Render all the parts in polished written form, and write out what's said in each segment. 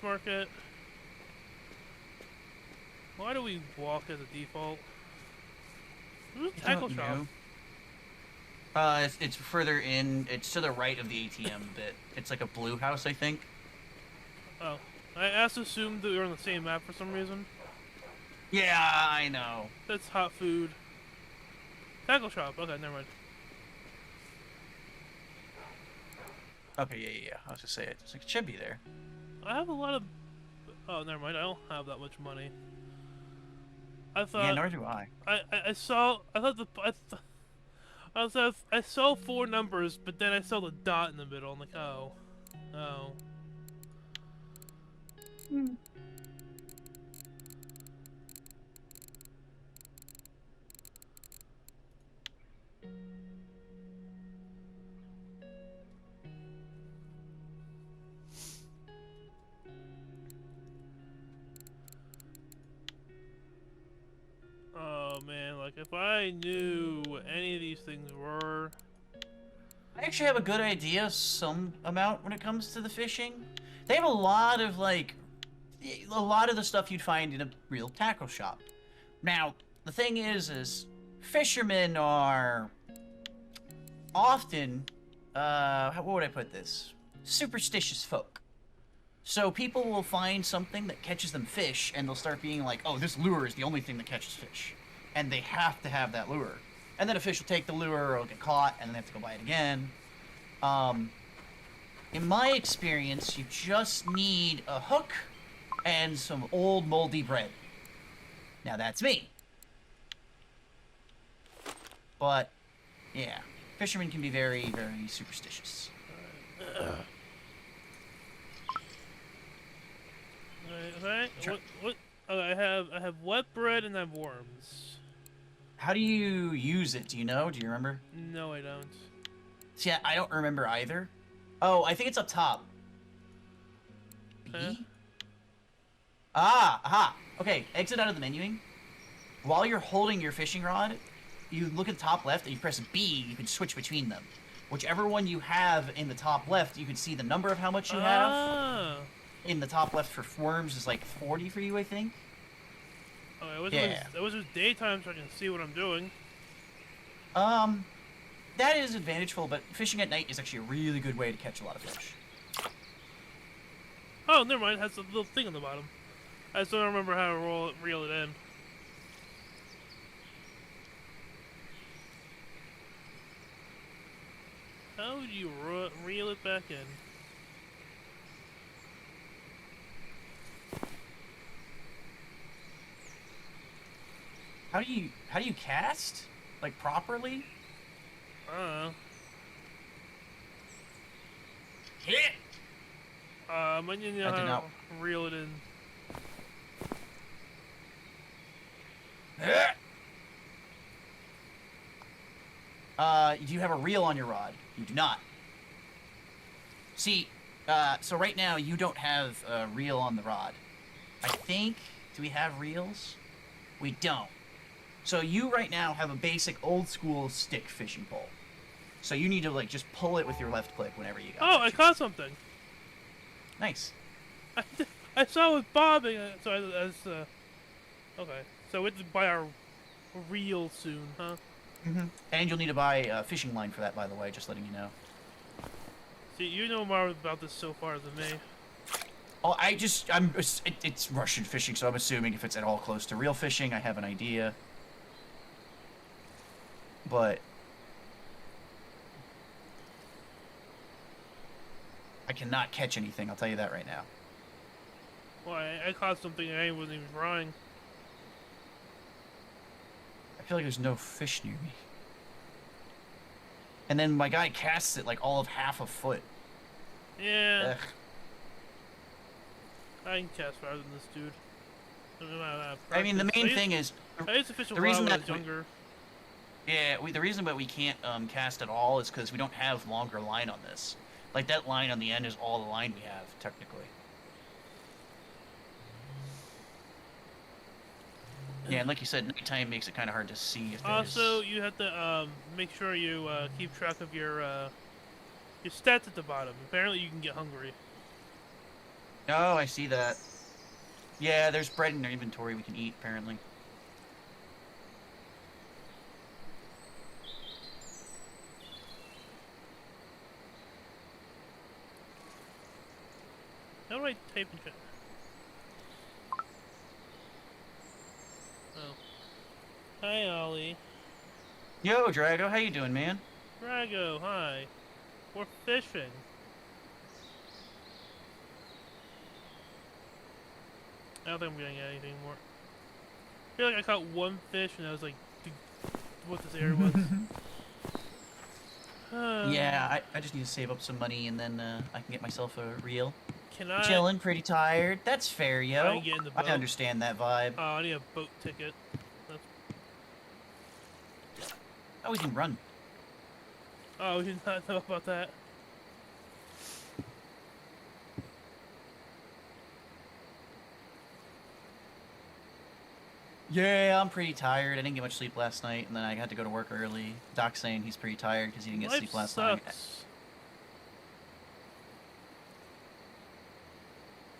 market. Why do we walk as a default? Where's the I tackle don't shop? know. It's further in. It's to the right of the ATM bit. It's like a blue house, I think. Oh. I just assumed that we were on the same map for some reason. Yeah, I know. That's hot food. Tackle shop. Okay, never mind. Okay, yeah. I was gonna say it's like it should be there. I have a lot of... Oh, never mind. I don't have that much money. I Yeah, thought... nor do I. I saw... I thought the... I saw 4 numbers, but then I saw the dot in the middle. I'm like, oh. Oh. Hmm. Oh, man. Like, if I knew what any of these things were... I actually have a good idea, some amount, when it comes to the fishing. They have a lot of, like, a lot of the stuff you'd find in a real tackle shop. Now, the thing is fishermen are often, what would I put this? Superstitious folk. So people will find something that catches them fish, and they'll start being like, oh, this lure is the only thing that catches fish. And they have to have that lure. And then a fish will take the lure, or it'll get caught, and then they have to go buy it again. In my experience, you just need a hook and some old moldy bread. Now that's me. But, yeah. Fishermen can be very, very superstitious. Alright, what? Oh, I have wet bread and I have worms. How do you use it? Do you know? Do you remember? No, I don't. See, I don't remember either. Oh, I think it's up top. B? Huh? Aha! Okay, exit out of the menuing. While you're holding your fishing rod, you look at the top left and you press B, you can switch between them. Whichever one you have in the top left, you can see the number of how much you have. In the top left for worms is like 40 for you, I think. Oh, Yeah. It was just daytime so I can see what I'm doing. That is advantageful, but fishing at night is actually a really good way to catch a lot of fish. Oh, never mind. It has a little thing on the bottom. I still don't remember how to reel it in. How do you reel it back in? How do you cast? Like properly? I don't know. Hit! I need to know I did how not. to reel it in. Do you have a reel on your rod? You do not. See, so right now you don't have a reel on the rod. I think, do we have reels? We don't. So you right now have a basic old school stick fishing pole. So you need to like just pull it with your left click whenever you got Oh, fish. I caught something. Nice. I saw it bobbing. So okay. So we have to buy our reel soon, huh? And you'll need to buy a fishing line for that, by the way, just letting you know. See, you know more about this so far than me. Oh, it's Russian fishing, so I'm assuming if it's at all close to real fishing, I have an idea. But I cannot catch anything, I'll tell you that right now. Well, I caught something and I wasn't even trying. I feel like there's no fish near me. And then my guy casts it like all of half a foot. Yeah. Ugh. I can cast farther than this dude. I mean, the main thing is I used to fish a the lot reason when I that was younger. the reason that we can't cast at all is because we don't have longer line on this. Like that line on the end is all the line we have technically. Yeah, and like you said, nighttime makes it kind of hard to see if there's... Also, you have to make sure you keep track of your stats at the bottom. Apparently, you can get hungry. Oh, I see that. Yeah, there's bread in their inventory we can eat, apparently. How do I type in chat? Oh. Hi, Ollie. Yo, Drago, how you doing, man? Drago, hi. We're fishing. I don't think I'm getting anything more. I feel like I caught one fish and I was like, what this area was. Yeah, I just need to save up some money and then I can get myself a reel. Can I? Chilling, pretty tired. That's fair, I yo. can get in the I boat. understand that vibe. Oh, I need a boat ticket. That's... Oh, we can run. Oh, we did not know about that. Yeah, I'm pretty tired. I didn't get much sleep last night, and then I had to go to work early. Doc's saying he's pretty tired because he didn't get Life sleep last night. sucks.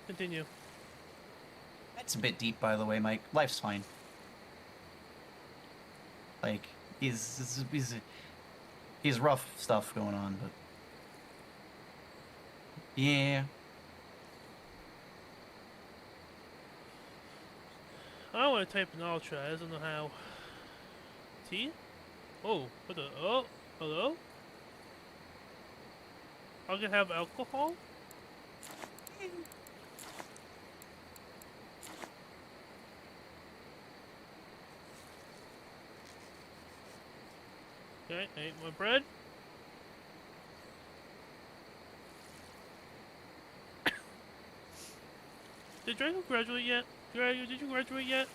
Continue. That's a bit deep, by the way, Mike. Life's fine. Like, he's rough stuff going on, but yeah. I don't want to type in ultra. I don't know how. T? Oh, what the? Oh, hello? I can have alcohol? Okay, I ate my bread. Did Drago graduate yet? Drago, did you graduate yet?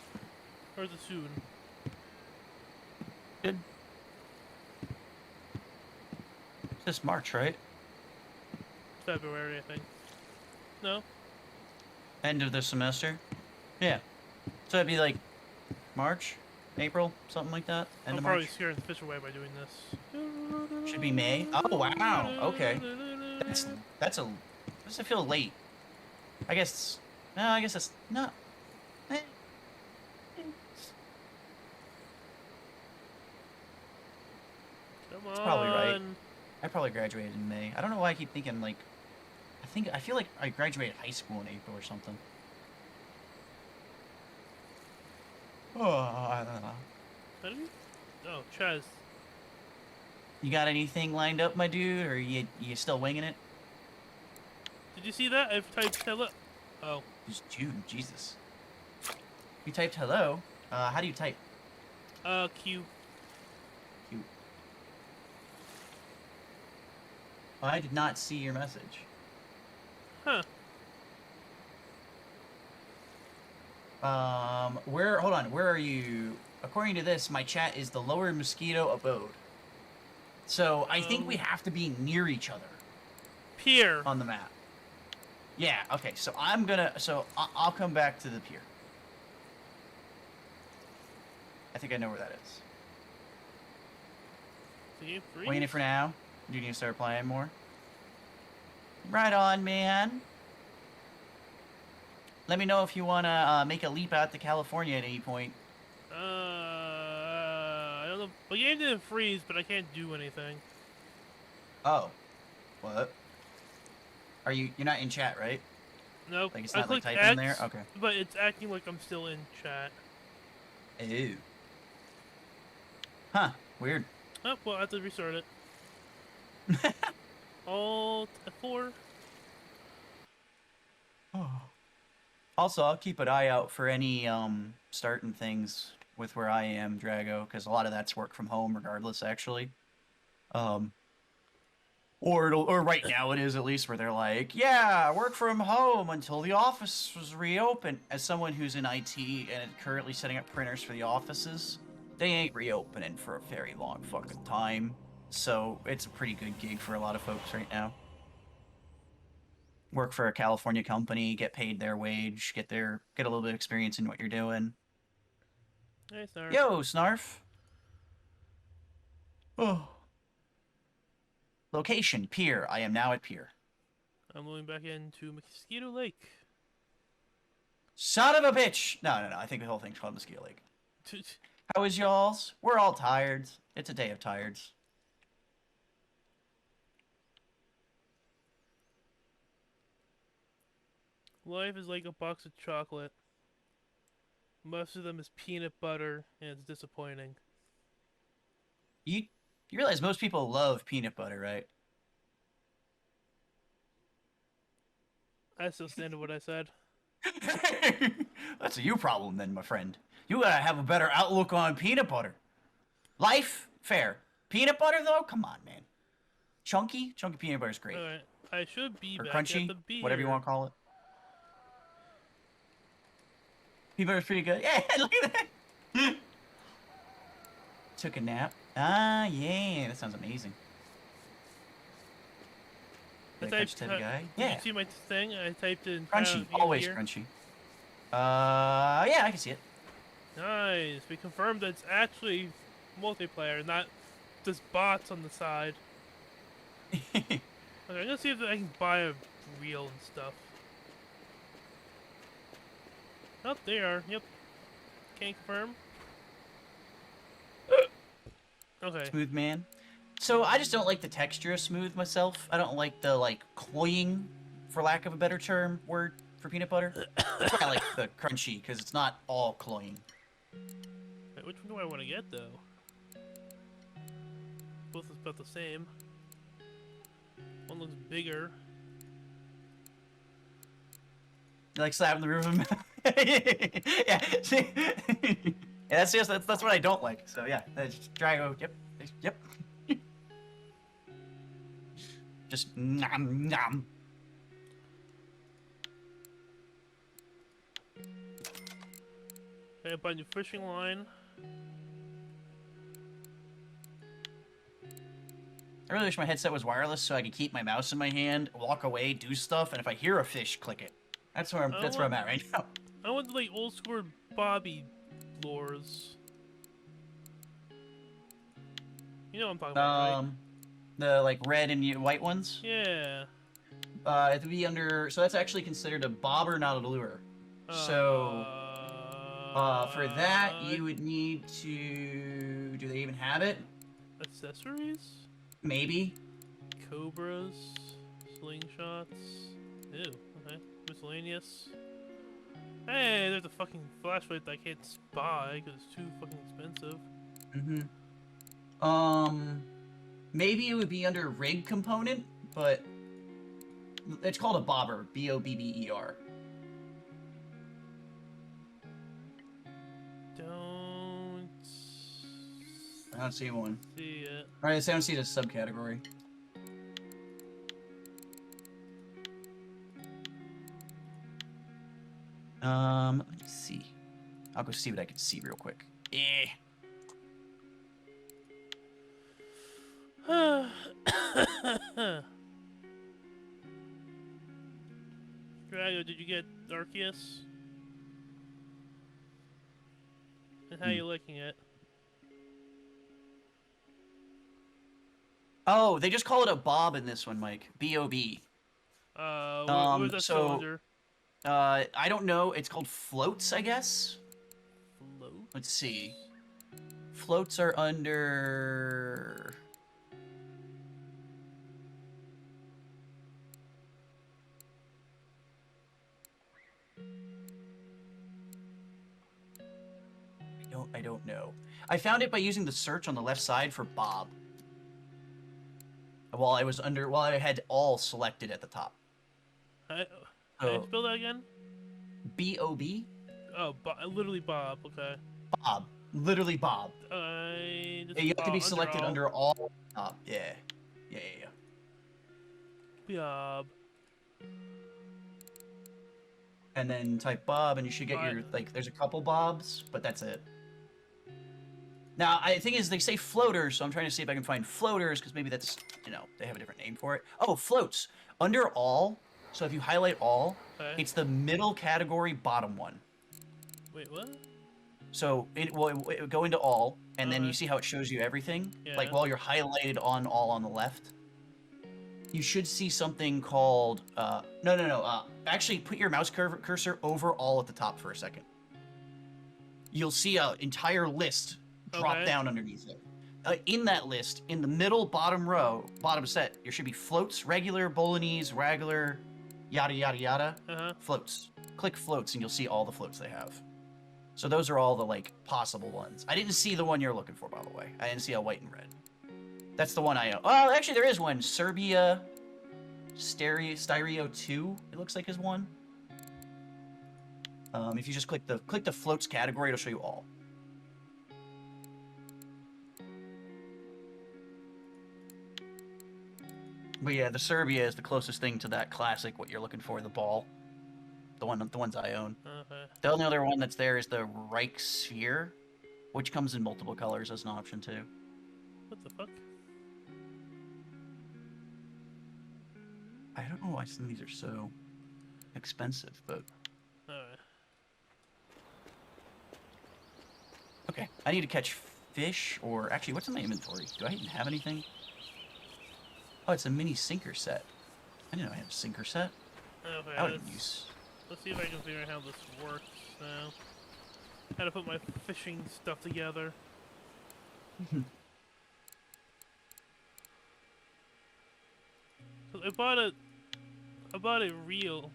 Or is it soon? Good. It's this March, right? February, I think. No? End of the semester. Yeah. So it'd be like March, April, something like that. End I'm of probably March. scaring the fish away by doing this. Should be May. Oh wow. Okay. That's a. Does it feel late? I guess. No, I guess it's not. Eh, Come It's probably right. on. I probably graduated in May. I don't know why I keep thinking like. I feel like I graduated high school in April or something. Oh, I don't know. How did we... Oh, Chaz. You got anything lined up, my dude, or you still winging it? Did you see that? I've typed hello. Oh. Just June, Jesus. You typed hello. How do you type? Q. Cute. I did not see your message. Huh. Hold on, where are you? According to this, my chat is the Lower Mosquito Abode. So, I think we have to be near each other. Pier. On the map. Yeah, okay, so I'll come back to the pier. I think I know where that is. Do you freeze? Waiting for now. Do you need to start playing more? Right on, man. Let me know if you want to make a leap out to California at any point. I don't know. The game didn't freeze, but I can't do anything. Oh. What? You're not in chat, right? Nope. Like, it's I not, like, clicked typing X, there? Okay. but it's acting like I'm still in chat. Ew. Huh. Weird. Oh, well, I have to restart it. Alt F4. Also, I'll keep an eye out for any starting things with where I am, Drago, because a lot of that's work from home, regardless. Actually, or right now it is at least where they're like, yeah, work from home until the office was reopened. As someone who's in IT and currently setting up printers for the offices, they ain't reopening for a very long fucking time. So it's a pretty good gig for a lot of folks right now. Work for a California company, get paid their wage, get a little bit of experience in what you're doing. Hey, Snarf. Yo, Snarf. Oh. Location, pier. I am now at pier. I'm going back into Mosquito Lake. Son of a bitch! No. I think the whole thing's called Mosquito Lake. How is y'all's? We're all tired. It's a day of tireds. Life is like a box of chocolate. Most of them is peanut butter, and it's disappointing. You realize most people love peanut butter, right? I still stand to what I said. That's a you problem then, my friend. You gotta have a better outlook on peanut butter. Life, fair. Peanut butter, though? Come on, man. Chunky peanut butter is great. Alright, I should be Or back crunchy, at the beer. whatever you want to call it. Peanut butter's pretty good. Yeah, look at that. Took a nap. Ah, yeah, that sounds amazing. Did I catch that guy? Did you see my thing? I typed in crunchy, always here. crunchy. Yeah, I can see it. Nice. We confirmed that it's actually multiplayer, not just bots on the side. Okay, I'm gonna see if I can buy a reel and stuff. Oh, they are. Yep. Can't confirm. Okay. Smooth man. So I just don't like the texture of smooth myself. I don't like the cloying, for lack of a better term, word for peanut butter. That's why I like the crunchy, because it's not all cloying. Wait, which one do I want to get though? Both is about the same. One looks bigger. You like slapping the roof of him? Yeah. See? Yeah, that's what I don't like. So yeah, just try go. Yep. Just nom nom. Okay, I buy a new fishing line. I really wish my headset was wireless so I could keep my mouse in my hand, walk away, do stuff, and if I hear a fish, click it. That's where I'm at right now. I want the old school Bobby lures. You know what I'm talking about, right? The red and white ones. Yeah. It would be under. So that's actually considered a bobber, not a lure. So, for that you would need to. Do they even have it? Accessories? Maybe. Cobras, slingshots. Ew. Okay. Miscellaneous. Hey, there's a fucking flashlight that I can't buy because it's too fucking expensive. Maybe it would be under rig component, but it's called a bobber. B-O-B-B-E-R. I don't see one. See it. Alright, I don't see the subcategory. Let me see. I'll go see what I can see real quick. Eh. Drago, did you get Arceus? And how you liking it? Oh, they just call it a bob in this one, Mike. B-O-B. What was that cylinder? I don't know. It's called floats, I guess? Floats? Let's see. Floats are under... I don't know. I found it by using the search on the left side for Bob. While I had all selected at the top. Can I spell that again? B-O-B? Oh, literally Bob, okay. Bob. Literally Bob. You have to be selected under all. Yeah. Bob. And then type Bob, and you should get your, there's a couple Bobs, but that's it. Now, the thing is, they say floaters, so I'm trying to see if I can find floaters, because maybe that's, they have a different name for it. Oh, floats. Under all, so if you highlight all, it's the middle category, bottom one. Wait, what? So, it will go into all, and then you see how it shows you everything? Yeah. Like, while you're highlighted on all on the left. you should see something called, no. Actually, put your mouse cursor over all at the top for a second. You'll see an entire list drop down underneath it. In that list, in the middle bottom row, bottom set, there should be floats, regular, bolognese, regular, yada, yada, yada. Floats. Click floats and you'll see all the floats they have. So those are all the, like, possible ones. I didn't see the one you're looking for, by the way. I didn't see a white and red. That's the one I own. Oh, actually, there is one. Serbia Stereo 2, it looks like is one. If you just click the floats category, it'll show you all. But yeah, the Serbia is the closest thing to that classic, what you're looking for, the ball. The ones I own. The only other one that's there is the Reich Sphere, which comes in multiple colors as an option too. What the fuck? I don't know why some of these are so expensive, but... Alright. Okay, I need to catch fish, or... Actually, what's in my inventory? Do I even have anything? Oh, it's a mini sinker set. I didn't know I had a sinker set. Okay, I would use... Let's see if I can figure out how this works now. How to put my fishing stuff together. I bought a reel.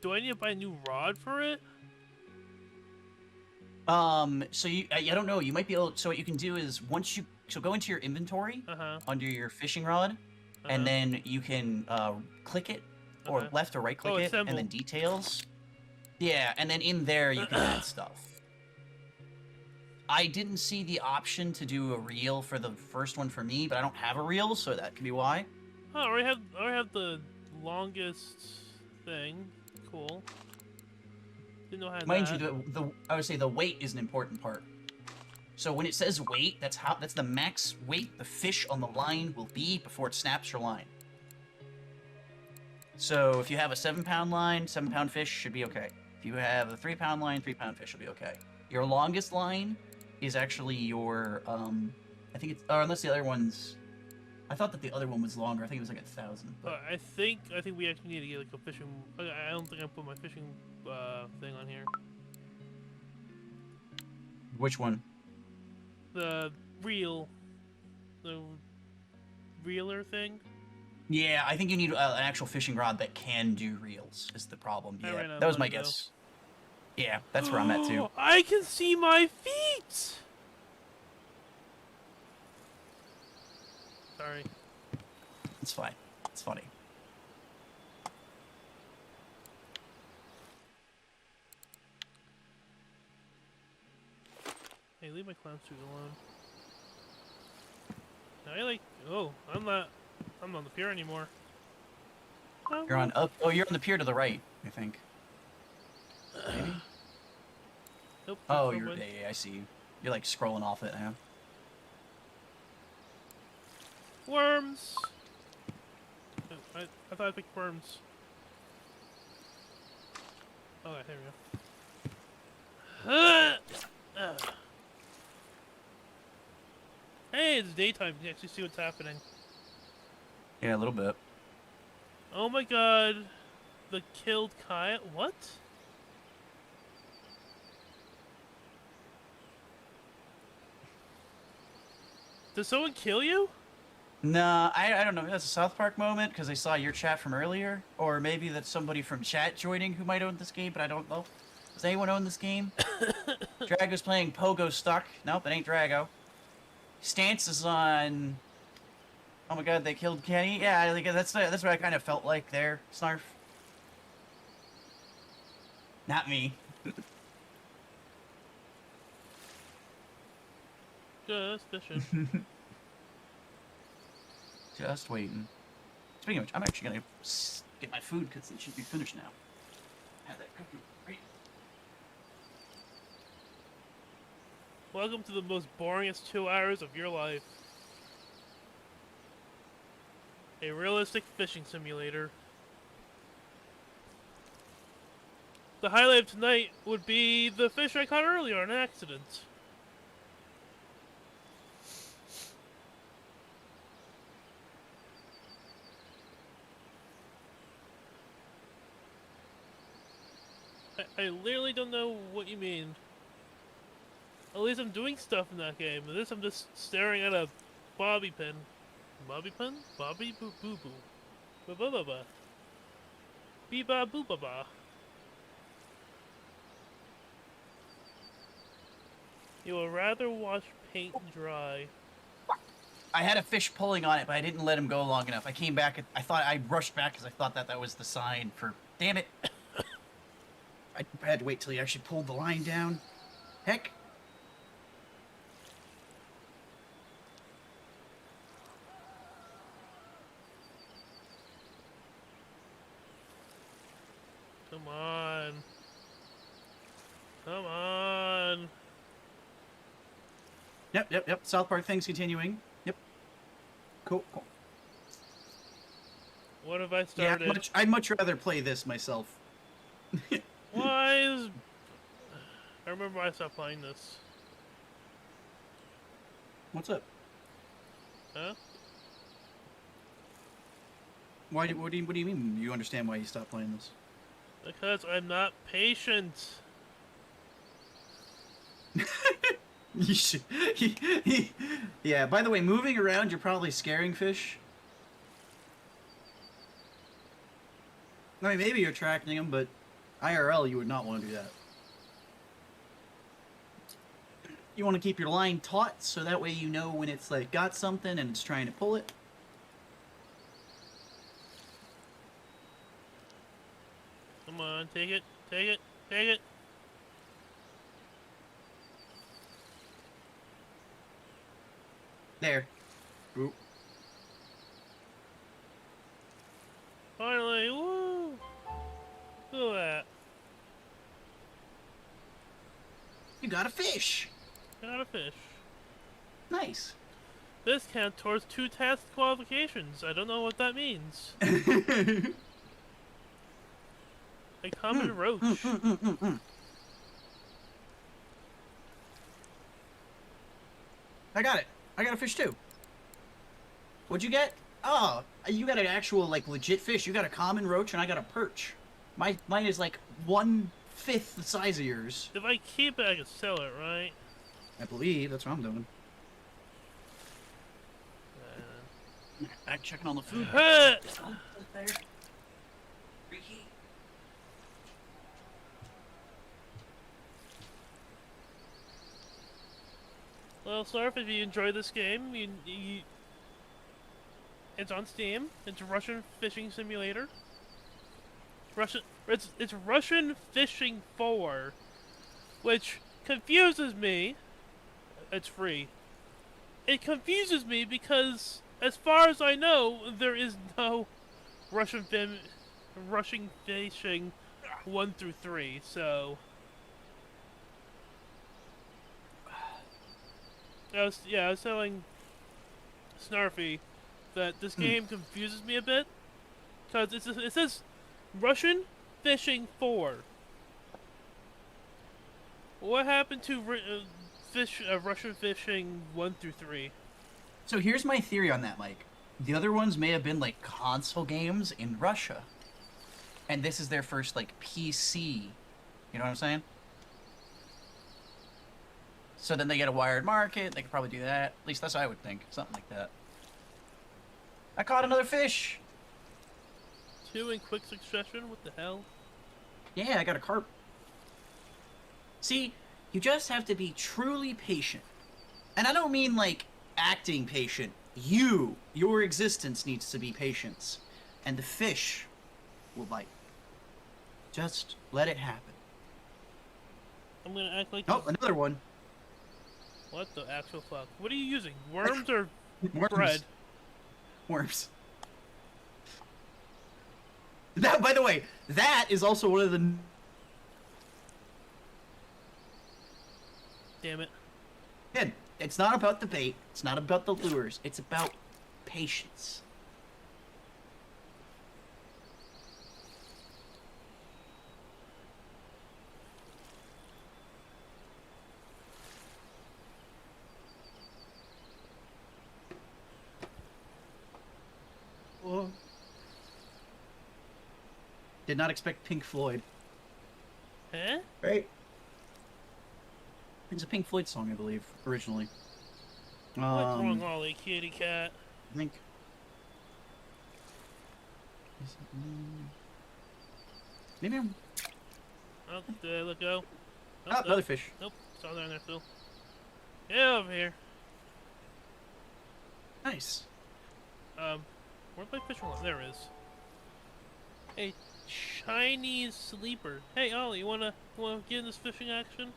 Do I need to buy a new rod for it? So I don't know. You might be able. So what you can do is go into your inventory under your fishing rod, and then you can click it, or left or right click it, and then details. Yeah, and then in there you can add stuff. I didn't see the option to do a reel for the first one for me, but I don't have a reel, so that could be why. Oh, I already have the longest thing. Cool. Didn't know how. Mind you, I would say the weight is an important part. So when it says weight, that's the max weight the fish on the line will be before it snaps your line. So if you have a 7-pound line, 7-pound fish should be okay. If you have a 3-pound line, 3-pound fish will be okay. Your longest line is actually your, I think it's, or unless the other one's, I thought that the other one was longer. I think it was like 1,000. I think we actually need to get like a fishing. I don't think I put my fishing thing on here. Which one? The reel, the reeler thing. Yeah, I think you need an actual fishing rod that can do reels. Is the problem? Yeah, that was my guess. Yeah, that's where I'm at too. I can see my feet! Sorry. It's fine. It's funny. Hey, leave my clown suit alone. I'm not on the pier anymore. You're on up. Oh, you're on the pier to the right, I think. Maybe? Nope. Oh, yeah, I see you. You're like scrolling off it now. Worms! Oh, I thought I picked worms. Oh, here we go. Hey, it's daytime. You can actually see what's happening. Yeah, a little bit. Oh my god. The killed coyote? What? Did someone kill you? Nah, I don't know. That's a South Park moment because I saw your chat from earlier. Or maybe that's somebody from chat joining who might own this game, but I don't know. Does anyone own this game? Drago's playing Pogo Stuck. Nope, it ain't Drago. Stance is on... Oh my god, they killed Kenny? Yeah, like, that's what I kind of felt like there, Snarf. Not me. Just fishing. Just waiting. Speaking of which, I'm actually gonna get my food because it should be finished now. Have that cooking ready. Welcome to the most boringest 2 hours of your life. A realistic fishing simulator. The highlight of tonight would be the fish I caught earlier on accident. I literally don't know what you mean. At least I'm doing stuff in that game. In this, I'm just staring at a bobby pin. Bobby pin? Bobby boo boo boo. Ba ba ba ba. Bee ba boo ba ba. You will rather watch paint dry. I had a fish pulling on it, but I didn't let him go long enough. I came back. I rushed back because I thought that was the sign for. Damn it! I had to wait till he actually pulled the line down. Heck. Come on. Come on. Yep. South Park thing's continuing. Yep. Cool. What have I started? Yeah, I'd much rather play this myself. Why is... I remember I stopped playing this. What's up? Huh? What do you mean? You understand why you stopped playing this? Because I'm not patient. You should. Yeah. By the way, moving around, you're probably scaring fish. I mean, maybe you're attracting them, but IRL, you would not want to do that. You want to keep your line taut, so that way you know when it's like got something and it's trying to pull it. Come on, take it, take it, take it. There. Oop. Finally, woo! Look at that. You got a fish. Got a fish. Nice. This counts towards 2 task qualifications. I don't know what that means. A common roach. I got it. I got a fish too. What'd you get? Oh, you got an actual, like, legit fish. You got a common roach and I got a perch. Mine is like 1/5 the size of yours. If I keep it, I can sell it, right? I believe that's what I'm doing. Back checking on the food. Well, Sarf, if you enjoy this game, it's on Steam. It's Russian Fishing Simulator. It's Russian Fishing 4, which confuses me. It's free. It confuses me because, as far as I know, there is no Russian Fishing 1 through 3. So I was telling Snarfy that this game confuses me a bit because it says Russian Fishing 4. What happened to Russian Fishing 1 through 3? So here's my theory on that, Mike. The other ones may have been like console games in Russia, and this is their first like PC. You know what I'm saying? So then they get a wired market. They could probably do that. At least that's what I would think. Something like that. I caught another fish. 2 in quick succession? What the hell? Yeah, I got a carp. See, you just have to be truly patient. And I don't mean like acting patient. Your existence needs to be patience. And the fish will bite. Just let it happen. I'm gonna act like... Oh, another one. What the actual fuck? What are you using? Worms or Worms. bread? Worms. That, by the way, that is also one of the... Damn it. Again, it's not about the bait. It's not about the lures. It's about patience. Did not expect Pink Floyd. Right? It's a Pink Floyd song, I believe, originally. What's wrong, Ollie, kitty cat? I think. Maybe I'm. Oh, did I let go? Oh, another fish. Nope, it's on there still. Get over here. Nice. Where's my fishing line? There it is. A Chinese sleeper. Hey, Ollie, you wanna get in this fishing action?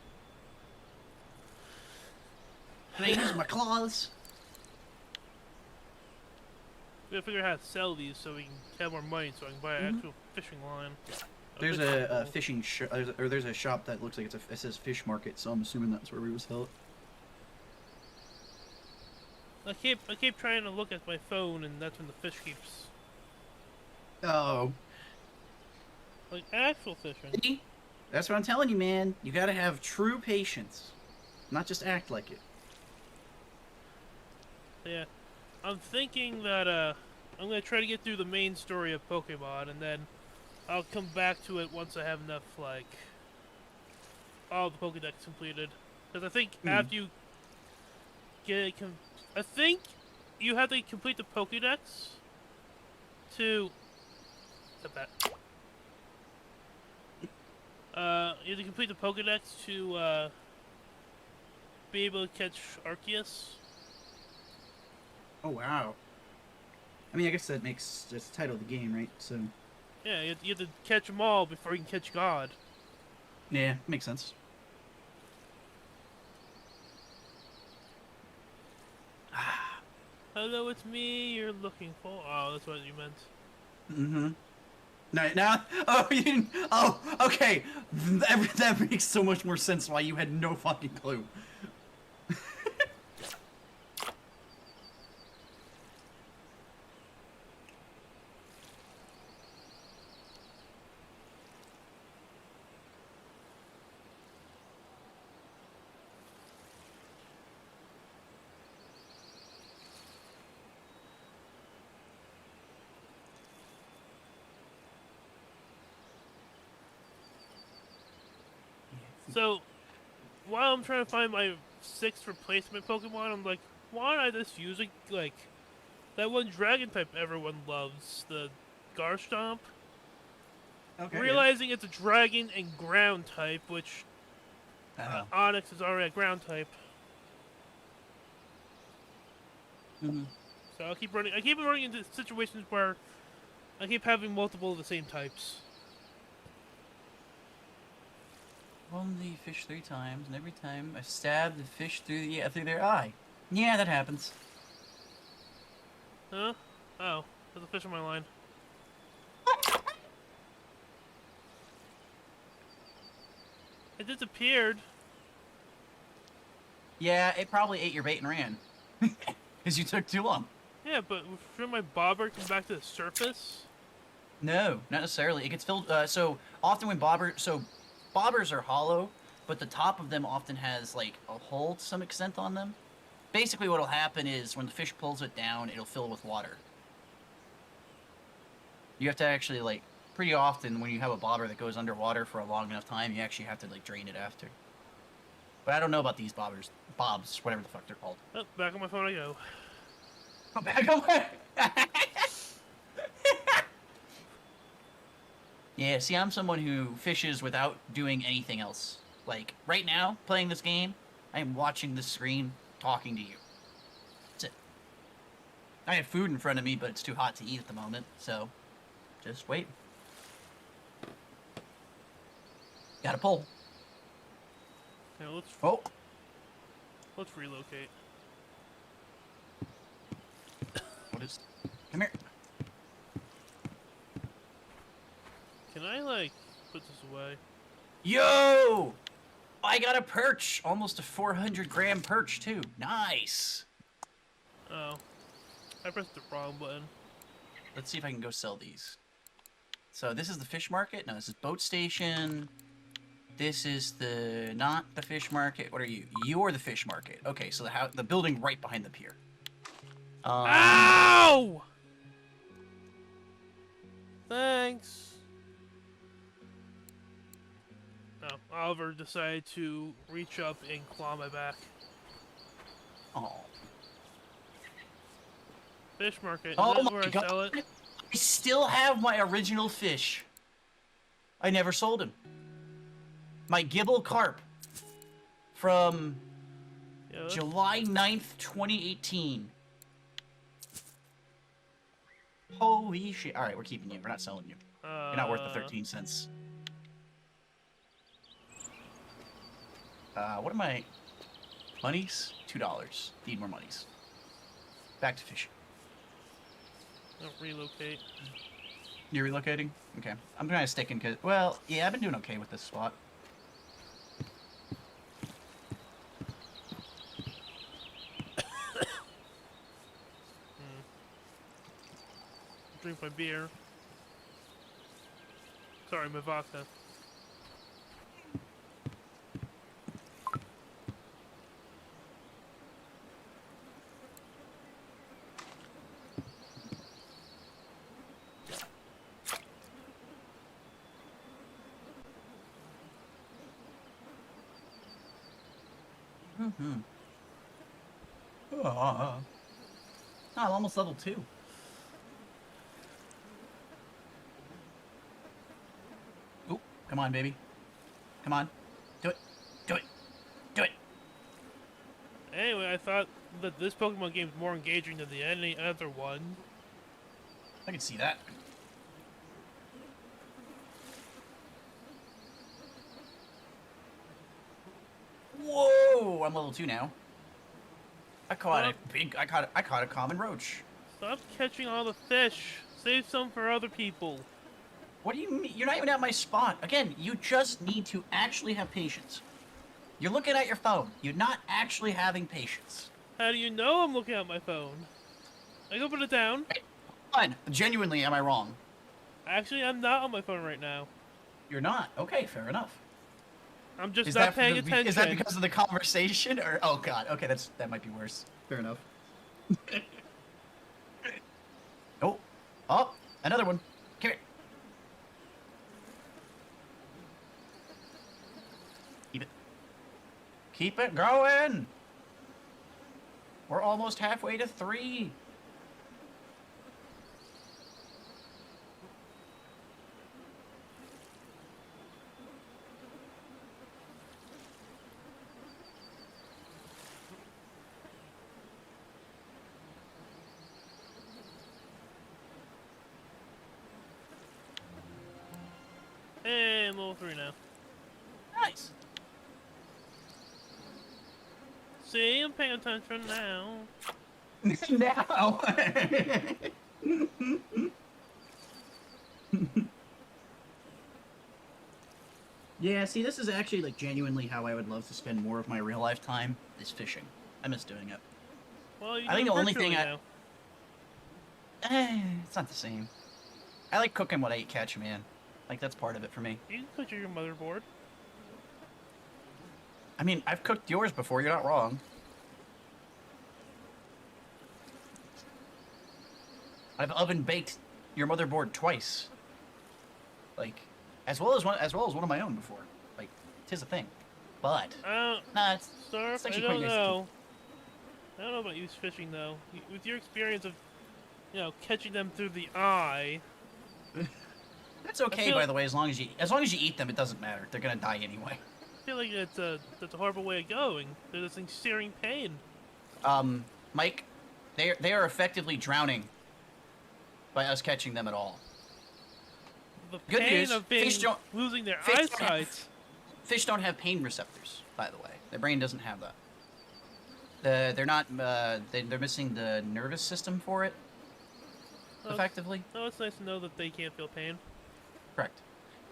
Can I use my claws? We gotta figure out how to sell these so we can have more money so I can buy an actual fishing line. There's a fishing there's a shop that looks like it says fish market, so I'm assuming that's where we would sell it. I keep trying to look at my phone, and that's when the fish keeps Oh. like actual fishing. See? That's what I'm telling you, man. You gotta have true patience, not just act like it. Yeah, I'm thinking that I'm gonna try to get through the main story of Pokemon, and then I'll come back to it once I have enough all the Pokédex completed. Because I think after you get it I think you have to complete the Pokédex to... Stop that. You have to complete the Pokédex to be able to catch Arceus. Oh wow. I mean, I guess that makes that's the title of the game, right? So. Yeah, you have to catch them all before you can catch God. Yeah, makes sense. Hello, it's me you're looking for. Oh, that's what you meant. Mm-hmm. Now, oh, you didn't. Oh, okay. That makes so much more sense. Why you had no fucking clue. So, while I'm trying to find my 6th replacement Pokemon, I'm like, why don't I just use that one Dragon type everyone loves, the Garstomp? Okay. Realizing it's a Dragon and Ground type, which Onyx is already a Ground type. Mm-hmm. So I keep running into situations where I keep having multiple of the same types. Only fish 3 times, and every time I stab the fish through their eye. Yeah, that happens. Huh? Oh, there's a fish on my line. It disappeared. Yeah, it probably ate your bait and ran. Because you took too long. Yeah, but shouldn't my bobber come back to the surface? No, not necessarily. It gets filled. So often when bobbers are hollow, but the top of them often has like a hole to some extent on them. Basically, what'll happen is when the fish pulls it down, it'll fill with water. You have to actually like pretty often when you have a bobber that goes underwater for a long enough time, you actually have to like drain it after. But I don't know about these bobs, whatever the fuck they're called. Oh, back on my phone I go. Oh, back away! Yeah, see, I'm someone who fishes without doing anything else. Like, right now, playing this game, I am watching the screen, talking to you. That's it. I have food in front of me, but it's too hot to eat at the moment, so just wait. Gotta pull. Yeah, let's relocate. What is... Come here. Can I, like, put this away? Yo! I got a perch! Almost a 400-gram perch, too. Nice! Oh. I pressed the wrong button. Let's see if I can go sell these. So this is the fish market. No, this is boat station. This is not the fish market. What are you? You're the fish market. Okay, so the building right behind the pier. Ow! Thanks. Oh, Oliver decided to reach up and claw my back. Oh. Fish market, is Oh that my where I god! sell it? I still have my original fish. I never sold him. My Gibble carp from Yeah, July 9th, 2018. Holy shit. Alright, we're keeping you. We're not selling you. You're not worth the 13 cents. What am I... Monies? $2. Need more monies. Back to fishing. Don't relocate. You're relocating? Okay. I'm kind of sticking because... Well, yeah, I've been doing okay with this spot. Drink my beer. Sorry, my vodka. Mm-hmm. Oh, I'm almost level 2. Oop, come on, baby. Come on. Do it. Do it. Do it. Anyway, I thought that this Pokemon game is more engaging than any other one. I can see that. Whoa! I'm level 2 now. I caught I caught a common roach. Stop catching all the fish. Save some for other people. What do you mean? You're not even at my spot. Again, you just need to actually have patience. You're looking at your phone. You're not actually having patience. How do you know I'm looking at my phone? I go put it down. Hey, fine. Genuinely, am I wrong? Actually, I'm not on my phone right now. You're not. Okay, fair enough. I'm just not paying attention. Is that because of the conversation, or oh god? Okay, that might be worse. Fair enough. Oh, oh, another one. Come here. Keep it. Keep it going. We're almost halfway to 3. Hey, I'm level 3 now. Nice. See, I'm paying attention now. Now. Yeah, see, this is actually, like, genuinely how I would love to spend more of my real life time, is fishing. I miss doing it. Well, you I think do the only virtually thing now. it's not the same. I like cooking what I eat catch, man. Like, that's part of it for me. You can put your motherboard. I mean, I've cooked yours before, you're not wrong. I've oven baked your motherboard twice. Like, as well as one of my own before. Like, 'tis a thing. But nah, it's Surf, I actually don't quite nice to know. I don't know about you fishing though. With your experience of, catching them through the eye. keep. That's okay, by the way, as long as you eat them, it doesn't matter. They're gonna die anyway. I feel like that's a horrible way of going. There's this searing pain. Mike, they are effectively drowning by us catching them at all. The Good pain news, of being fish don't- losing their fish don't eyesight. Fish don't have pain receptors, by the way. Their brain doesn't have that. They're not. They're missing the nervous system for it. Oh. Effectively. No, it's nice to know that they can't feel pain. Correct.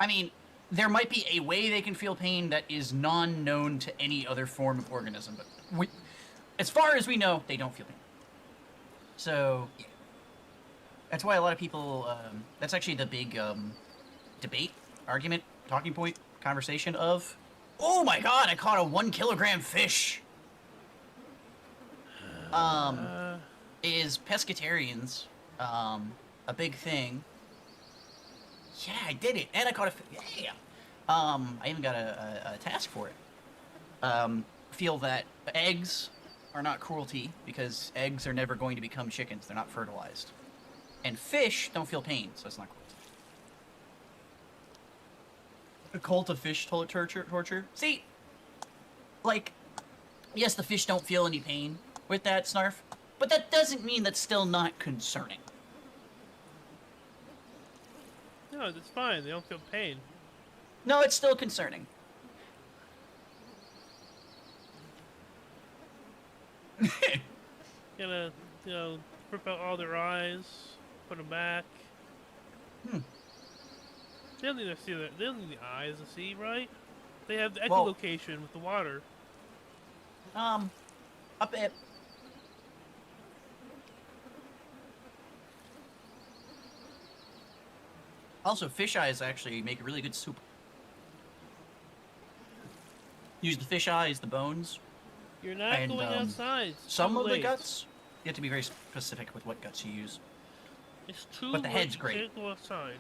I mean, there might be a way they can feel pain that is non-known to any other form of organism, but as far as we know, they don't feel pain. So, yeah. That's why a lot of people. That's actually the big debate, argument, talking point, conversation of. Oh my god! I caught a 1 kilogram fish. Is pescatarians a big thing? Yeah, I did it, and I caught a fish. Yeah. I even got a task for it. Feel that eggs are not cruelty because eggs are never going to become chickens. They're not fertilized. And fish don't feel pain, so it's not cruelty. A cult of fish torture? See, like, yes, the fish don't feel any pain with that, Snarf, but that doesn't mean that's still not concerning. No, it's fine. They don't feel pain. No, it's still concerning. Gonna, rip out all their eyes, put them back. They don't need to see that. They don't need the eyes to see, right? They have the echolocation with the water. A bit. Also, fish eyes actually make a really good soup. Use the fish eyes, the bones. You're not going outside. It's some too of the late. guts. You have to be very specific with what guts you use. It's too But the late. head's You great. can't go outside.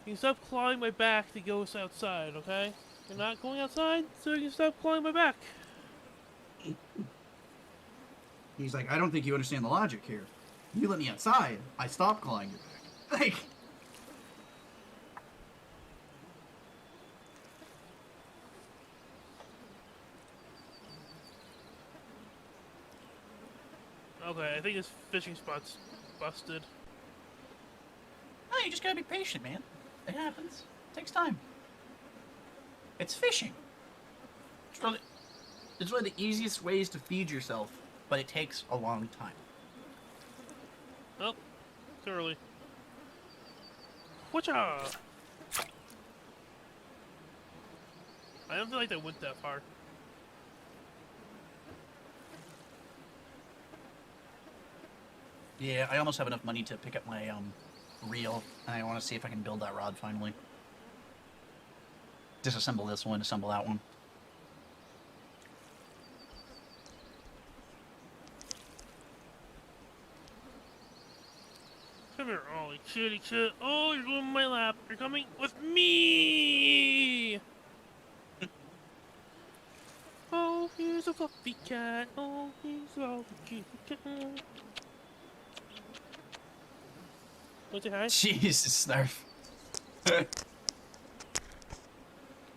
You stop clawing my back to go outside, okay? You're not going outside, so you can stop clawing my back. He's like, I don't think you understand the logic here. You let me outside, I stop clawing your back. Like... Okay, I think this fishing spot's busted. No, you just gotta be patient, man. It happens. It takes time. It's fishing. It's one of the easiest ways to feed yourself, but it takes a long time. Oh, it's early. Whatcha? I don't feel like they went that far. Yeah, I almost have enough money to pick up my reel, and I want to see if I can build that rod finally. Disassemble this one, assemble that one. Come here, Ollie. Kitty cat. Oh, you're going in my lap. You're coming with me! Oh, here's a fluffy cat. Oh, he's a fluffy cat. What's it, hi? Jesus, Snarf. That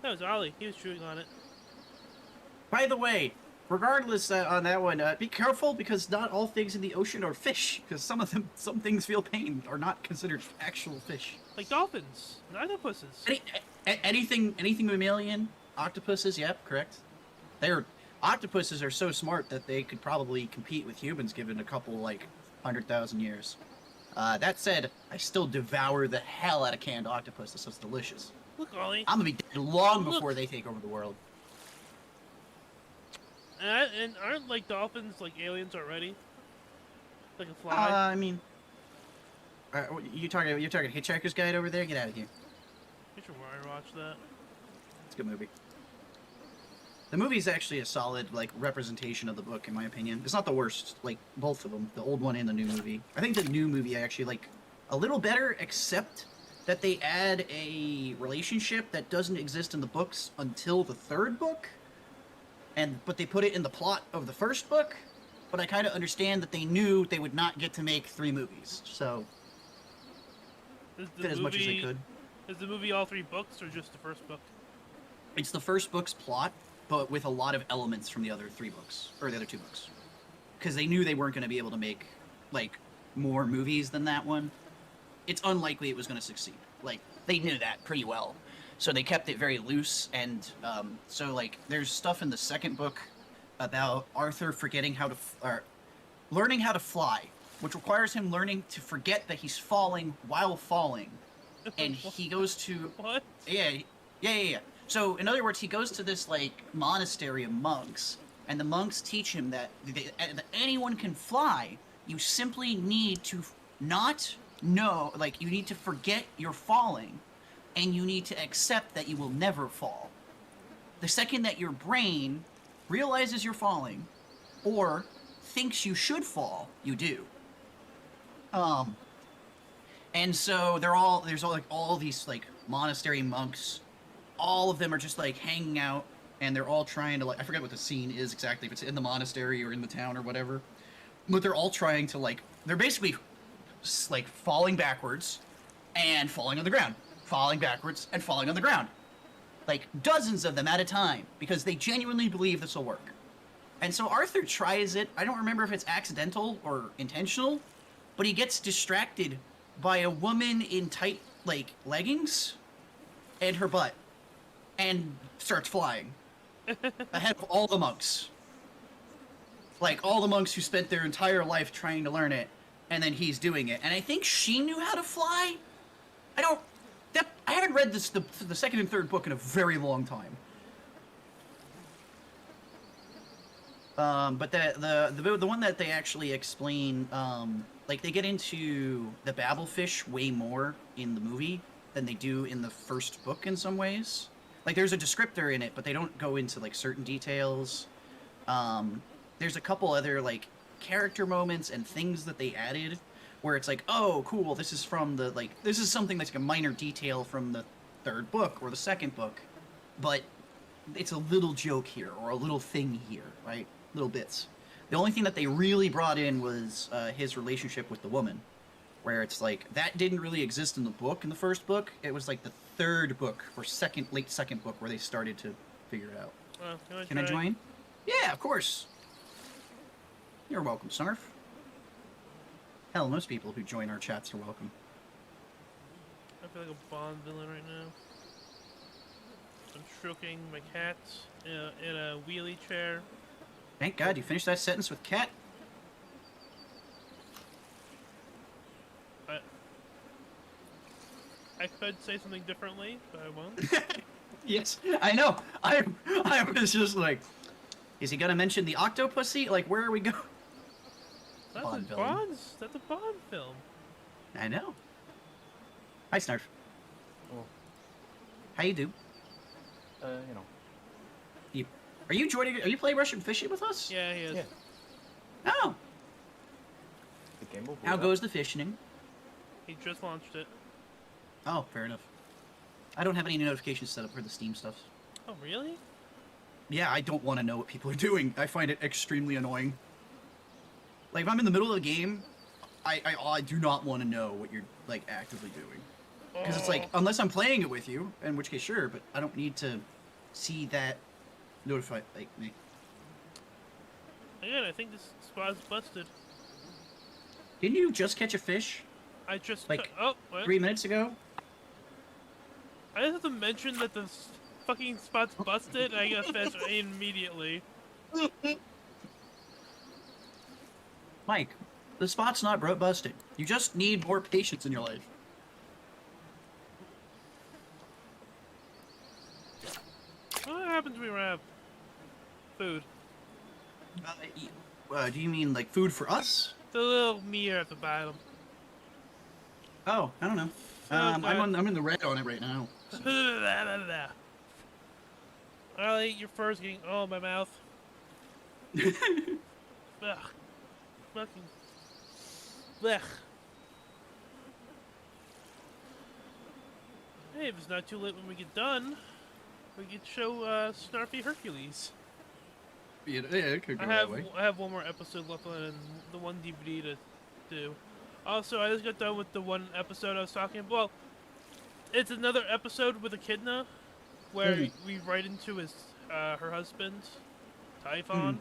was Ollie. He was chewing on it. By the way, regardless on that one, be careful because not all things in the ocean are fish. Because some things feel pain are not considered actual fish. Like dolphins. And octopuses. Anything mammalian, octopuses, yep, correct. Octopuses are so smart that they could probably compete with humans given a couple, 100,000 years. That said, I still devour the hell out of canned octopus. This is delicious. Look, Ollie. I'm gonna be dead long before they take over the world. And aren't, dolphins, aliens already? Like a fly? I mean... you talking Hitchhiker's Guide over there? Get out of here. You should watch that. It's a good movie. The movie's actually a solid, representation of the book, in my opinion. It's not the worst, both of them, the old one and the new movie. I think the new movie I actually like a little better, except that they add a relationship that doesn't exist in the books until the third book. But they put it in the plot of the first book. But I kind of understand that they knew they would not get to make 3 movies, so did as much as they could. Is the movie all 3 books or just the first book? It's the first book's plot, but with a lot of elements from the other 3 books, or the other 2 books. Because they knew they weren't going to be able to make, more movies than that one. It's unlikely it was going to succeed. They knew that pretty well. So they kept it very loose, and, there's stuff in the second book about Arthur forgetting how to, learning how to fly, which requires him learning to forget that he's falling while falling. And he goes to... What? Yeah. So, in other words, he goes to this, monastery of monks, and the monks teach him that anyone can fly. You simply need to not know, you need to forget you're falling, and you need to accept that you will never fall. The second that your brain realizes you're falling, or thinks you should fall, you do. And so there's all these like monastery monks. All of them are just like hanging out, and they're all trying to like, I forget what the scene is exactly, if it's in the monastery or in the town or whatever. But they're all trying to like, they're basically like falling backwards and falling on the ground, falling backwards and falling on the ground, like dozens of them at a time, because they genuinely believe this will work. And so Arthur tries it. I don't remember if it's accidental or intentional, but he gets distracted by a woman in tight, like, leggings and her butt, and starts flying ahead of all the monks. Like, all the monks who spent their entire life trying to learn it, and then he's doing it. And I think she knew how to fly? I haven't read the second and third book in a very long time. But the one that they actually explain, like, they get into the Babelfish way more in the movie than they do in the first book in some ways. Like, there's a descriptor in it, but they don't go into, like, certain details. There's a couple other, like, character moments and things that they added where it's like, oh, cool, this is from the, like, this is something that's like a minor detail from the third book or the second book, but it's a little joke here or a little thing here, right? Little bits. The only thing that they really brought in was his relationship with the woman, where it's like, that didn't really exist in the book, in the first book. It was like the third book or late second book where they started to figure it out. Well, Can I join? Yeah, of course. You're welcome, Snarf. Hell, most people who join our chats are welcome. I feel like a Bond villain right now. I'm stroking my cat in a wheelie chair. Thank God you finished that sentence with cat. I could say something differently, but I won't. Yes, I know. I was just like, is he gonna mention the octopussy? Like, where are we going? That's Bond a villain. Bond's. That's a Bond film. I know. Hi, Snarf. Oh, How you do? you know. Are you joining? Are you playing Russian fishing with us? Yeah, he is. Yeah. Oh. The game will boot How up. goes the fishing? He just launched it. Oh, fair enough. I don't have any notifications set up for the Steam stuff. Oh, really? Yeah, I don't want to know what people are doing. I find it extremely annoying. Like, if I'm in the middle of a game, I do not want to know what you're, like, actively doing. Because it's like, unless I'm playing it with you, in which case, sure, but I don't need to see that notified, like, me. Again, I think this spot's busted. Didn't you just catch a fish I just Like, oh, what? 3 minutes ago? I just have to mention that the fucking spot's busted, and I get a fish immediately. Mike, the spot's not busted. You just need more patience in your life. What happens when we have food? Do you mean, like, food for us? The little mirror at the bottom. Oh, I don't know. Okay. I'm in the red on it right now. I'll eat your first getting all in my mouth. Ugh. Fucking. Blech. Hey, if it's not too late when we get done, we could show Snarfy Hercules. Yeah, it could go I that way. have one more episode left on the one DVD to do. Also, I just got done with the one episode I was talking about. Well, it's another episode with Echidna, where we write into his her husband, Typhon,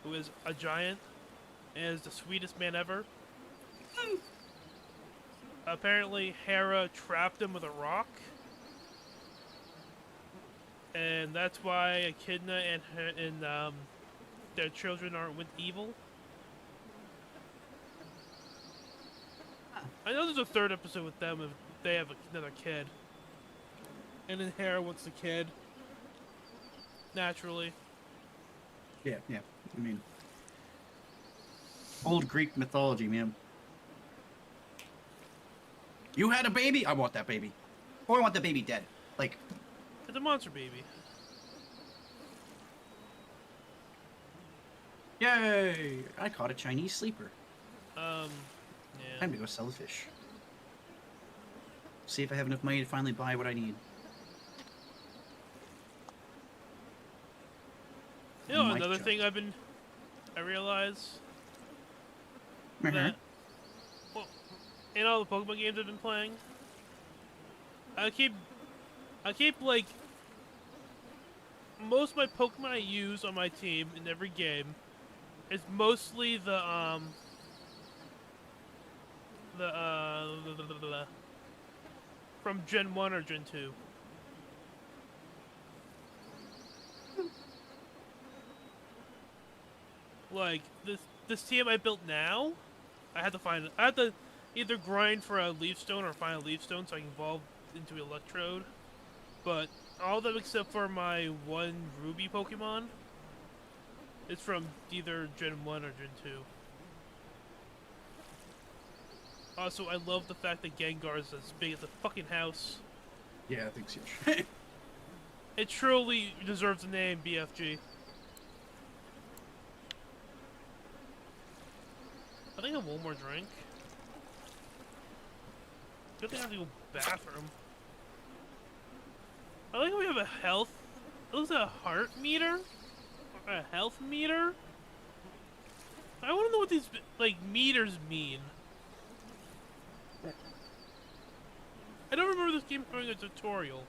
who is a giant and is the sweetest man ever. Apparently, Hera trapped him with a rock, and that's why Echidna and their children are with evil. I know there's a third episode with them if they have another kid. And then Hera wants the kid. Naturally. Yeah. I mean, old Greek mythology, man. You had a baby? I want that baby. Or I want the baby dead. Like, It's a monster baby. yay! I caught a Chinese sleeper. Yeah. Time to go sell the fish. See if I have enough money to finally buy what I need. You know, Mic another check. thing I realize Mhm. that, well, in all the Pokemon games I've been playing, I keep like, most of my Pokemon I use on my team in every game is mostly the from Gen 1 or Gen 2. Like, this team I built now, I had to either grind for a Leaf Stone or find a Leaf Stone so I can evolve into Electrode. But all of them except for my one Ruby Pokemon is from either Gen 1 or Gen 2. Also, I love the fact that Gengar is as big as a fucking house. Yeah, I think so. It truly deserves the name BFG. I think I have one more drink. Good thing I have to go bathroom. I think we have a health. It looks like a heart meter? Or a health meter? I want to know what these, like, meters mean. I don't remember this game having a tutorial.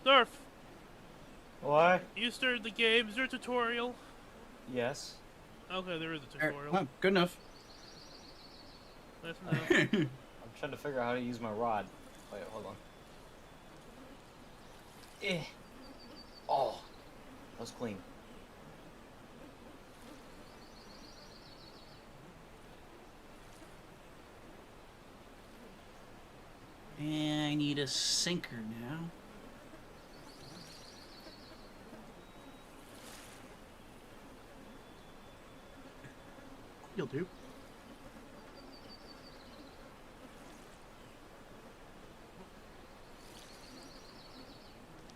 Darf, What? you started the game. Is there a tutorial? Yes. Okay, there is a tutorial. Well, good enough. That's enough. I'm trying to figure out how to use my rod. Wait, hold on. Eh. Oh. That was clean. And I need a sinker now. You'll do.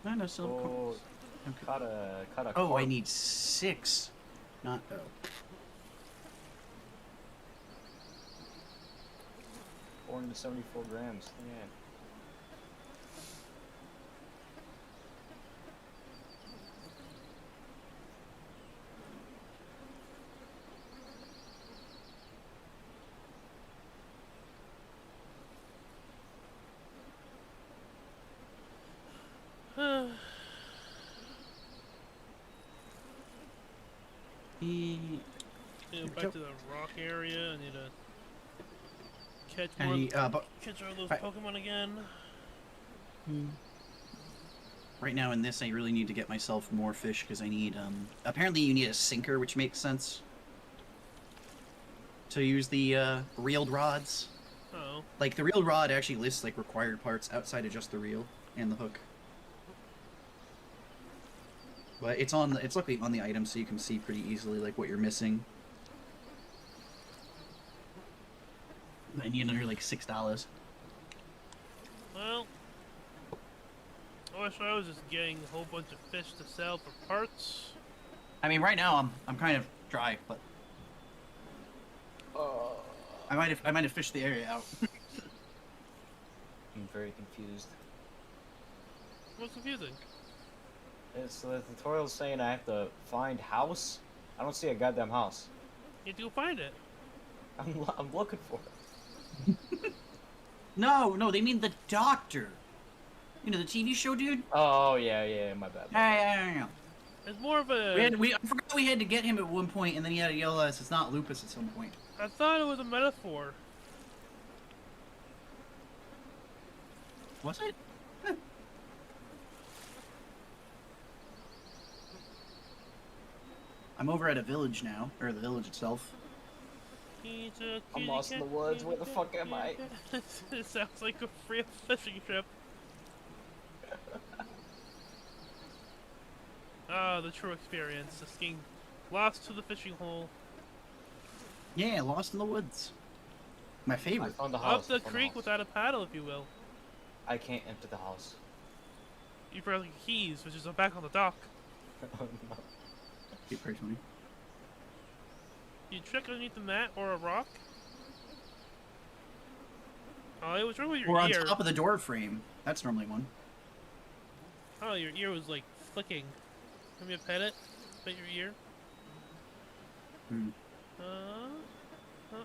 No, still. Oh, Okay. caught a Oh, I carp. need 6. Not oh. 474 grams. Yeah. Back to the rock area. I need to catch more. Catch all those Pokemon again. Right now in this, I really need to get myself more fish because I need. Apparently, you need a sinker, which makes sense. To use the reeled rods. Oh. Like the reeled rod actually lists like required parts outside of just the reel and the hook. But it's luckily on the item, so you can see pretty easily like what you're missing. I need another like $6. Well, I wish I was just getting a whole bunch of fish to sell for parts. I mean, right now I'm kind of dry, but I might have fished the area out. I'm very confused. What's confusing? It's the tutorial's saying I have to find house. I don't see a goddamn house. You have to go find it. I'm looking for it. No, they mean the doctor. You know, the TV show dude? Oh yeah, my bad. Yeah. It's more of a. I forgot we had to get him at one point, and then he had to yell at us, it's not lupus at some point. I thought it was a metaphor. Was it? I'm over at a village now, or the village itself. I'm lost in the woods. Where the fuck am I? It sounds like a free fishing trip. Ah, the true experience. Just getting lost to the fishing hole. Yeah, lost in the woods. My I favorite. found the Up house. the I found creek house. without a paddle, if you will. I can't enter the house. You forgot your keys, which is back on the dock. Oh, no. Keep personally. You check underneath the mat or a rock. Oh, what's wrong with your Or on ear? top of the door frame. That's normally one. Oh, your ear was like flicking. Let me pet it. Pet your ear. Hmm.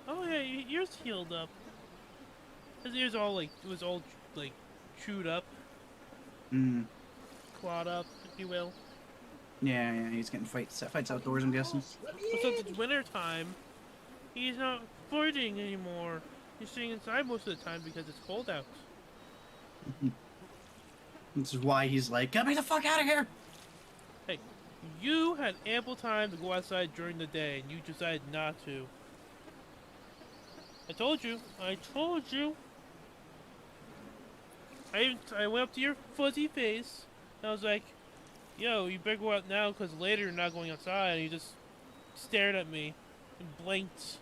Oh yeah, your ear's healed up. His ear's all like it was all like chewed up, Hmm. clawed up, if you will. Yeah, he's getting fights outdoors, I'm guessing. But since it's winter time, he's not fighting anymore. He's staying inside most of the time because it's cold out. This is why he's like, get me the fuck out of here! Hey, you had ample time to go outside during the day, and you decided not to. I told you. I told you. I went up to your fuzzy face, and I was like, yo, you better go out now, because later you're not going outside. And you just stared at me and blinked.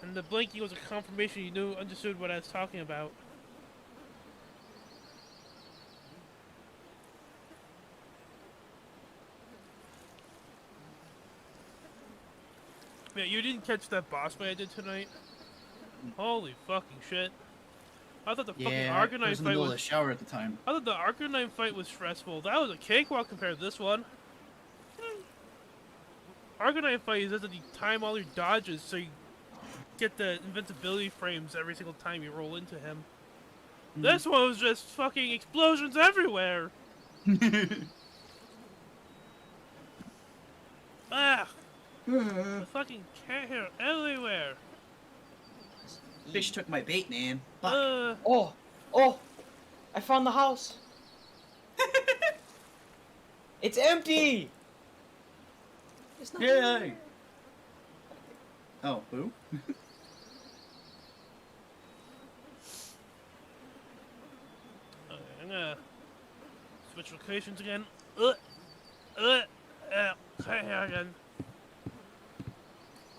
And the blinking was a confirmation you understood what I was talking about. Man, you didn't catch that boss fight I did tonight? Holy fucking shit. I thought the fucking Yeah, I was Arcanine in the fight middle was... of the shower at the time. I thought the Arcanine fight was stressful. That was a cakewalk compared to this one. Arcanine fight is just that you time all your dodges so you get the invincibility frames every single time you roll into him. This one was just fucking explosions everywhere! Ah! The fucking cat hair everywhere! Fish took my bait, man. Fuck. Oh! Oh! I found the house! It's empty! There's nothing Yay! there. Oh, who? Okay, I'm gonna switch locations again. Cat hair again.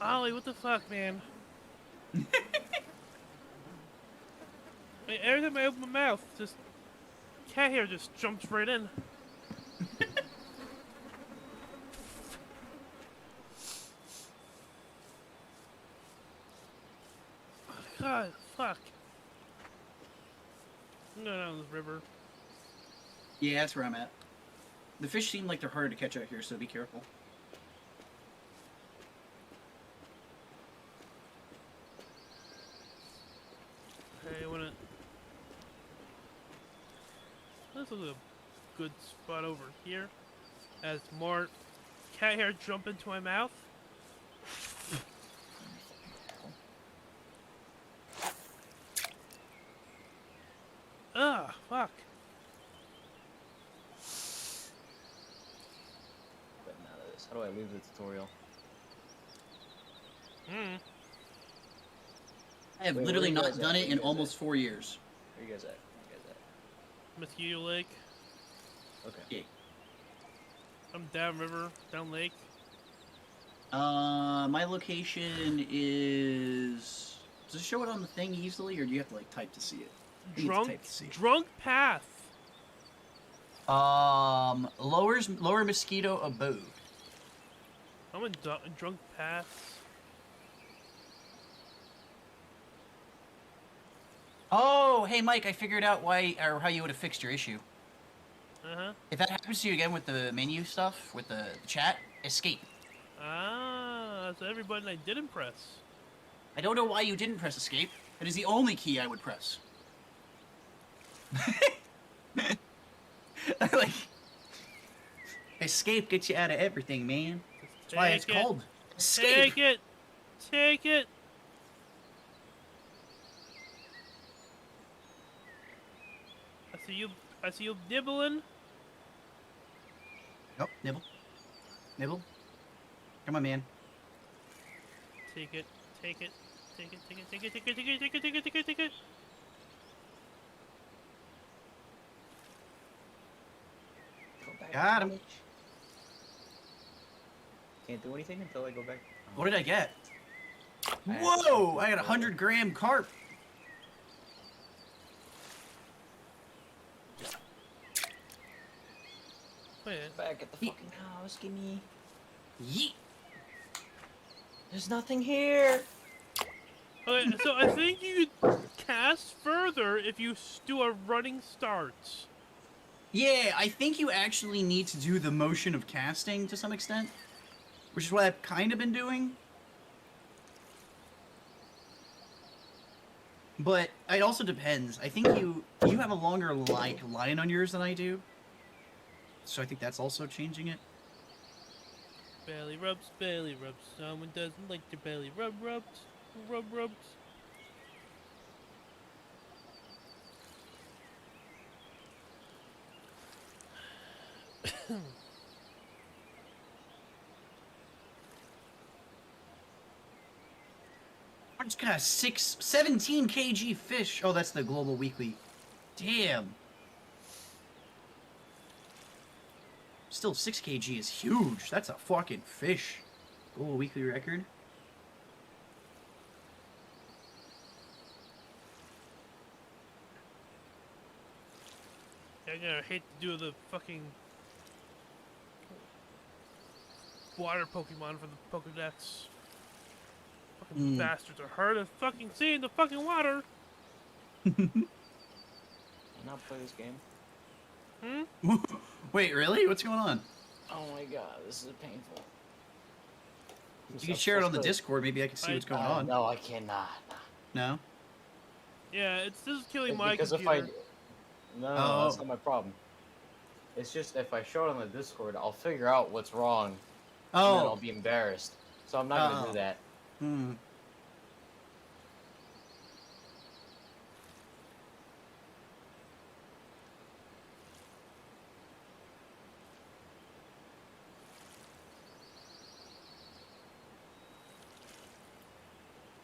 Ollie, what the fuck, man? Every time I open my mouth, just cat hair just jumps right in. God, fuck. I'm going down this river. Yeah, that's where I'm at. The fish seem like they're hard to catch out here, so be careful. Okay, I wanna... This is a good spot over here. As more cat hair jump into my mouth. Ugh, fuck. Getting out of this. How do I leave the tutorial? I have Wait, literally where you not guys done at? it Where in you guys almost at? 4 years. Where you guys at? Where you guys at? Mosquito Lake. Okay. Yeah. I'm downriver, down lake. My location is... Does it show it on the thing easily, or do you have to, like, type to see it? I think you have to type to see it. Drunk path. Lower Mosquito Abode. I'm in drunk path. Oh, hey Mike, I figured out why or how you would have fixed your issue. Uh-huh. If that happens to you again with the menu stuff, with the chat, escape. Ah, so every button I didn't press. I don't know why you didn't press escape. It is the only key I would press. Like, escape gets you out of everything, man. That's why it's Take it. called escape. Take it! Take it! I see you nibbling. Oh, nibble. Nibble. Come on, man. Take it, take it, take it, take it, take it, take it, take it, take it, take it, take it, take it. Go back Got to him. college. Can't do anything until I go back. What did I get? I have to Whoa! check I got a the 100-gram carp. Wait, Back at the fucking house, gimme. Yeet. There's nothing here. Okay, so I think you could cast further if you do a running start. Yeah, I think you actually need to do the motion of casting to some extent, which is what I've kind of been doing. But it also depends. I think you have a longer line on yours than I do, so I think that's also changing it. Belly rubs, belly rubs. Someone doesn't like their belly rubs. Rubs. I just got a 17 kg fish. Oh, that's the global weekly. Damn. Still, 6 kg is huge. That's a fucking fish. Global weekly record. I'm gonna hate to do the fucking water Pokemon for the Pokedex. Fucking bastards are hard as fucking see in the fucking water. Not play this game. Wait, really? What's going on? Oh my god, this is painful. You can share it on the Discord. Maybe I can see what's going on. No, I cannot. No? Yeah, this is killing my Because computer. if no, that's not my problem. It's just if I show it on the Discord, I'll figure out what's wrong, and then I'll be embarrassed. So I'm not gonna do that. Hmm.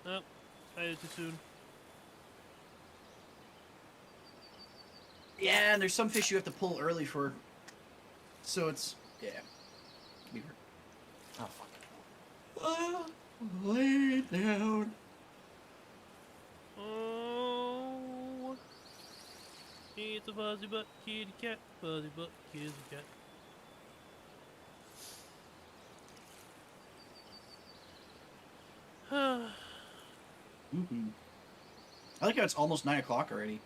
Nope, I did too soon. Yeah, and there's some fish you have to pull early for. So it's yeah. Can be hard. Oh fuck. Lay it down. Oh, it's a fuzzy butt kitty cat, fuzzy butt kitty cat. Mm-hmm. I like how it's almost 9 o'clock already.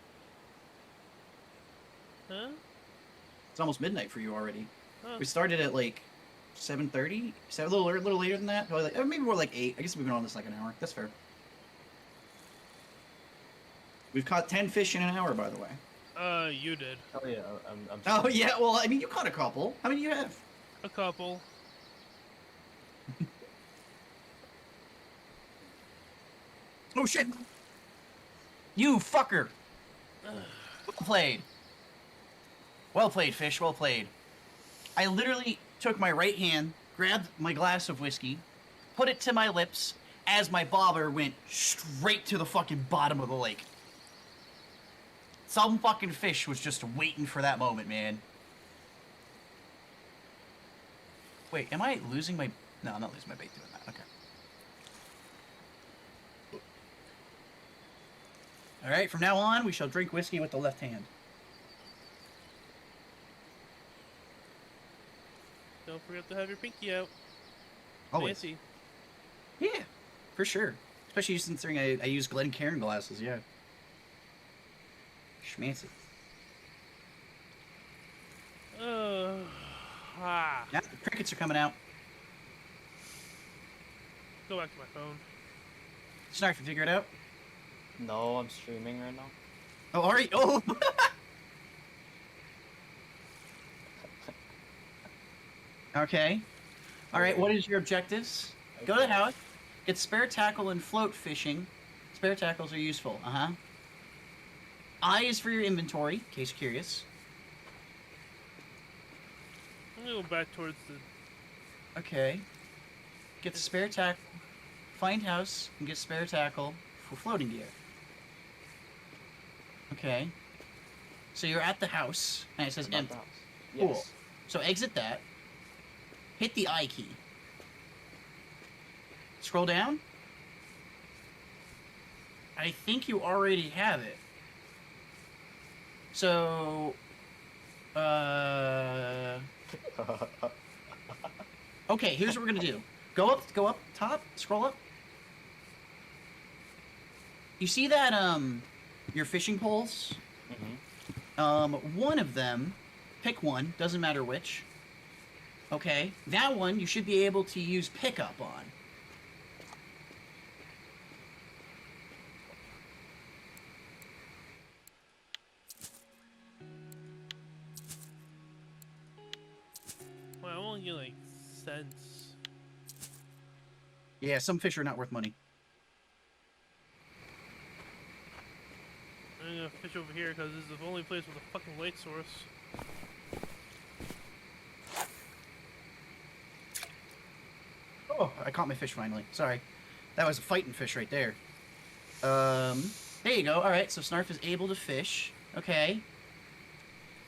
Huh? It's almost midnight for you already. Huh. We started at like 7:30. A little later than that. Probably like, maybe more like 8. I guess we've been on this like an hour. That's fair. We've caught 10 fish in an hour, by the way. You did. Oh yeah, I'm Oh yeah, well, I mean, you caught a couple. How many do you have? A couple. Oh shit! You fucker! Well played. Well played, fish. Well played. I literally took my right hand, grabbed my glass of whiskey, put it to my lips as my bobber went straight to the fucking bottom of the lake. Some fucking fish was just waiting for that moment, man. Wait, am I losing my... No, I'm not losing my bait doing that. Okay. Alright, from now on, we shall drink whiskey with the left hand. Don't forget to have your pinky out. Always. Fancy. Yeah, for sure. Especially considering I use Glencairn glasses, yeah. Schmancy. Ah. Yeah, the crickets are coming out. Go back to my phone. Snark, you figure it out? No, I'm streaming right now. Oh, are you? Oh! Okay. Alright, what is your objectives? Go to the house, get spare tackle and float fishing. Spare tackles are useful, uh-huh. I is for your inventory, in case you're curious. I'm gonna go back towards the... Okay. Get the spare tackle, find house, and get spare tackle for floating gear. Okay. So you're at the house, and it says Not empty. the house. Cool. Yes. So exit that. Hit the I key. Scroll down. I think you already have it. So, okay, here's what we're gonna do. Go up top, scroll up. You see that your fishing poles? One of them, pick one, doesn't matter which. Okay, that one you should be able to use pickup on. Well, I only get like cents. Yeah, some fish are not worth money. I'm gonna fish over here because this is the only place with a fucking light source. Oh, I caught my fish finally. Sorry. That was a fighting fish right there. There you go. Alright, so Snarf is able to fish. Okay.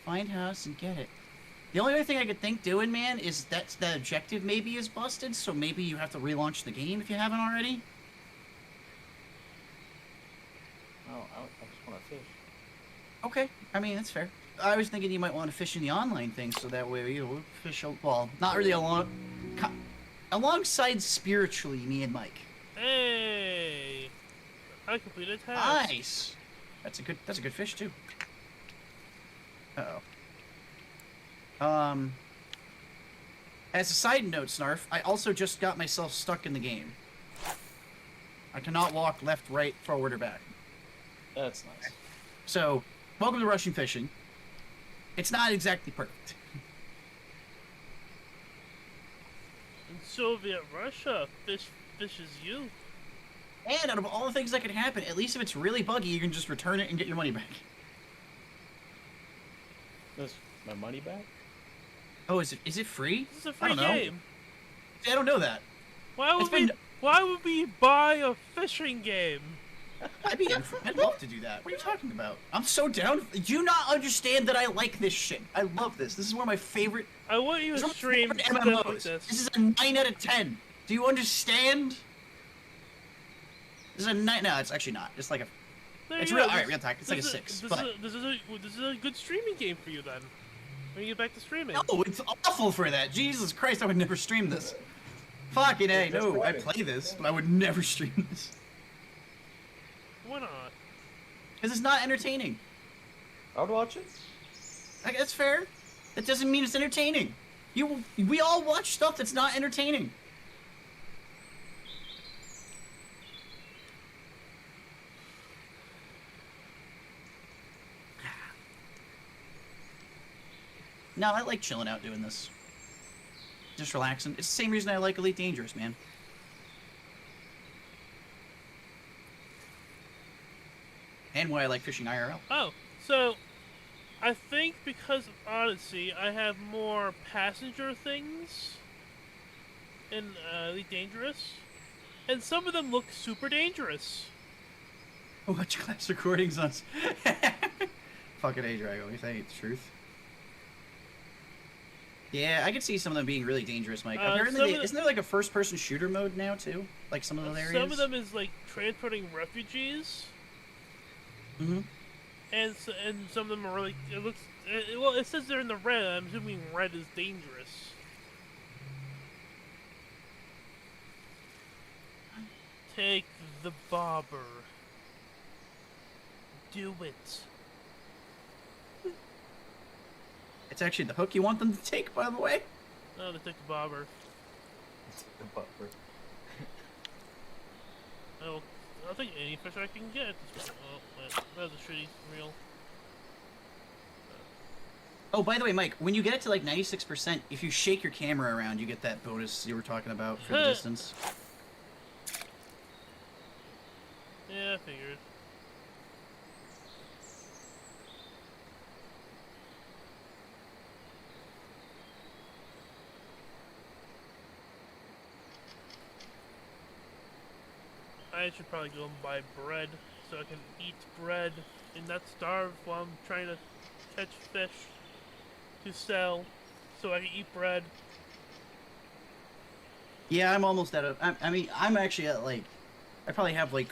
Find house and get it. The only other thing I could think doing, man, is that objective maybe is busted, so maybe you have to relaunch the game if you haven't already. Oh, I just want to fish. Okay, I mean, that's fair. I was thinking you might want to fish in the online thing, so that way you fish, well, not really alongside spiritually, me and Mike. Hey! I completed a task. Nice! That's a good fish, too. Uh-oh. As a side note, Snarf, I also just got myself stuck in the game. I cannot walk left, right, forward, or back. That's nice. So, welcome to Russian fishing. It's not exactly perfect. In Soviet Russia, fish is you. And out of all the things that could happen, at least if it's really buggy, you can just return it and get your money back. That's my money back? Oh, is it free? This is a I free don't know. game. See, I don't know that. Why would we buy a fishing game? I'd love to do that. What are you talking about? I'm so down. Do you not understand that I like this shit? I love this. This is one of my favorite. I want you to This is one stream of my stuff favorite like MMOs. this. This is a 9 out of 10. Do you understand? This is a 9. No, it's actually not. It's like a. There It's you real. go. Alright, real talk. It's like a 6. But This is a good streaming game for you then. When you get back to streaming. no, it's awful for that. Jesus Christ, I would never stream this. Fucking A, no. I play this, but I would never stream this. Why not? Because it's not entertaining. I would watch it. Like, that's fair. That doesn't mean it's entertaining. We all watch stuff that's not entertaining. No, I like chilling out doing this. Just relaxing. It's the same reason I like Elite Dangerous, man. And why I like fishing IRL. Oh, so I think because of Odyssey, I have more passenger things in Elite Dangerous, and some of them look super dangerous. Watch class recordings on. Fucking A-Drago, if that ain't the truth. Yeah, I could see some of them being really dangerous, Mike. Apparently, isn't there like a first-person shooter mode now too? Like some of those areas. Some of them is like transporting refugees. Mm-hmm. And some of them are really. It looks. Well, it says they're in the red. I'm assuming red is dangerous. Take the bobber. Do it. It's actually the hook you want them to take, by the way. No, they took the bobber. The buffer. Oh, I'll take any fish I can get. Oh, wait, that was a shitty reel. Oh, by the way, Mike, when you get it to like 96%, if you shake your camera around, you get that bonus you were talking about for the distance. Yeah, I figured. I should probably go and buy bread so I can eat bread and not starve while I'm trying to catch fish to sell so I can eat bread. Yeah, I'm almost at I mean, I'm actually at like, I probably have like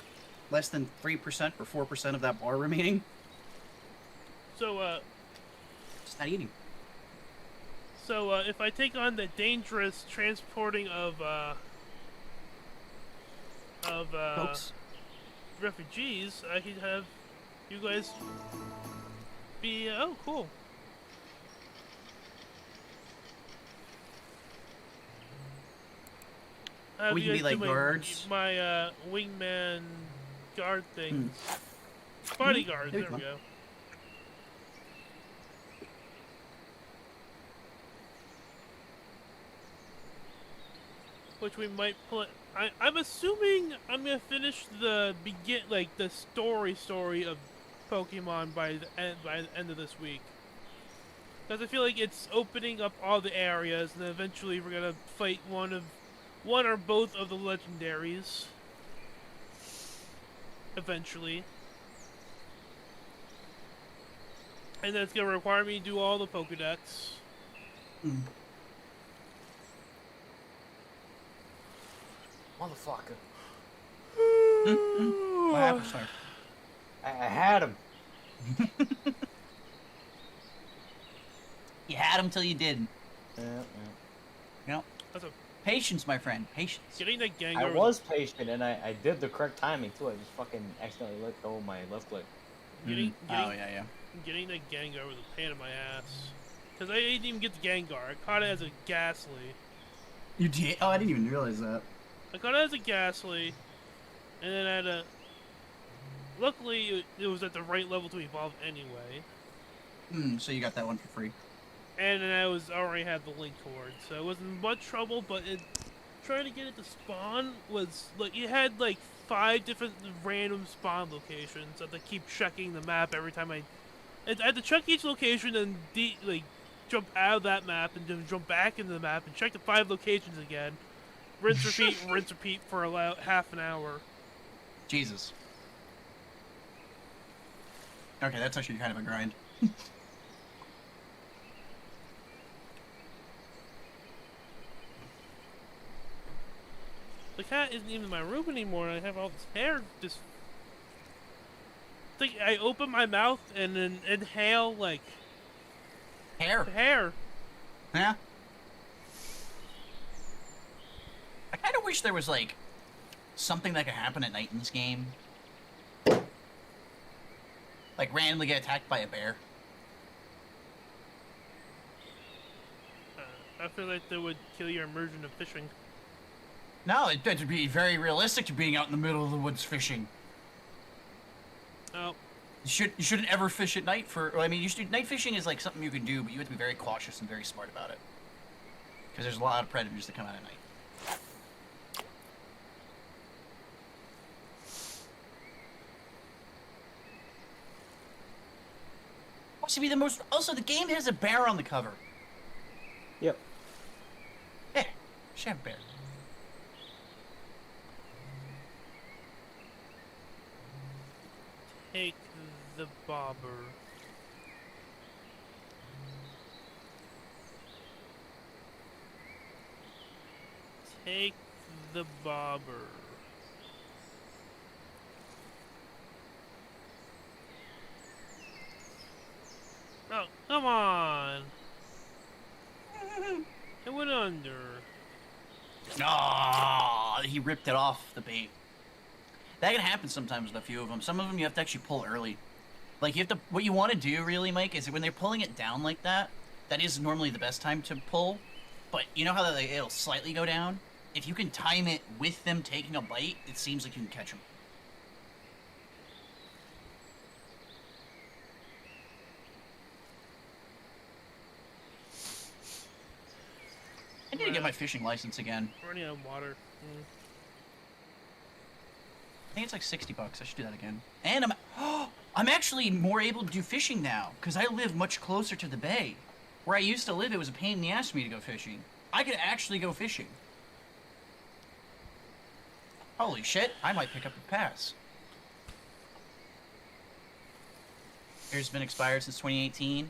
less than 3% or 4% of that bar remaining. So, Just not eating. So, if I take on the dangerous transporting of Folks? refugees, I could have you guys be, oh, cool. Have We you can be guys like do guards. my wingman guard thing. Hmm. Bodyguards, That'd there be we fun. go. Which we might play. I'm assuming I'm gonna finish the the story of Pokemon by the end of this week. Because I feel like it's opening up all the areas, and then eventually we're gonna fight one or both of the legendaries. Eventually. And then it's gonna require me to do all the Pokedex. Mm. Motherfucker. What happened, sir? I had him. You had him till you didn't. Yeah. You know, That's a patience, my friend, patience. getting that Gengar. I was patient and I did the correct timing too. I just fucking accidentally let go of my left click. Getting Oh yeah. getting that Gengar was a pain in my ass. Because I didn't even get the Gengar. I caught it as a Ghastly. You did? Oh, I didn't even realize that. I caught it as a Ghastly, and then I had a... Luckily, it was at the right level to evolve anyway. So you got that one for free. And then I already had the Link Cord, so it wasn't much trouble, but trying to get it to spawn was... Like, it had, like, 5 different random spawn locations. I had to keep checking the map every time I had to check each location and, jump out of that map and then jump back into the map and check the 5 locations again. Rinse, repeat, rinse, repeat for about half an hour. Jesus. Okay, that's actually kind of a grind. The cat isn't even in my room anymore, and I have all this hair just... I open my mouth and then inhale, like... Hair. Yeah. I kind of wish there was, like, something that could happen at night in this game. Like, randomly get attacked by a bear. I feel like that would kill your immersion of fishing. No, it would be very realistic to being out in the middle of the woods fishing. Oh. You shouldn't ever fish at night I mean, night fishing is like something you can do, but you have to be very cautious and very smart about it. Because there's a lot of predators that come out at night. What's to be the most... Also, the game has a bear on the cover. Yep. Yeah, should have a bear. Take the bobber. Take the bobber. Oh, come on! It went under. Ah, he ripped it off the bait. That can happen sometimes with a few of them. Some of them you have to actually pull early. Like, you have to... What you want to do, really, Mike, is when they're pulling it down like that, that is normally the best time to pull. But you know how it'll slightly go down? If you can time it with them taking a bite, it seems like you can catch them. I need to get my fishing license again. Running out of water. I think it's like $60. I should do that again. And I'm actually more able to do fishing now because I live much closer to the bay. Where I used to live, it was a pain in the ass for me to go fishing. I could actually go fishing. Holy shit! I might pick up a pass. It's been expired since 2018.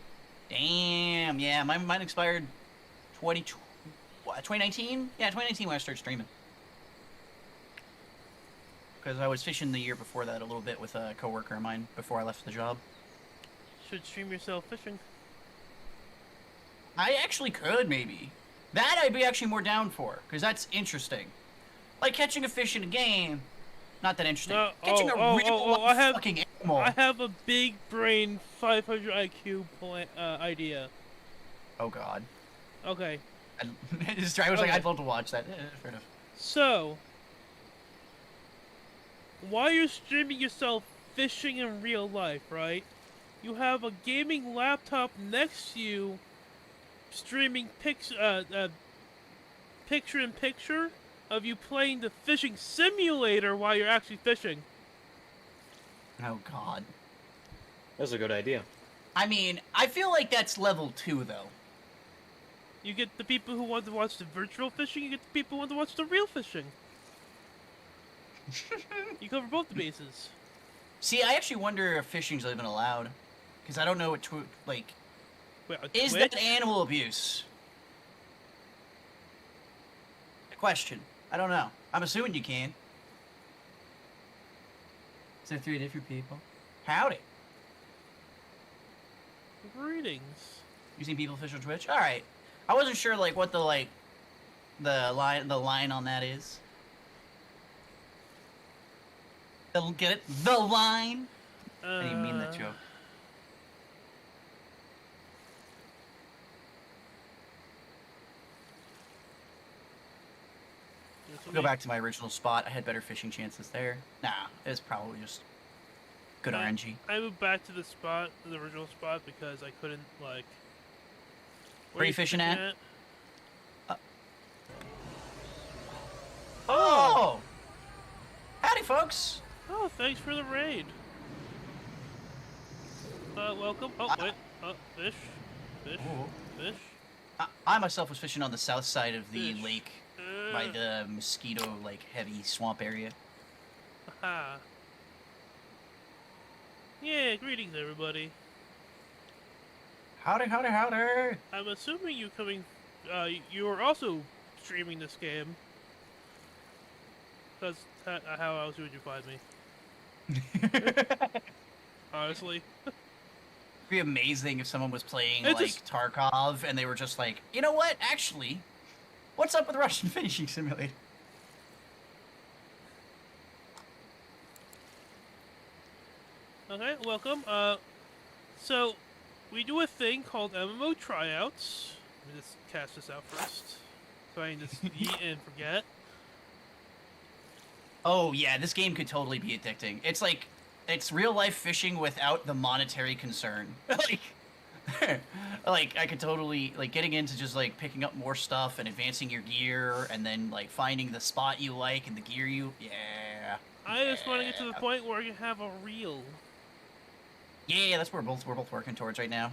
Damn. Yeah, mine expired 2019. Yeah, 2019 when I started streaming. Because I was fishing the year before that a little bit with a coworker of mine before I left the job. Should stream yourself fishing. I actually could, maybe. That I'd be actually more down for, because that's interesting. Like catching a fish in a game, Not that interesting. No, Catching a real fucking animal. I have a big brain 500 IQ idea. Oh god. Okay. I was like, I'd love to watch that. Fair enough. So, while you're streaming yourself fishing in real life, right? You have a gaming laptop next to you, streaming picture-in-picture of you playing the fishing simulator while you're actually fishing. Oh god. That's a good idea. I mean, I feel like that's level 2 though. You get the people who want to watch the virtual fishing, you get the people who want to watch the real fishing. You cover both the bases. See, I actually wonder if fishing's even allowed. Because I don't know what, like... Wait, is that animal abuse? Question. I don't know. I'm assuming you can. Is there 3 different people? Howdy. Greetings. You seen people fish on Twitch? Alright. I wasn't sure, like, what the, like... The line on that is. Get it? The line? I didn't mean that joke. I'll go back to my original spot. I had better fishing chances there. Nah, it was probably just good RNG. I moved back to the original spot, because I couldn't, like... Where are you fishing at? Oh! Oh! Howdy, folks! Oh, thanks for the raid. Welcome. Oh, wait. Oh, fish. Fish. Ooh. Fish. I myself was fishing on the south side of the Fish. lake by the mosquito, like, heavy swamp area. Aha. Yeah, greetings, everybody. Howdy, howdy, howdy! I'm assuming you coming... you are also streaming this game. Because how else would you find me? Honestly. It'd be amazing if someone was playing, It like, just- Tarkov, and they were just like, you know what, actually, what's up with Russian Fishing Simulator? Okay, welcome. So, we do a thing called MMO Try-Outs. Let me just cast this out first, so I can just eat and forget. Oh, yeah, this game could totally be addicting. It's like, it's real-life fishing without the monetary concern. Like, I could totally, like, getting into just, like, picking up more stuff and advancing your gear, and then, like, finding the spot you like and the gear you... Yeah. I just want to get to the point where I can have a reel. Yeah, that's what we're both working towards right now.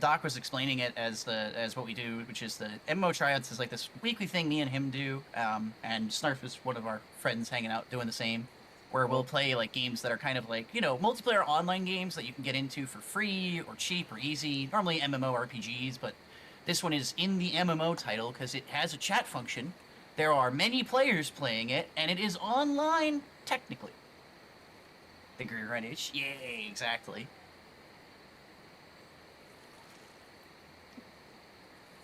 Doc was explaining it as what we do, which is the MMO Try-Outs is like this weekly thing me and him do, and Snarf is one of our friends hanging out doing the same, where we'll play like games that are kind of like, you know, multiplayer online games that you can get into for free or cheap or easy, normally MMO RPGs, but this one is in the MMO title because it has a chat function. There are many players playing it, and it is online technically. Figure your right itch? Yeah, exactly.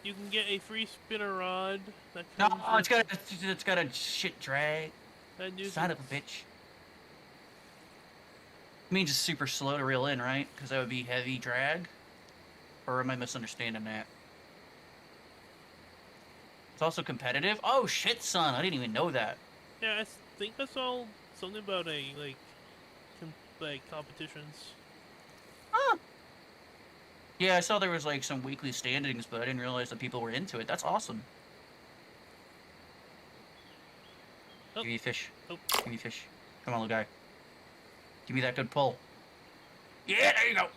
You can get a free spinner rod. That No, comes it's got a shit drag. and you Son can- of a bitch. It means it's super slow to reel in, right? Because that would be heavy drag? Or am I misunderstanding that? It's also competitive? Oh shit, son, I didn't even know that. Yeah, I think I saw something about a like competitions. Huh. Yeah, I saw there was like some weekly standings, but I didn't realize that people were into it. That's awesome. Oh. Give me a fish. Oh. Give me a fish. Come on, little guy. Give me that good pull. Yeah, there you go.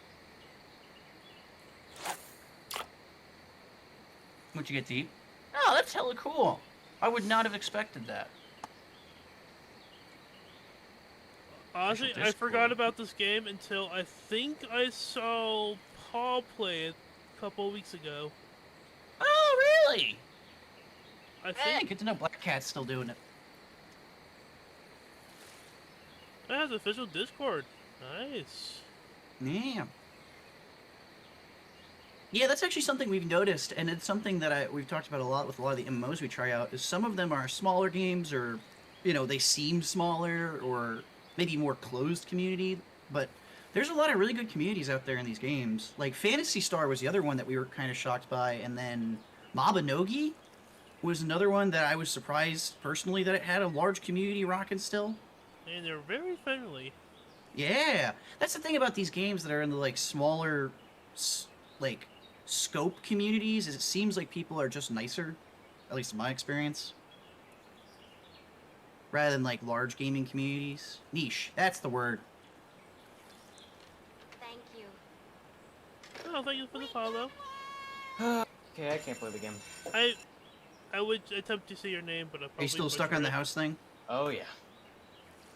What'd you get, Deep? Oh, that's hella cool. I would not have expected that. Honestly, Official I forgot Discord. about this game until I think I saw Paul play it a couple weeks ago. Oh, really? I Hey, think good to know Black Cat's still doing it. it has official Discord. Nice. Yeah. Yeah, that's actually something we've noticed, and it's something that we've talked about a lot with a lot of the MMOs we try out, is some of them are smaller games or, you know, they seem smaller or maybe more closed community, but there's a lot of really good communities out there in these games. Like Phantasy Star was the other one that we were kind of shocked by, and then Mabinogi was another one that I was surprised personally that it had a large community rocking still. And they're very friendly. Yeah, that's the thing about these games that are in the like smaller, like scope communities. Is it seems like people are just nicer, at least in my experience, rather than like large gaming communities. Niche, that's the word. Thank you. Oh, thank you for the follow. Okay, I can't play the game. I would attempt to say your name, but I'll probably Are you still stuck on the house thing? Oh yeah.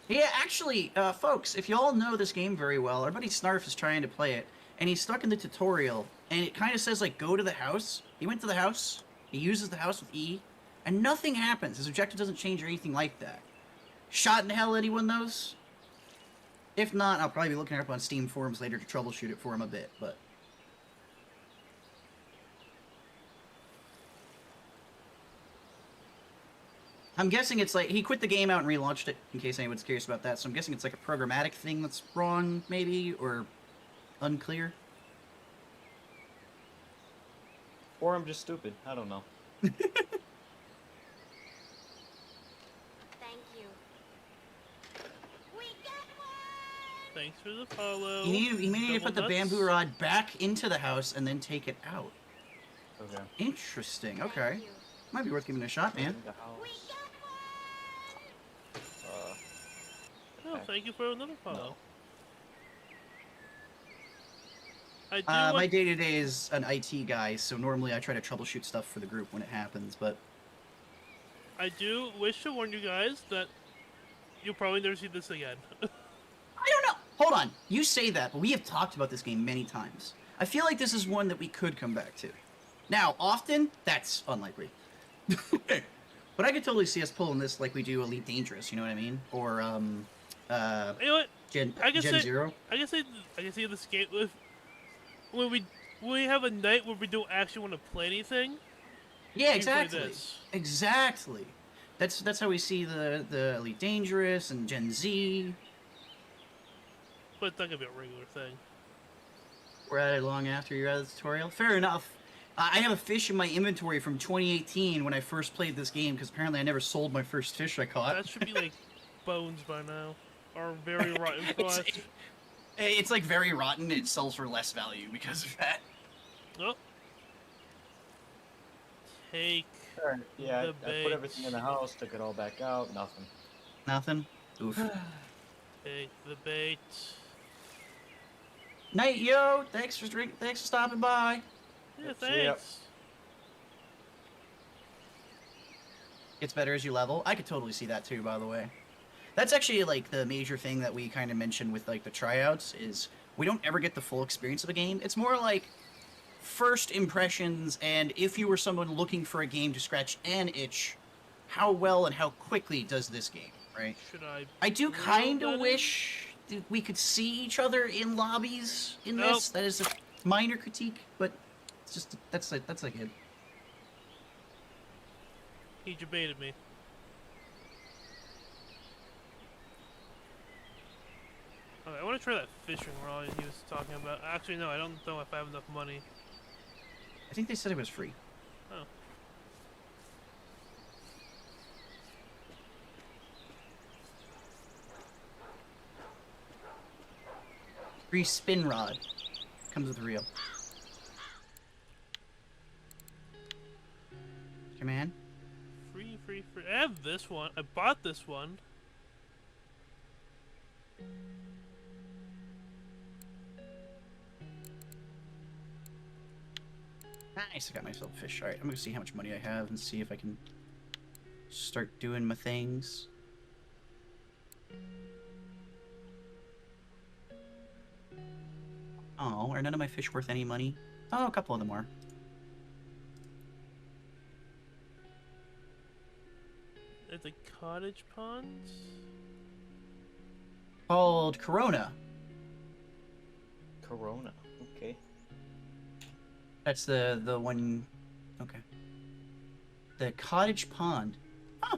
Yeah, actually, folks, if y'all know this game very well, our buddy Snarf is trying to play it, and he's stuck in the tutorial, and it kind of says, like, go to the house. He went to the house, he uses the house with E, and nothing happens. His objective doesn't change or anything like that. Shot in hell, anyone knows? If not, I'll probably be looking up on Steam forums later to troubleshoot it for him a bit, but... I'm guessing it's like, he quit the game out and relaunched it, in case anyone's curious about that, so I'm guessing it's like a programmatic thing that's wrong, maybe, or unclear. Or I'm just stupid. I don't know. Thank you. We got one! Thanks for the follow. You may need to put the Double nuts. bamboo rod back into the house and then take it out. Okay. Interesting, okay. Thank you. Might be worth giving it a shot, man. In the We house. got one! Oh, Okay. thank you for another follow. I do My want- day-to-day is an IT guy, so normally I try to troubleshoot stuff for the group when it happens, but... I do wish to warn you guys that you'll probably never see this again. I don't know! Hold on, you say that, but we have talked about this game many times. I feel like this is one that we could come back to. Now, often, that's unlikely. But I could totally see us pulling this like we do Elite Dangerous, you know what I mean? Or, You know what? Gen I can say- Zero. I can see this game with when we have a night where we don't actually want to play anything. Yeah, you play exactly. this. Exactly. That's how we see the Elite Dangerous and Gen Z. But it's not gonna be a regular thing. We're at it long after you're out of the tutorial. Fair enough. I have a fish in my inventory from 2018 when I first played this game, because apparently I never sold my first fish I caught. That should be like bones by now, or very rotten it's, flesh. it's like very rotten. It sells for less value because of that. Oh. Take. Sure. Yeah, The I put everything in the house, took it all back out, nothing. Nothing? Oof. Take the bait. Night, yo! Thanks for stopping by. Yeah, See ya. thanks. Gets better as you level. I could totally see that too, by the way. That's actually like the major thing that we kind of mentioned with like the tryouts is we don't ever get the full experience of a game. It's more like first impressions, and if you were someone looking for a game to scratch an itch, how well and how quickly does this game, right? Should I? I do Real kind better? of wish that we could see each other in lobbies in Nope. this. That is a minor critique, but it's just that's like it. He debated me. Okay, I want to try that fishing rod he was talking about. Actually, no, I don't know if I have enough money. I think they said it was free. Oh. Free spin rod. Comes with a reel. Come on. Free. I have this one. I bought this one. Nice, I got myself a fish. Alright, I'm gonna see how much money I have and see if I can start doing my things. Oh, are none of my fish worth any money? Oh, a couple of them are. It's a cottage pond. Called Corona. Corona. Okay. That's the one. Okay. The cottage pond. Huh.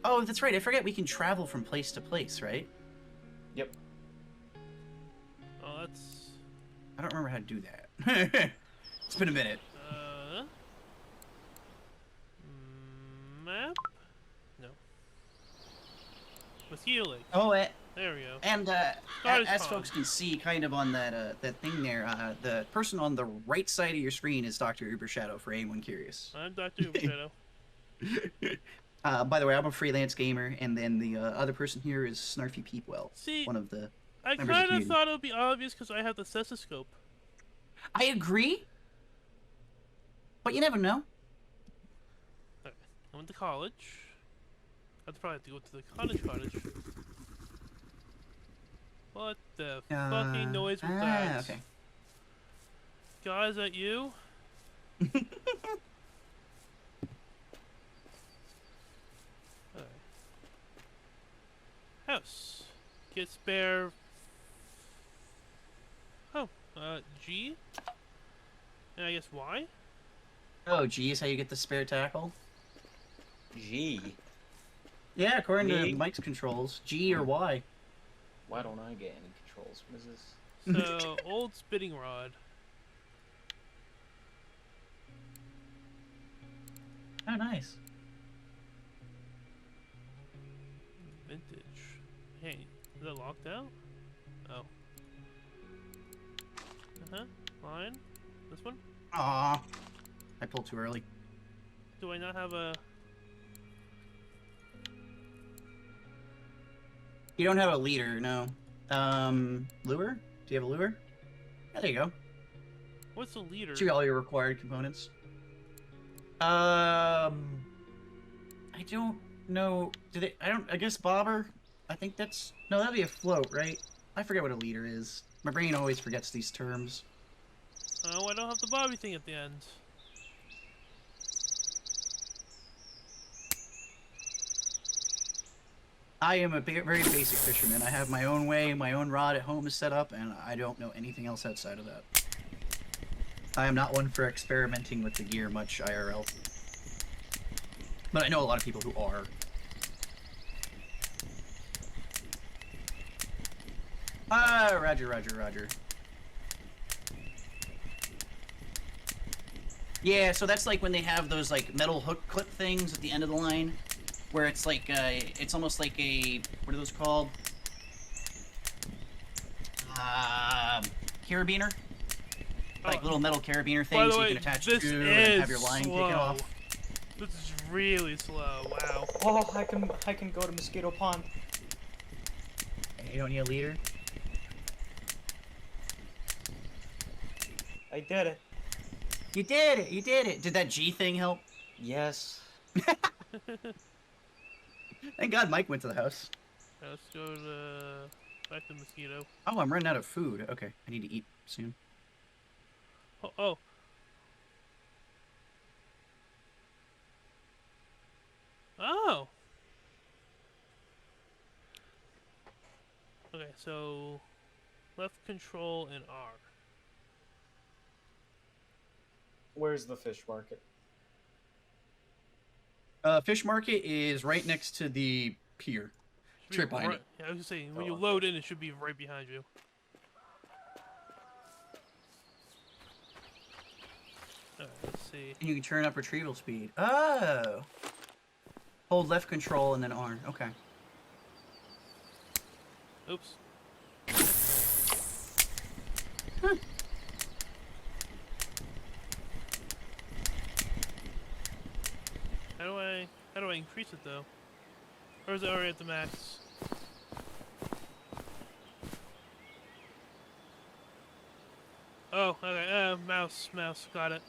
Oh, that's right. I forget we can travel from place to place, right? Yep. Oh, that's... I don't remember how to do that. It's been a minute. Map? No. Mosquito Lake. Oh, There we go. and Scottish as pond. folks can see, kind of on that thing there, the person on the right side of your screen is Dr. Ubershadow, for anyone curious. I'm Dr. Ubershadow. By the way, I'm a freelance gamer, and then the other person here is Snarfy Peepwell, See, one of the I members of the kind of community. thought it would be obvious because I have the stethoscope. I agree, but you never know. Okay. I went to college. I'd probably have to go to the cottage. What the fucking noise was that? Okay. Guys, that you? Alright. House. Get spare... Oh, G? And I guess Y? Oh, G is how you get the spare tackle? G. Yeah, according Me? to Mike's controls, G or Y. Why don't I get any controls, Mrs.? So, old spitting rod. Oh, nice. Vintage. Hey, is that locked out? Oh. Uh-huh. Line. This one? Aw. I pulled too early. Do I not have a... You don't have a leader, no. Lure? Do you have a lure? Yeah, there you go. What's the leader? Should be all your required components. I don't know. Do they? I guess bobber. I think that's no. That'd be a float, right? I forget what a leader is. My brain always forgets these terms. Oh, I don't have the bobby thing at the end. I am a very basic fisherman. I have my own way, my own rod at home is set up, and I don't know anything else outside of that. I am not one for experimenting with the gear much IRL. But I know a lot of people who are. Ah, roger, roger, roger. Yeah, so that's like when they have those like metal hook clip things at the end of the line, where it's like it's almost like a, what are those called? Carabiner? Like little metal carabiner By things the you way, can attach this to is and have your line slow. taken off. This is really slow. Wow. Oh, I can go to Mosquito Pond. You don't need a leader? I did it. You did it! You did it! Did that G thing help? Yes. Thank God Mike went to the house. Let's go to back to Mosquito. Oh, I'm running out of food. Okay, I need to eat soon. Oh, oh. Oh. Okay, so left control and R. Where's the fish market? Fish market is right next to the pier. Should be Straight behind it. Yeah, I was just saying, when Oh, you okay. load in, it should be right behind you. Alright, let's see. And you can turn up retrieval speed. Oh! Hold left control and then R. Okay. Oops. Huh. How do I increase it though? Or is it already at the max? Oh, okay, mouse, got it.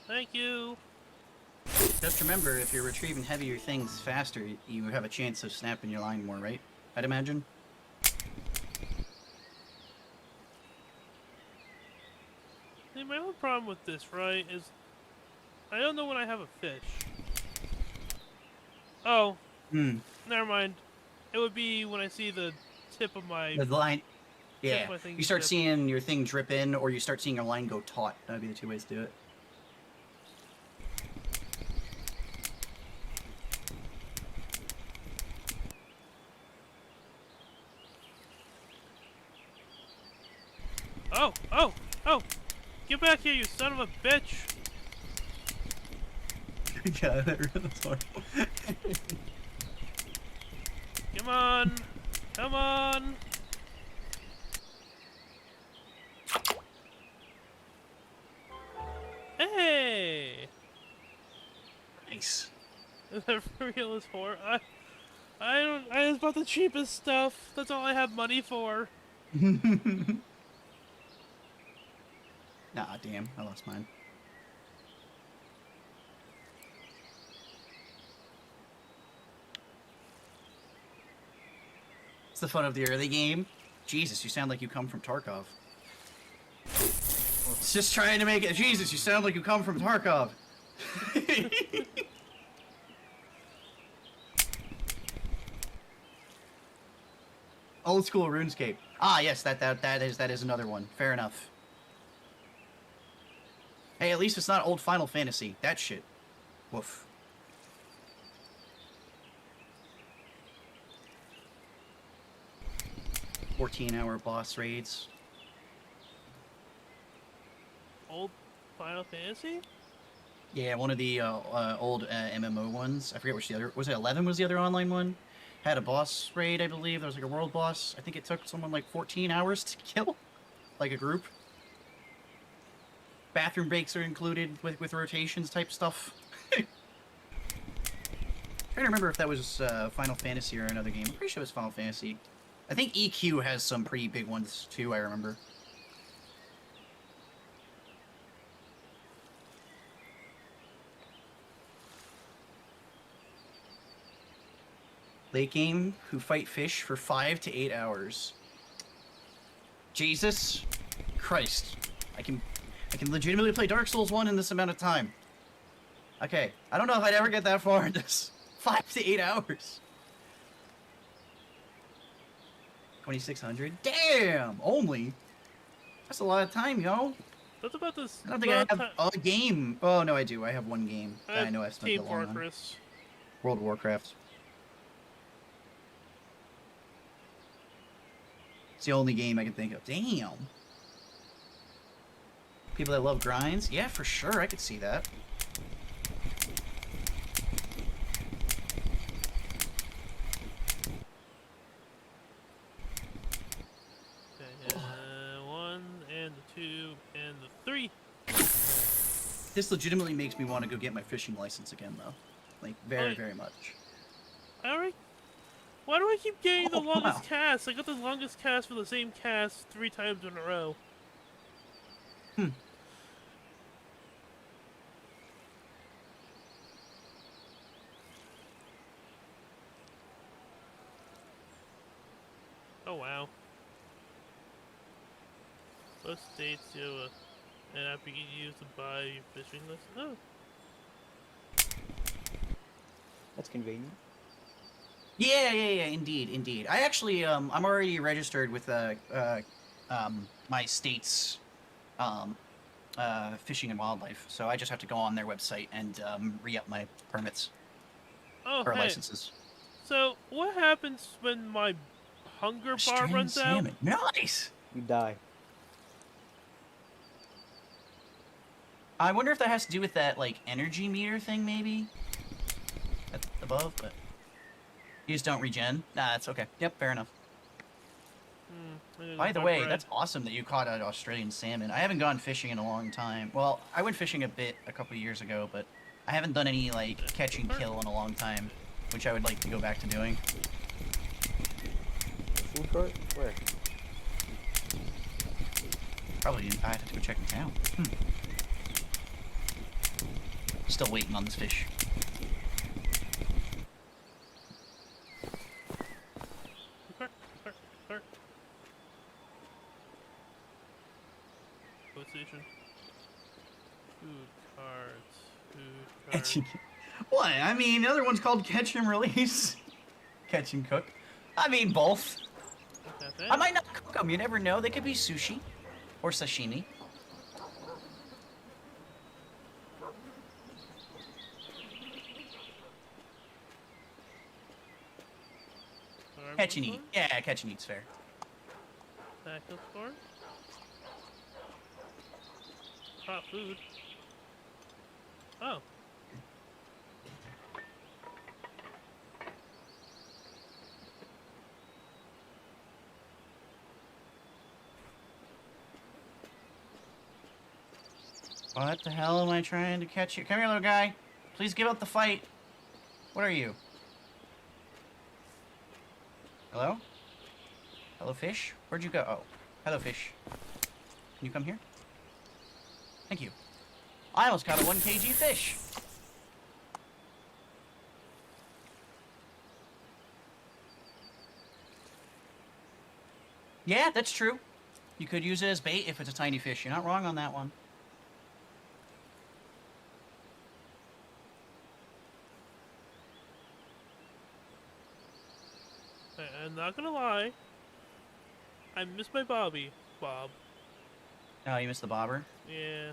Thank you! Just remember, if you're retrieving heavier things faster, you have a chance of snapping your line more, right? I'd imagine. See, my only problem with this, right, is I don't know when I have a fish. Oh, never mind. It would be when I see the tip of my... The line. tip Yeah. of my thing You start tip. seeing your thing drip in, or you start seeing your line go taut. That'd be the two ways to do it. Oh! Oh! Oh! Get back here, you son of a bitch! Yeah, that's horrible. Come on! Come on! Hey! Nice. That for real is horror. I just bought the cheapest stuff. That's all I have money for. Nah, damn, I lost mine. It's the fun of the early game. Jesus, you sound like you come from Tarkov. It's just trying to make it. Jesus, you sound like you come from Tarkov. Old school RuneScape. Ah, yes, that is another one. Fair enough. Hey, at least it's not old Final Fantasy. That shit. Woof. $14-hour boss raids. Old Final Fantasy? Yeah, one of the old MMO ones. I forget which the other was. It 11 was the other online one. Had a boss raid, I believe. There was like a world boss. I think it took someone like 14 hours to kill, like a group. Bathroom breaks are included with rotations type stuff. Trying to remember if that was Final Fantasy or another game. I'm pretty sure it was Final Fantasy. I think EQ has some pretty big ones too. I remember. Late game who fight fish for 5 to 8 hours. Jesus Christ. I can legitimately play Dark Souls 1 in this amount of time. Okay, I don't know if I'd ever get that far in this. 5 to 8 hours. 2,600? Damn! Only? That's a lot of time, yo. That's about this. I don't think I have a game. Oh, no, I do. I have one game that I know I've spent Team a long on. Fortress. World of Warcraft. It's the only game I can think of. Damn. People that love grinds? Yeah, for sure. I could see that. Okay, 1 and the 2 and the 3. This legitimately makes me want to go get my fishing license again, though. Like, very, very much. Why do I keep getting the longest wow. cast? I got the longest cast for the same cast 3 times in a row. Hmm. Oh wow. Most states do an app you can use to buy your fishing list. Oh. That's convenient. Yeah, indeed. I actually, I'm already registered with, my state's, fishing and wildlife, so I just have to go on their website and, re-up my permits. Oh, or hey. licenses. So, what happens when my hunger bar runs out? Nice! You die. I wonder if that has to do with that, like, energy meter thing, maybe? That's above, but... You just don't regen? Nah, that's okay. Yep, fair enough. By the way, that's awesome that you caught an Australian salmon. I haven't gone fishing in a long time. Well, I went fishing a bit a couple years ago, but I haven't done any, like, catch and kill in a long time, which I would like to go back to doing. Food court? Where? Probably, I have to go check in town. Still waiting on this fish. Station. Food cards. What? I mean, the other one's called Catch and Release. Catch and Cook. I mean, both. I might not cook them. You never know. They could be sushi or sashimi. Catch and eat. Yeah, catch and eat's fair. Tackle score? hot food. Oh. What the hell am I trying to catch you? Come here, little guy. Please give up the fight. What are you? Hello? Hello, fish? Where'd you go? Oh, hello, fish. Can you come here? Thank you. I almost caught a 1 kg fish. Yeah, that's true. You could use it as bait if it's a tiny fish. You're not wrong on that one. I'm not gonna lie. I miss my Bob. Oh, you missed the bobber? Yeah.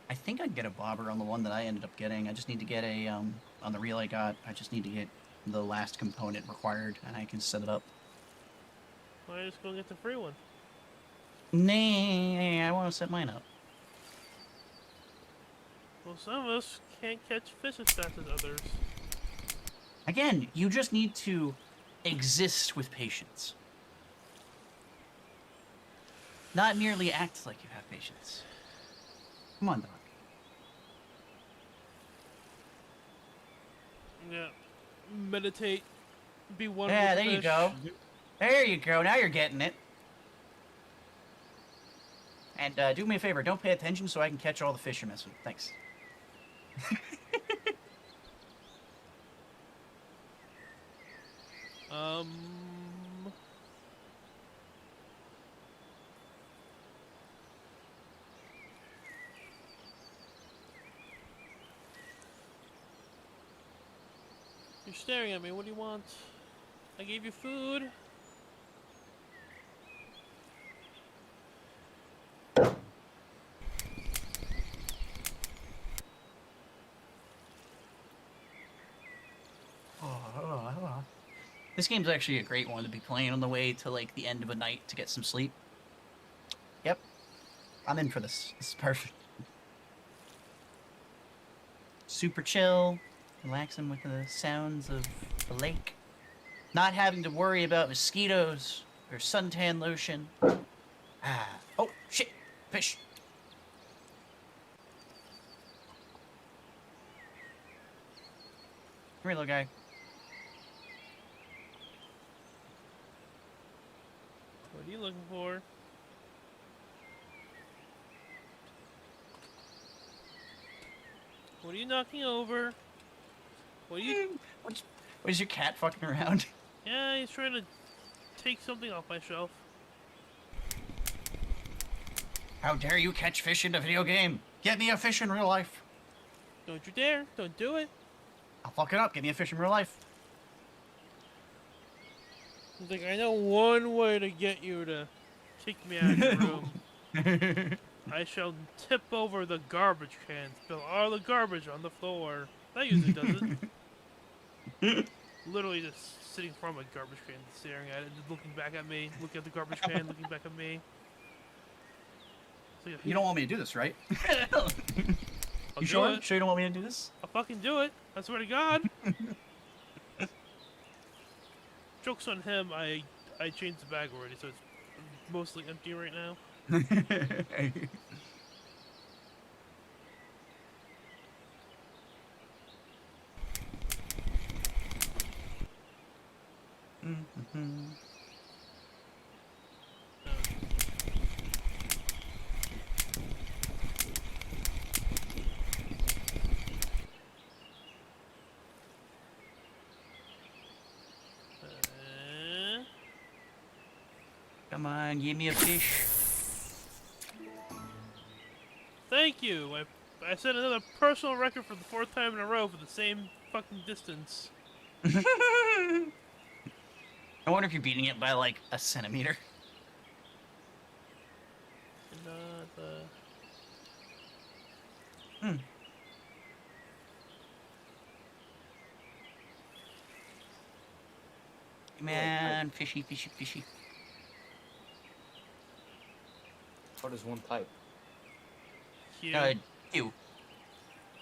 I think I'd get a bobber on the one that I ended up getting. I just need to get a, on the reel I got, I just need to get the last component required, and I can set it up. Why don't you just go get the free one? Nah, I want to set mine up. Well, some of us can't catch fish as fast as others. Again, you just need to exist with patience. Not merely act like you have patience. Come on, dog. Yeah. Meditate. Be one Yeah, with the there you fish. go. There you go. Now you're getting it. And do me a favor. Don't pay attention so I can catch all the fish you're missing. Thanks. You're staring at me. What do you want? I gave you food. This game's actually a great one to be playing on the way to, like, the end of a night to get some sleep. Yep. I'm in for this. This is perfect. Super chill. Relaxing with the sounds of the lake. Not having to worry about mosquitoes or suntan lotion. Ah. Oh, shit. Fish. Come here, little guy. What are you looking for? What are you knocking over? What are you... What is your cat fucking around? Yeah, he's trying to take something off my shelf. How dare you catch fish in a video game? Get me a fish in real life. Don't you dare. Don't do it. I'll fuck it up. Get me a fish in real life. He's like, I know one way to get you to kick me out of your room. I shall tip over the garbage can, spill all the garbage on the floor. That usually does it. Literally just sitting in front of a garbage can, staring at it, just looking back at me, looking at the garbage can, looking back at me. So, yeah, You don't want me to do this, right? I'll You do sure? it. Sure you don't want me to do this? I'll fucking do it. I swear to God. Joke's on him. I changed the bag already, so it's mostly empty right now. Come on, give me a fish. Thank you. I set another personal record for the 4th time in a row for the same fucking distance. I wonder if you're beating it by like a centimeter. Man, fishy, fishy, fishy. What is one type? Q. Q.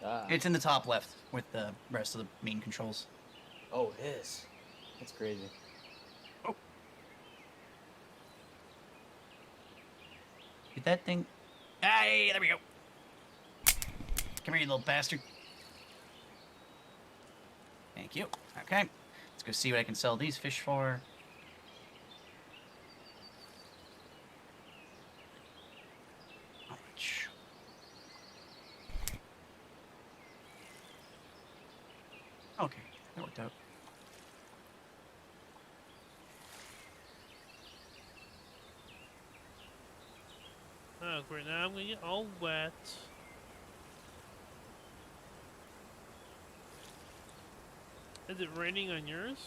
Ah. It's in the top left with the rest of the main controls. Oh, it is. That's crazy. Oh. Get that thing. Hey, there we go. Come here, you little bastard. Thank you. Okay. Let's go see what I can sell these fish for. How much? Okay, that worked out. Oh, great. Now I'm gonna get all wet. Is it raining on yours?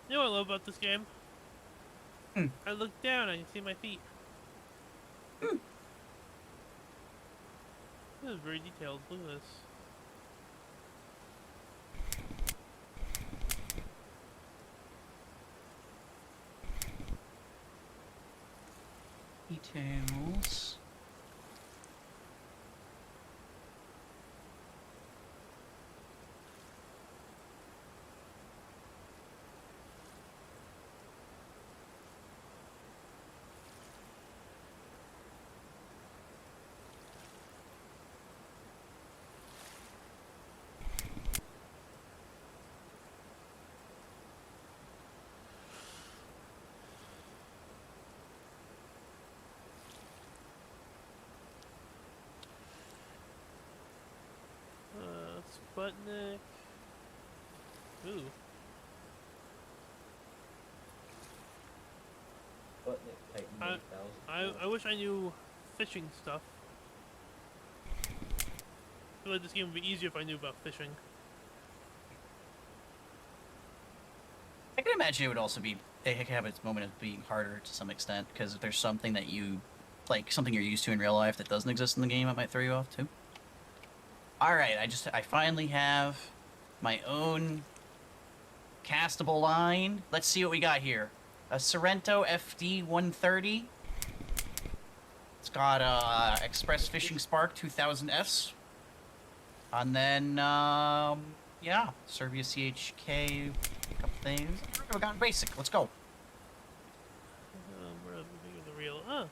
You know what I love about this game? I look down, I can see my feet. This is very detailed. Look at this. Details. Sputnik. Ooh. Sputnik Titan 8000. I wish I knew fishing stuff. I feel like this game would be easier if I knew about fishing. I can imagine it would also be, it could have its moment of being harder to some extent, because if there's something that you, like, something you're used to in real life that doesn't exist in the game, it might throw you off too. Alright, I finally have my own castable line. Let's see what we got here. A Sorrento FD 130. It's got Express Fishing Spark 2000S. And then, yeah, Serbia CHK, a couple things. We got basic. Let's go. Where are the reel? Oh.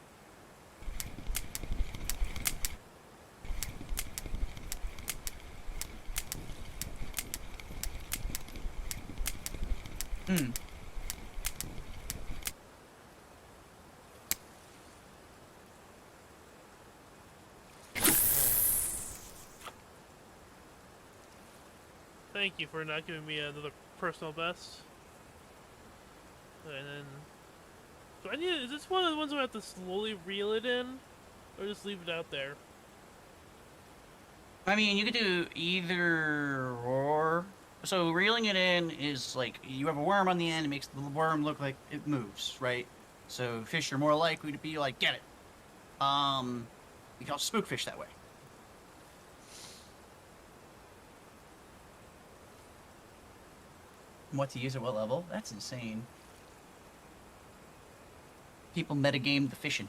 Thank you for not giving me another personal best. And then, so I need. Is this one of the ones where I have to slowly reel it in, or just leave it out there? I mean, you could do either or. So reeling it in is like, you have a worm on the end, it makes the worm look like it moves, right? So fish are more likely to be like, get it. You call spook fish that way. What to use at what level? That's insane. People metagame the fishing.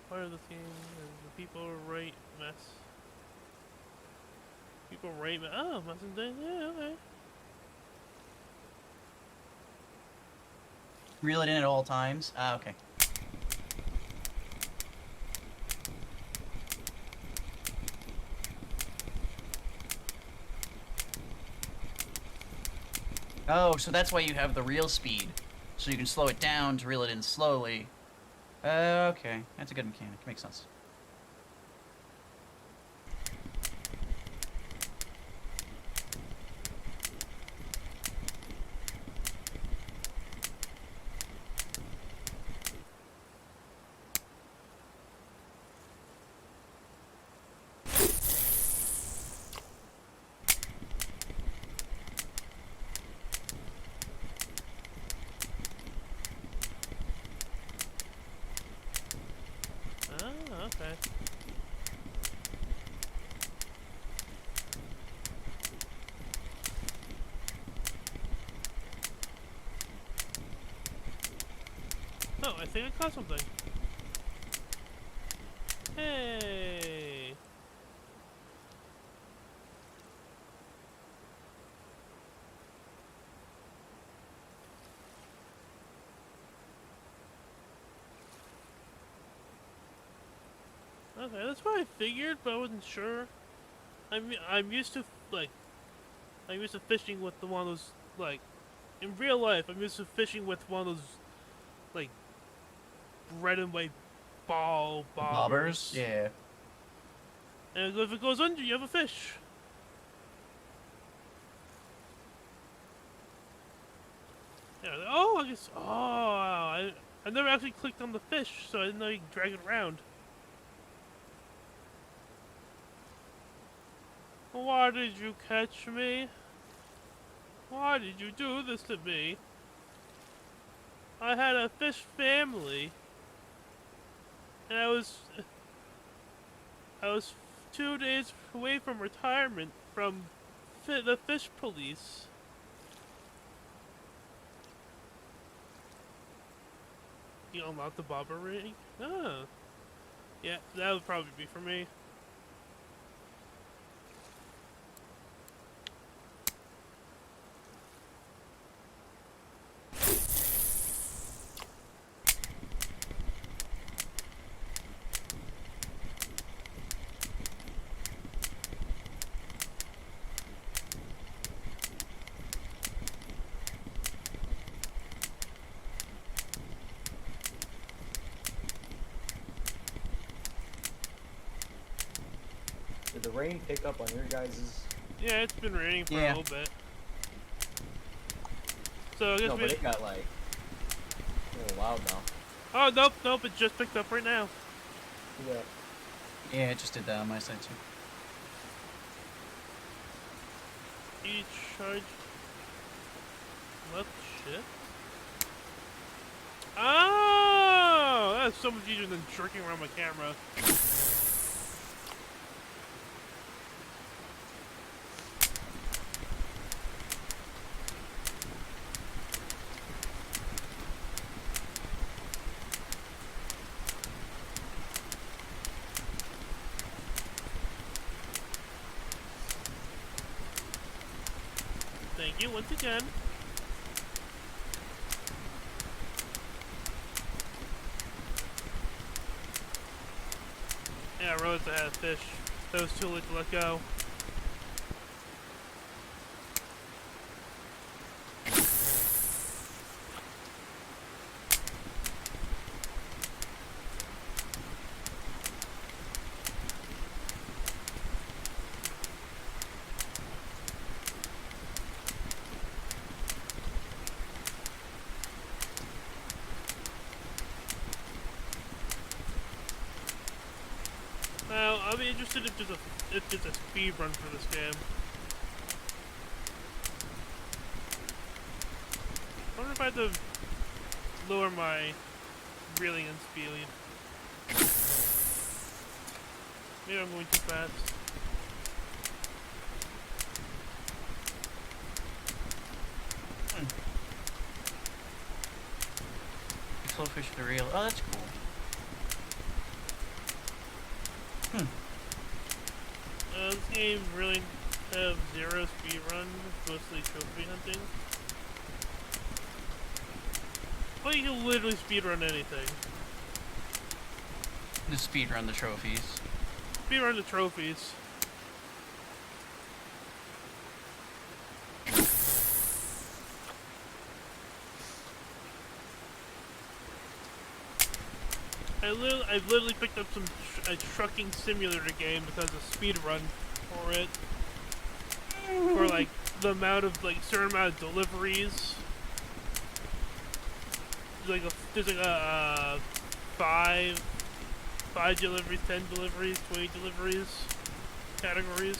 Part of this game is the people rate mess. People rate mess. Oh, messing thing. Yeah, okay. Reel it in at all times. Ah, okay. Oh, so that's why you have the reel speed. So you can slow it down to reel it in slowly. Okay, that's a good mechanic. Makes sense. Oh, I think I caught something. Hey. Okay, that's what I figured, but I wasn't sure. I'm used to I'm used to fishing with one of those in real life. I'm used to fishing with one of those like red and white ball bobbers. Yeah. And if it goes under, you have a fish. Yeah. Oh, I guess. Oh, I never actually clicked on the fish, so I didn't know you could drag it around. Why did you catch me? Why did you do this to me? I had a fish family, and I was 2 days away from retirement from the fish police. You unlock the bobber ring? Ah. Yeah, that would probably be for me. Did the rain pick up on your guys's? Yeah, it's been raining for a little bit. So I guess No, but it got like a little loud now. Oh, nope, it just picked up right now. Yeah. Yeah, it just did that on my side too. Each charge left shift. Oh, that's so much easier than jerking around my camera. Thank you once again. Yeah, I realized I had a fish. That was too late to let go. Well, I'll be interested if there's a speed run for this game. I wonder if I have to lower my reeling and speed. Maybe I'm going too fast. Slow fish for the reel. Oh, that's cool. This game really have zero speed run, mostly trophy hunting. Well, you can literally speed run anything. Just speed run the trophies. Speed run the trophies. I've literally picked up a trucking simulator game because of speed run for it. For like the amount of certain amount of deliveries. There's like a 5 deliveries, 10 deliveries, 20 deliveries categories.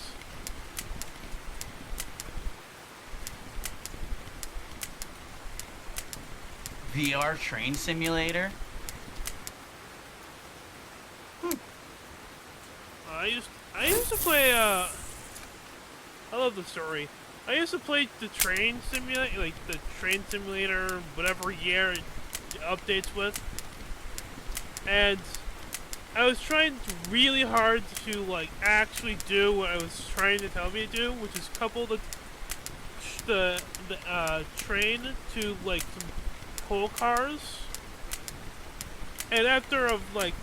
VR train simulator. I used to play, I love the story. I used to play the train simulator, the train simulator, whatever year it updates with. and I was trying really hard to like actually do what I was trying to tell me to do, which is couple the train to like some coal cars. And after of like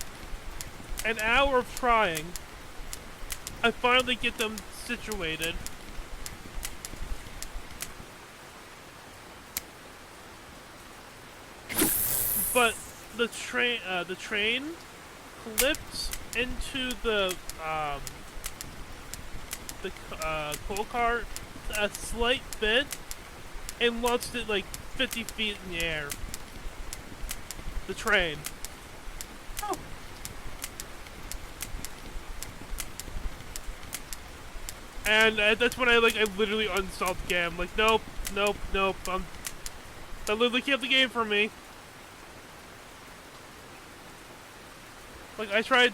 an hour of trying, I finally get them situated. But the train clipped into the coal car a slight bit and launched it like 50 feet in the air. The train. Oh. And that's when I literally uninstalled the game. I'm like, nope. That literally killed the game for me. Like, I tried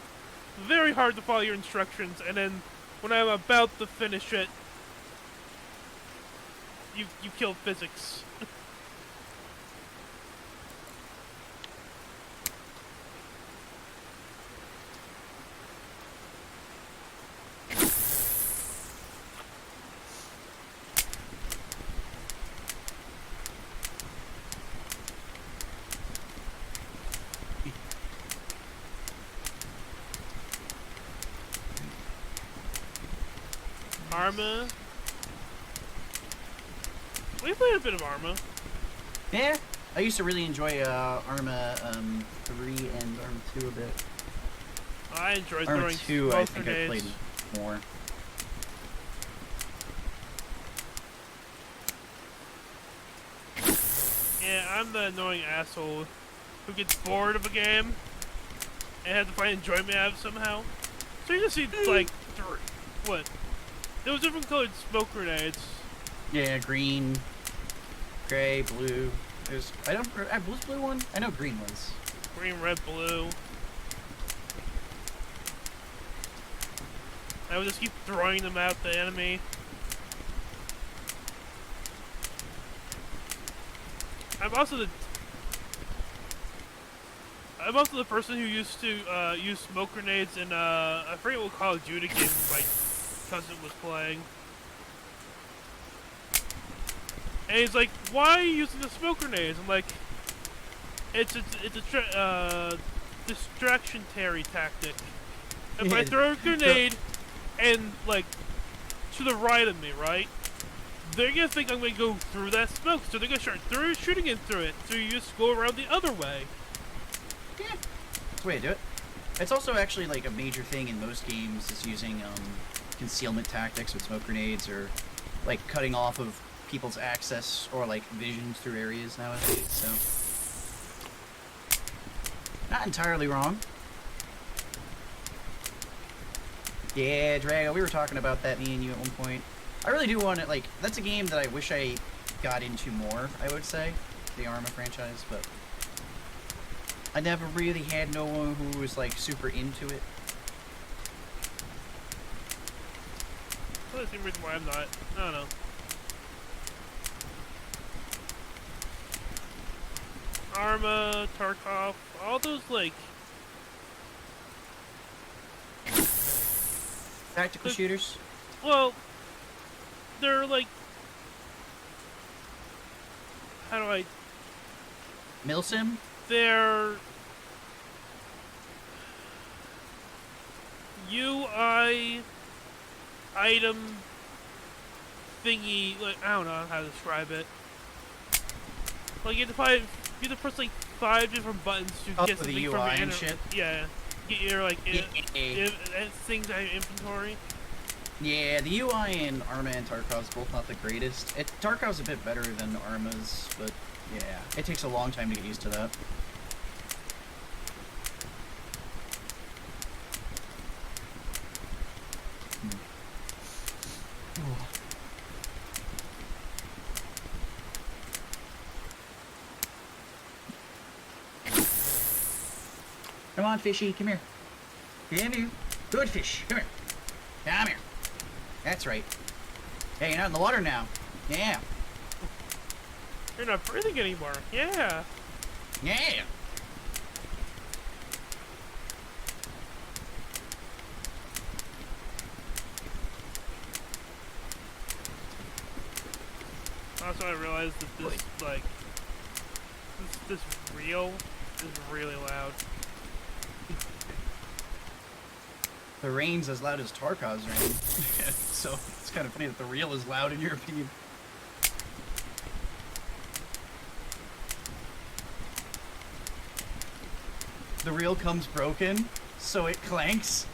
very hard to follow your instructions, and then when I'm about to finish it, you killed physics. Arma. We played a bit of Arma. Yeah, I used to really enjoy Arma 3 and Arma 2 a bit. I enjoyed Arma throwing 2, smoke I think I grenades. played more. Yeah, I'm the annoying asshole who gets bored of a game and has to find enjoyment out of it somehow. So you just see like what? There was different colored smoke grenades. Yeah, green, gray, blue. There's was blue one? I know green was. Green, red, blue. I would just keep throwing them at the enemy. I'm also the person who used to use smoke grenades in I forget what Call of Duty game my cousin was playing. And he's like, "Why are you using the smoke grenades?" I'm like, "It's a distraction-tary tactic. If I throw a grenade and like to the right of me, right? They're gonna think I'm gonna go through that smoke, so they're gonna start shooting it through it. So you just go around the other way." Yeah, that's the way to do it. It's also actually like a major thing in most games is using concealment tactics with smoke grenades or like cutting off of people's access or like visions through areas nowadays. So not entirely wrong. Yeah, Drago, we were talking about that, me and you, at one point. I really do want to, like, that's a game that I wish I got into more, I would say, the Arma franchise, but I never really had no one who was, like, super into it. Well, that's the reason why I'm not. I don't know. Arma, Tarkov, all those, like... Tactical shooters? Well, they're like... How do I... Milsim? They're... UI... item... thingy... Like, I don't know how to describe it. Like, you have to press like 5 different buttons to get something the from UI your and shit? Yeah. Get your, like, things out of your inventory. Yeah, the UI in Arma and Tarkov's both not the greatest. Tarkov's a bit better than Arma's, but yeah, it takes a long time to get used to that. Come on, fishy, come here. Come here. Good fish, come here. Come here. That's right. Hey, you're not in the water now. Yeah. You're not breathing anymore. Yeah. Yeah. Also, I realized that this, like, this reel is really loud. The rain's as loud as Tarkov's rain. So it's kind of funny that the reel is loud in your opinion. The reel comes broken, so it clanks.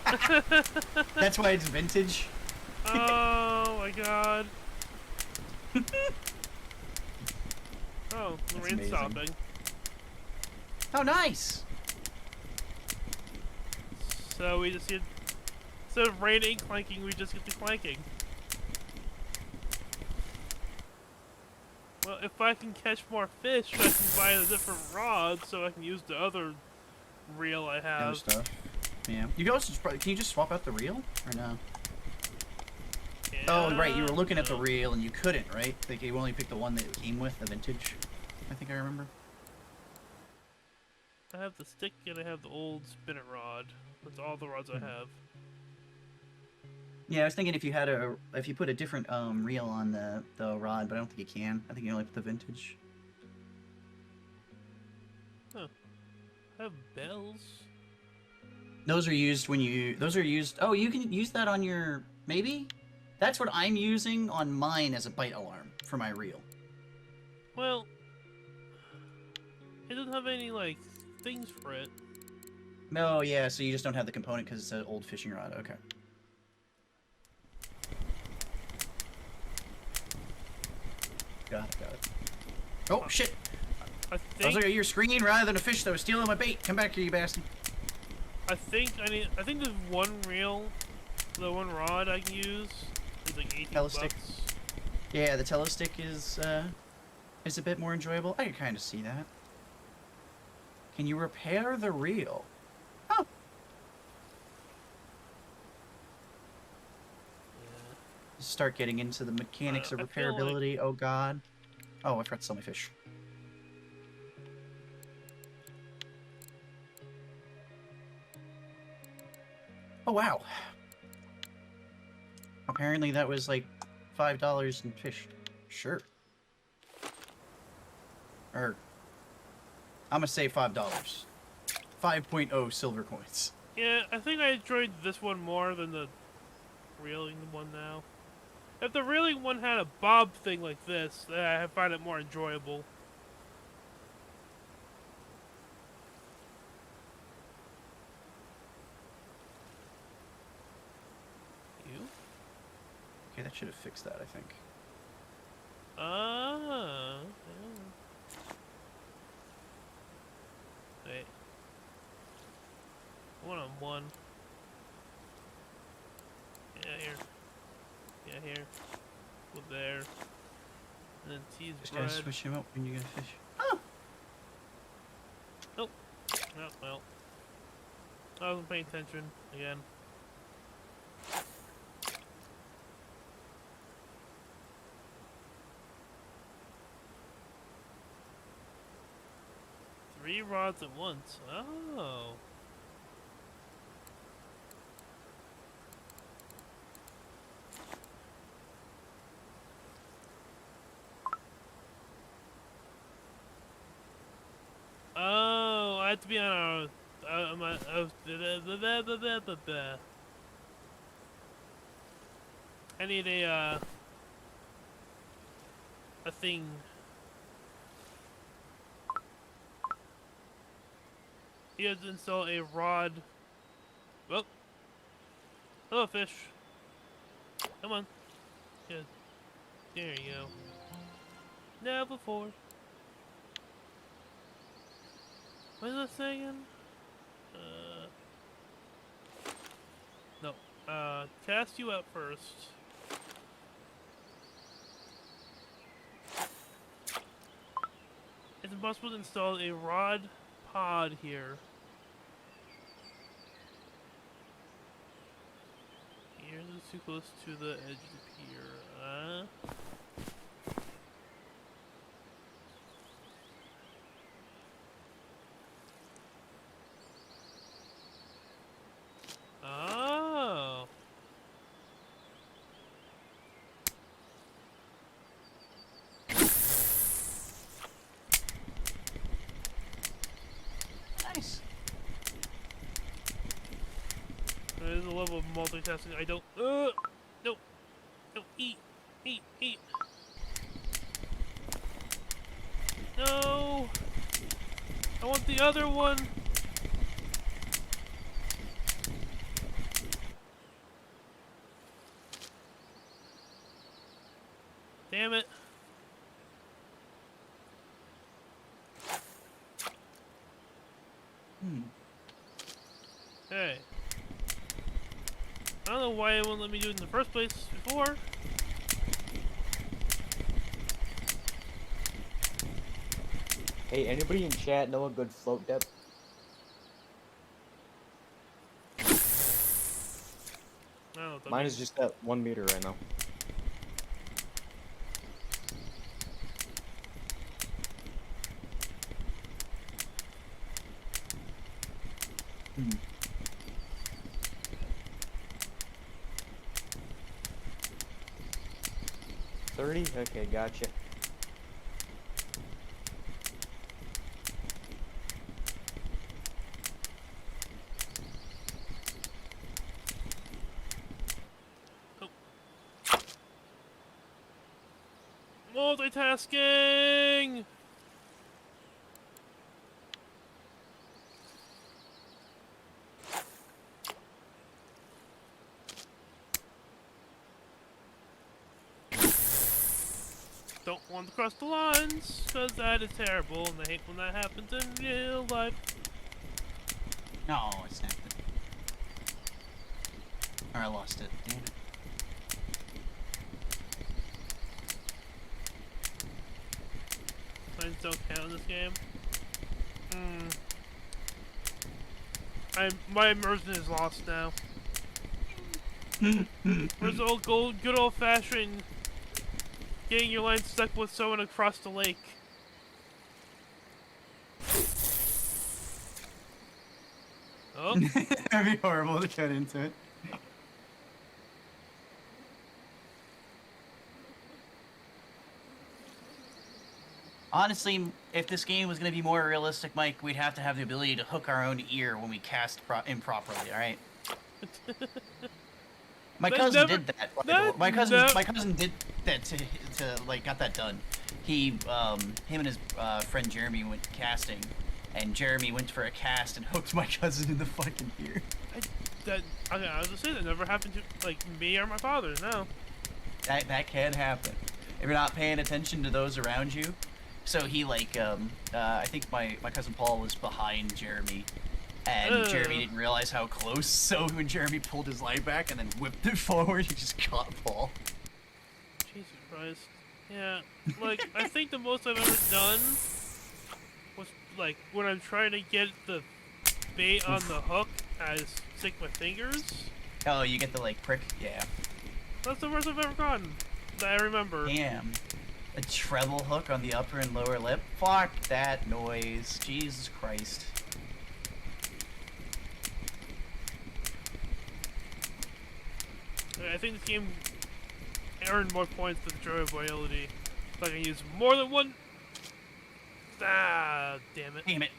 That's why it's vintage. Oh my god. Oh, the That's rain's amazing. stopping. Oh, nice! So we just get, instead of raining, clanking, we just get the clanking. Well, if I can catch more fish, I can buy a different rod so I can use the other reel I Other have. stuff. Yeah. You can also just probably, can you just swap out the reel? Or no? Oh, right, you were looking at the reel and you couldn't, right? Like, you only picked the one that it came with, the vintage. I think I remember. I have the stick and I have the old spinner rod. That's all the rods I have. Yeah, I was thinking if you had if you put a different reel on the rod, but I don't think you can. I think you only put the vintage. Huh. I have bells. Those are used when you. Those are used. Oh, you can use that on your. Maybe? That's what I'm using on mine as a bite alarm for my reel. Well, it doesn't have any, like, things for it. No, yeah, so you just don't have the component because it's an old fishing rod. Okay. Got it. Oh, shit! I I was think looking at your screen rather than a fish that was stealing my bait. Come back here, you bastard. I think there's one reel, the one rod I can use is like 18 Telestick. bucks. Yeah, the telestick is a bit more enjoyable. I can kind of see that. Can you repair the reel? Oh. Start getting into the mechanics of I feel like- repairability. Oh god. Oh, I forgot to sell my fish. Oh wow. Apparently that was like $5 in fish. Sure. Or I'm gonna say $5. 5.0 silver coins. Yeah, I think I enjoyed this one more than the reeling one now. If the reeling one had a bob thing like this, then I find it more enjoyable. You? Okay, that should have fixed that, I think. Ah. Wait. 1-on-1. Yeah, here. Yeah, here. Go there. And then tease Just bread. gotta switch him up when you get a fish. Oh! Oh, well. I wasn't paying attention again. Three rods at once. Oh. Oh, I have to be on I need a thing. You have to install a rod. Well, hello fish. Come on. Good. There you go. Now before. What is that saying? No. Cast you out first. It's impossible to install a rod pod here. Yours is too close to the edge of the pier. Oh. of multitasking. I don't. No, no, eat. No, I want the other one. Damn it. Hey. I don't know why it wouldn't let me do it in the first place before. Hey, anybody in chat know a good float depth? I don't know what that Mine means. is just at 1 meter right now. Hmm. 30? Okay, gotcha. Multitasking! Don't want to cross the lines, because that is terrible, and I hate when that happens in real life. No, I snapped it. Or I lost it. Damn it. Lines don't count in this game. My immersion is lost now. Where's the old good old fashioned getting your line stuck with someone across the lake? Oh, That'd be horrible to cut into it. Honestly, if this game was going to be more realistic, Mike, we'd have to have the ability to hook our own ear when we cast improperly, alright? My cousin did that. My cousin did that to like got that done. Him and his friend Jeremy went casting, and Jeremy went for a cast and hooked my cousin in the fucking ear. I was gonna say that never happened to like me or my father. No. That can happen if you're not paying attention to those around you. So he I think my cousin Paul was behind Jeremy, and Jeremy didn't realize how close. So when Jeremy pulled his line back and then whipped it forward, he just caught Paul. Jesus Christ. Yeah, like I think the most I've ever done was like when I'm trying to get the bait on the hook, I stick my fingers. Oh, you get the like prick? Yeah. That's the worst I've ever gotten that I remember. Damn. A treble hook on the upper and lower lip? Fuck that noise. Jesus Christ. I think this game earned more points for the enjoyability. So I can use more than one. Ah, damn it. Damn it.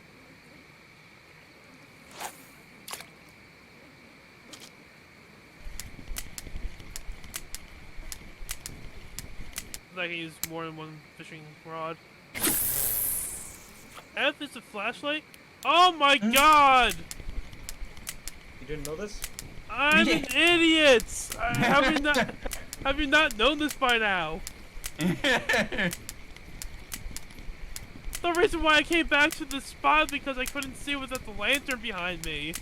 I can use more than one fishing rod. F is a flashlight? Oh my god! You didn't know this? I'm an idiot! Have you not known this by now? The reason why I came back to this spot because I couldn't see without the lantern behind me.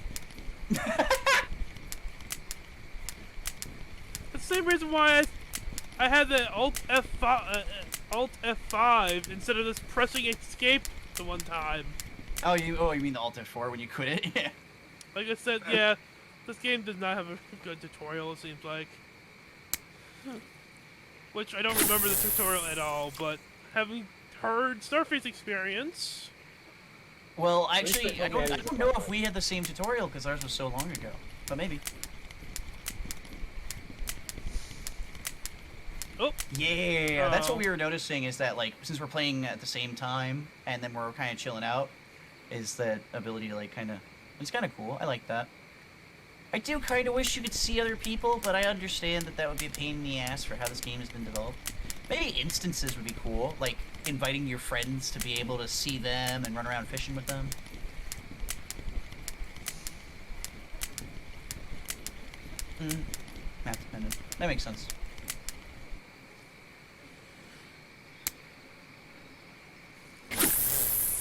The same reason why I had the Alt F5 instead of just pressing escape the one time. Oh, you mean the Alt F4 when you quit it? Yeah. Like I said, yeah, this game does not have a good tutorial, it seems like. Which I don't remember the tutorial at all, but having heard Starface experience. Well, actually, I don't know if we had the same tutorial because ours was so long ago, but maybe. Oh. Yeah, that's what we were noticing is that, like, since we're playing at the same time and then we're kind of chilling out, is that ability to, like, kind of... It's kind of cool. I like that. I do kind of wish you could see other people, but I understand that that would be a pain in the ass for how this game has been developed. Maybe instances would be cool, like inviting your friends to be able to see them and run around fishing with them. Map dependent. That makes sense.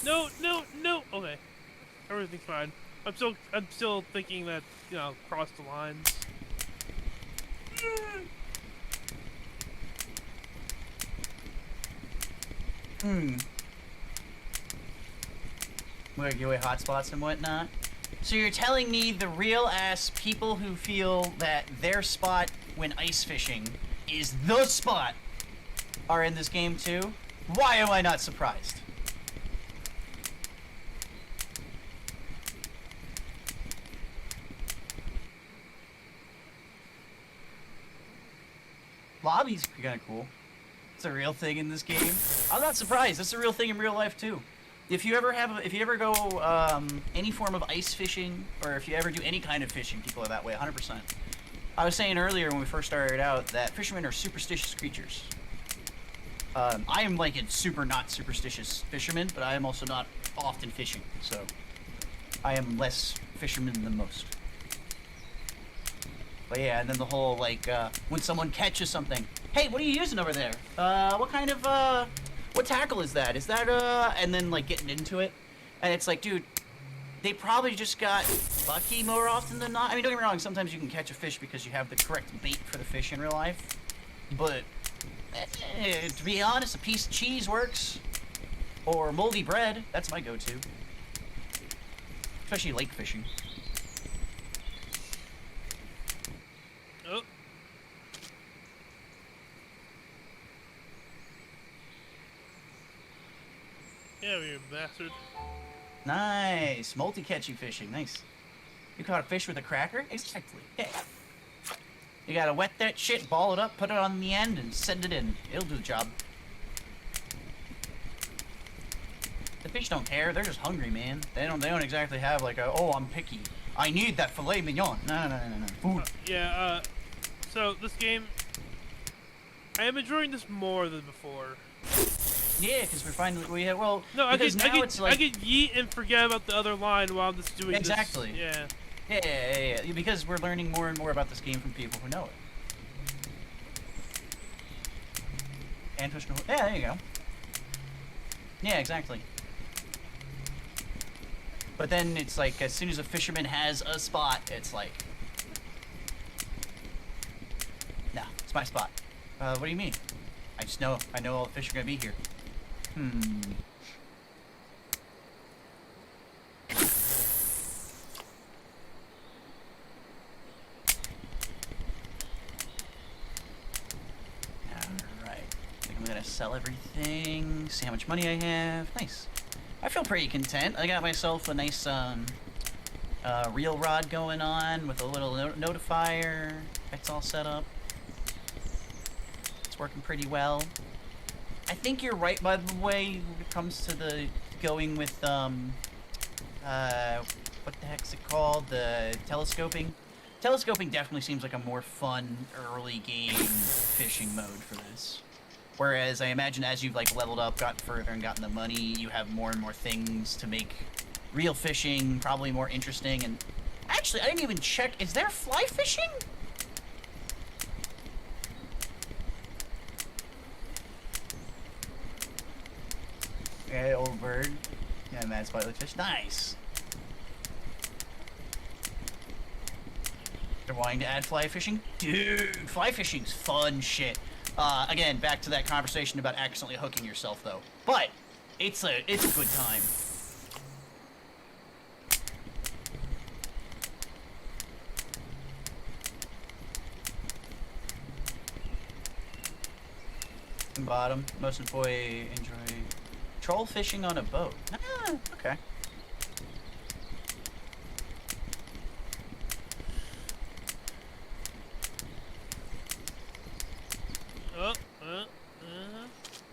No, no, no. Okay, everything's fine. I'm still thinking that, you know, cross the lines. Where give away hotspots and whatnot. So you're telling me the real ass people who feel that their spot when ice fishing is the spot are in this game too? Why am I not surprised? Lobbies are kind of cool. It's a real thing in this game. I'm not surprised. It's a real thing in real life too. If you ever go any form of ice fishing, or if you ever do any kind of fishing, people are that way, 100%. I was saying earlier when we first started out that fishermen are superstitious creatures. I am like a super not superstitious fisherman, but I am also not often fishing, so I am less fisherman than most. But yeah, and then the whole, like, when someone catches something, hey, what are you using over there? What kind of, what tackle is that? Is that, and then, like, getting into it. And it's like, dude, they probably just got lucky more often than not. I mean, don't get me wrong, sometimes you can catch a fish because you have the correct bait for the fish in real life. But, to be honest, a piece of cheese works. Or moldy bread, that's my go-to. Especially lake fishing. Oh. Yeah, you bastard. Nice. Multi-catchy fishing. Nice. You caught a fish with a cracker? Exactly. Yeah. You gotta wet that shit, ball it up, put it on the end, and send it in. It'll do the job. The fish don't care. They're just hungry, man. They don't exactly have like a, oh, I'm picky. I need that filet mignon. No. Food. Yeah, so this game, I am enjoying this more than before. Yeah, because we're finally, well, no, I because could, now it's like... I could yeet and forget about the other line while I'm just doing exactly. this. Yeah, because we're learning more and more about this game from people who know it. And push, yeah, there you go. Yeah, exactly. But then it's like, as soon as a fisherman has a spot, it's like, no, it's my spot. What do you mean? I know all the fish are gonna be here. Alright. I think I'm gonna sell everything, see how much money I have. Nice. I feel pretty content. I got myself a nice reel rod going on with a little notifier. It's all set up. It's working pretty well. I think you're right, by the way, when it comes to the going with what the heck's it called? The telescoping. Telescoping definitely seems like a more fun early game fishing mode for this. Whereas I imagine as you've like leveled up, gotten further, and gotten the money, you have more and more things to make real fishing probably more interesting. And actually, I didn't even check. Is there fly fishing? Okay, old bird. Yeah, mad spotted fish. Nice. They're wanting to add fly fishing? Dude, fly fishing's fun shit. Again, back to that conversation about accidentally hooking yourself, though. But it's a good time. Bottom. Most employee enjoy troll fishing on a boat. Ah, okay.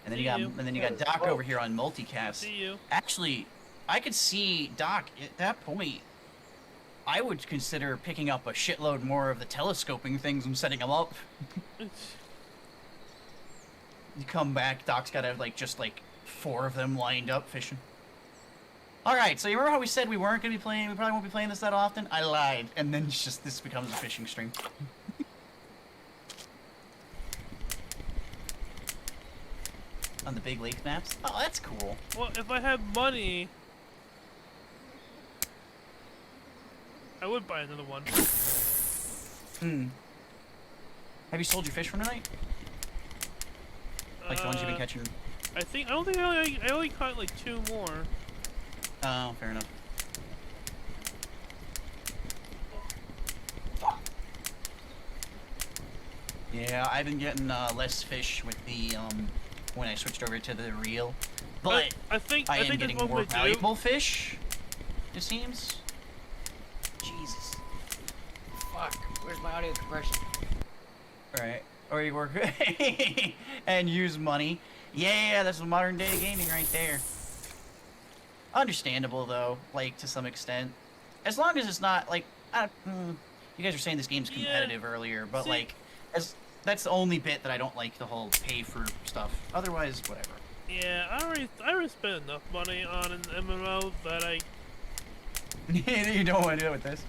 And then you got Doc over here on multicast. See you. Actually, I could see Doc at that point. I would consider picking up a shitload more of the telescoping things and setting them up. You come back, Doc's got like just like 4 of them lined up fishing. All right, so you remember how we said we weren't going to be playing, we probably won't be playing this that often? I lied, and then it's just this becomes a fishing stream. On the big lake maps? Oh, that's cool. Well, if I had money, I would buy another one. Have you sold your fish for tonight? Like the ones you've been catching? I don't think I only caught like 2 more. Oh, fair enough. Yeah, I've been getting less fish with the when I switched over to the reel, but I think getting more valuable fish. It seems. Jesus. Fuck. Where's my audio compression? Right. Or you work and use money. Yeah, that's modern day gaming right there. Understandable though, like to some extent. As long as it's not like you guys were saying this game's competitive earlier, but like that's the only bit that I don't like, the whole pay for stuff. Otherwise, whatever. Yeah, I already spent enough money on an MMO that I you don't want to do it with this.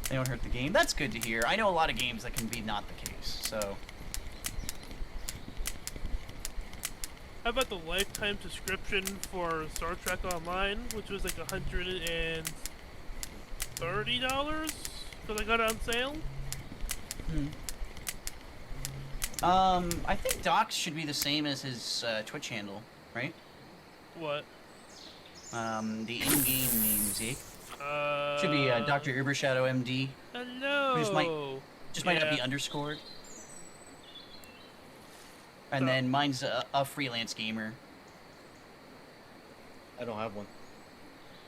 They don't hurt the game. That's good to hear. I know a lot of games that can be not the case, so. How about the lifetime subscription for Star Trek Online, which was like $130 because I got it on sale? I think Doc's should be the same as his Twitch handle, right? What? The in-game name, Zeke. Should be Dr. Ubershadow MD. Hello. Just might not be underscored. And then mine's a freelance gamer. I don't have one.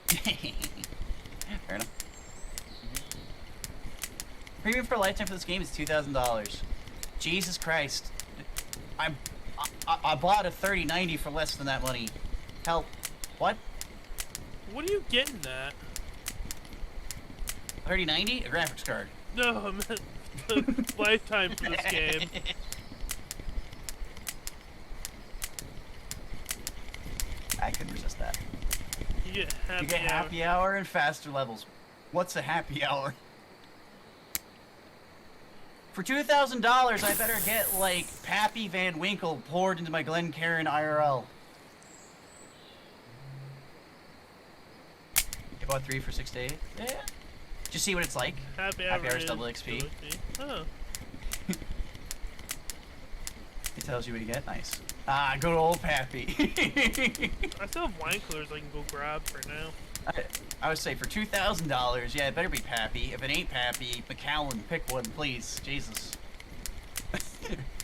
Fair enough. Premium for a lifetime for this game is $2,000. Jesus Christ! I bought a 3090 for less than that money. Help! What? What are you getting at? 3090? A graphics card. No, I meant the lifetime for this game. I couldn't resist that. You get happy hour and faster levels. What's a happy hour? For $2,000, I better get, like, Pappy Van Winkle poured into my Glencairn IRL. You bought 3 for 6 days? Yeah. Just see what it's like. Happy hours double XP. Oh. It tells you what you get. Nice. Ah, good old Pappy. I still have wine coolers I can go grab right now. I would say for $2,000, yeah, it better be Pappy. If it ain't Pappy, McAllen, pick one, please. Jesus.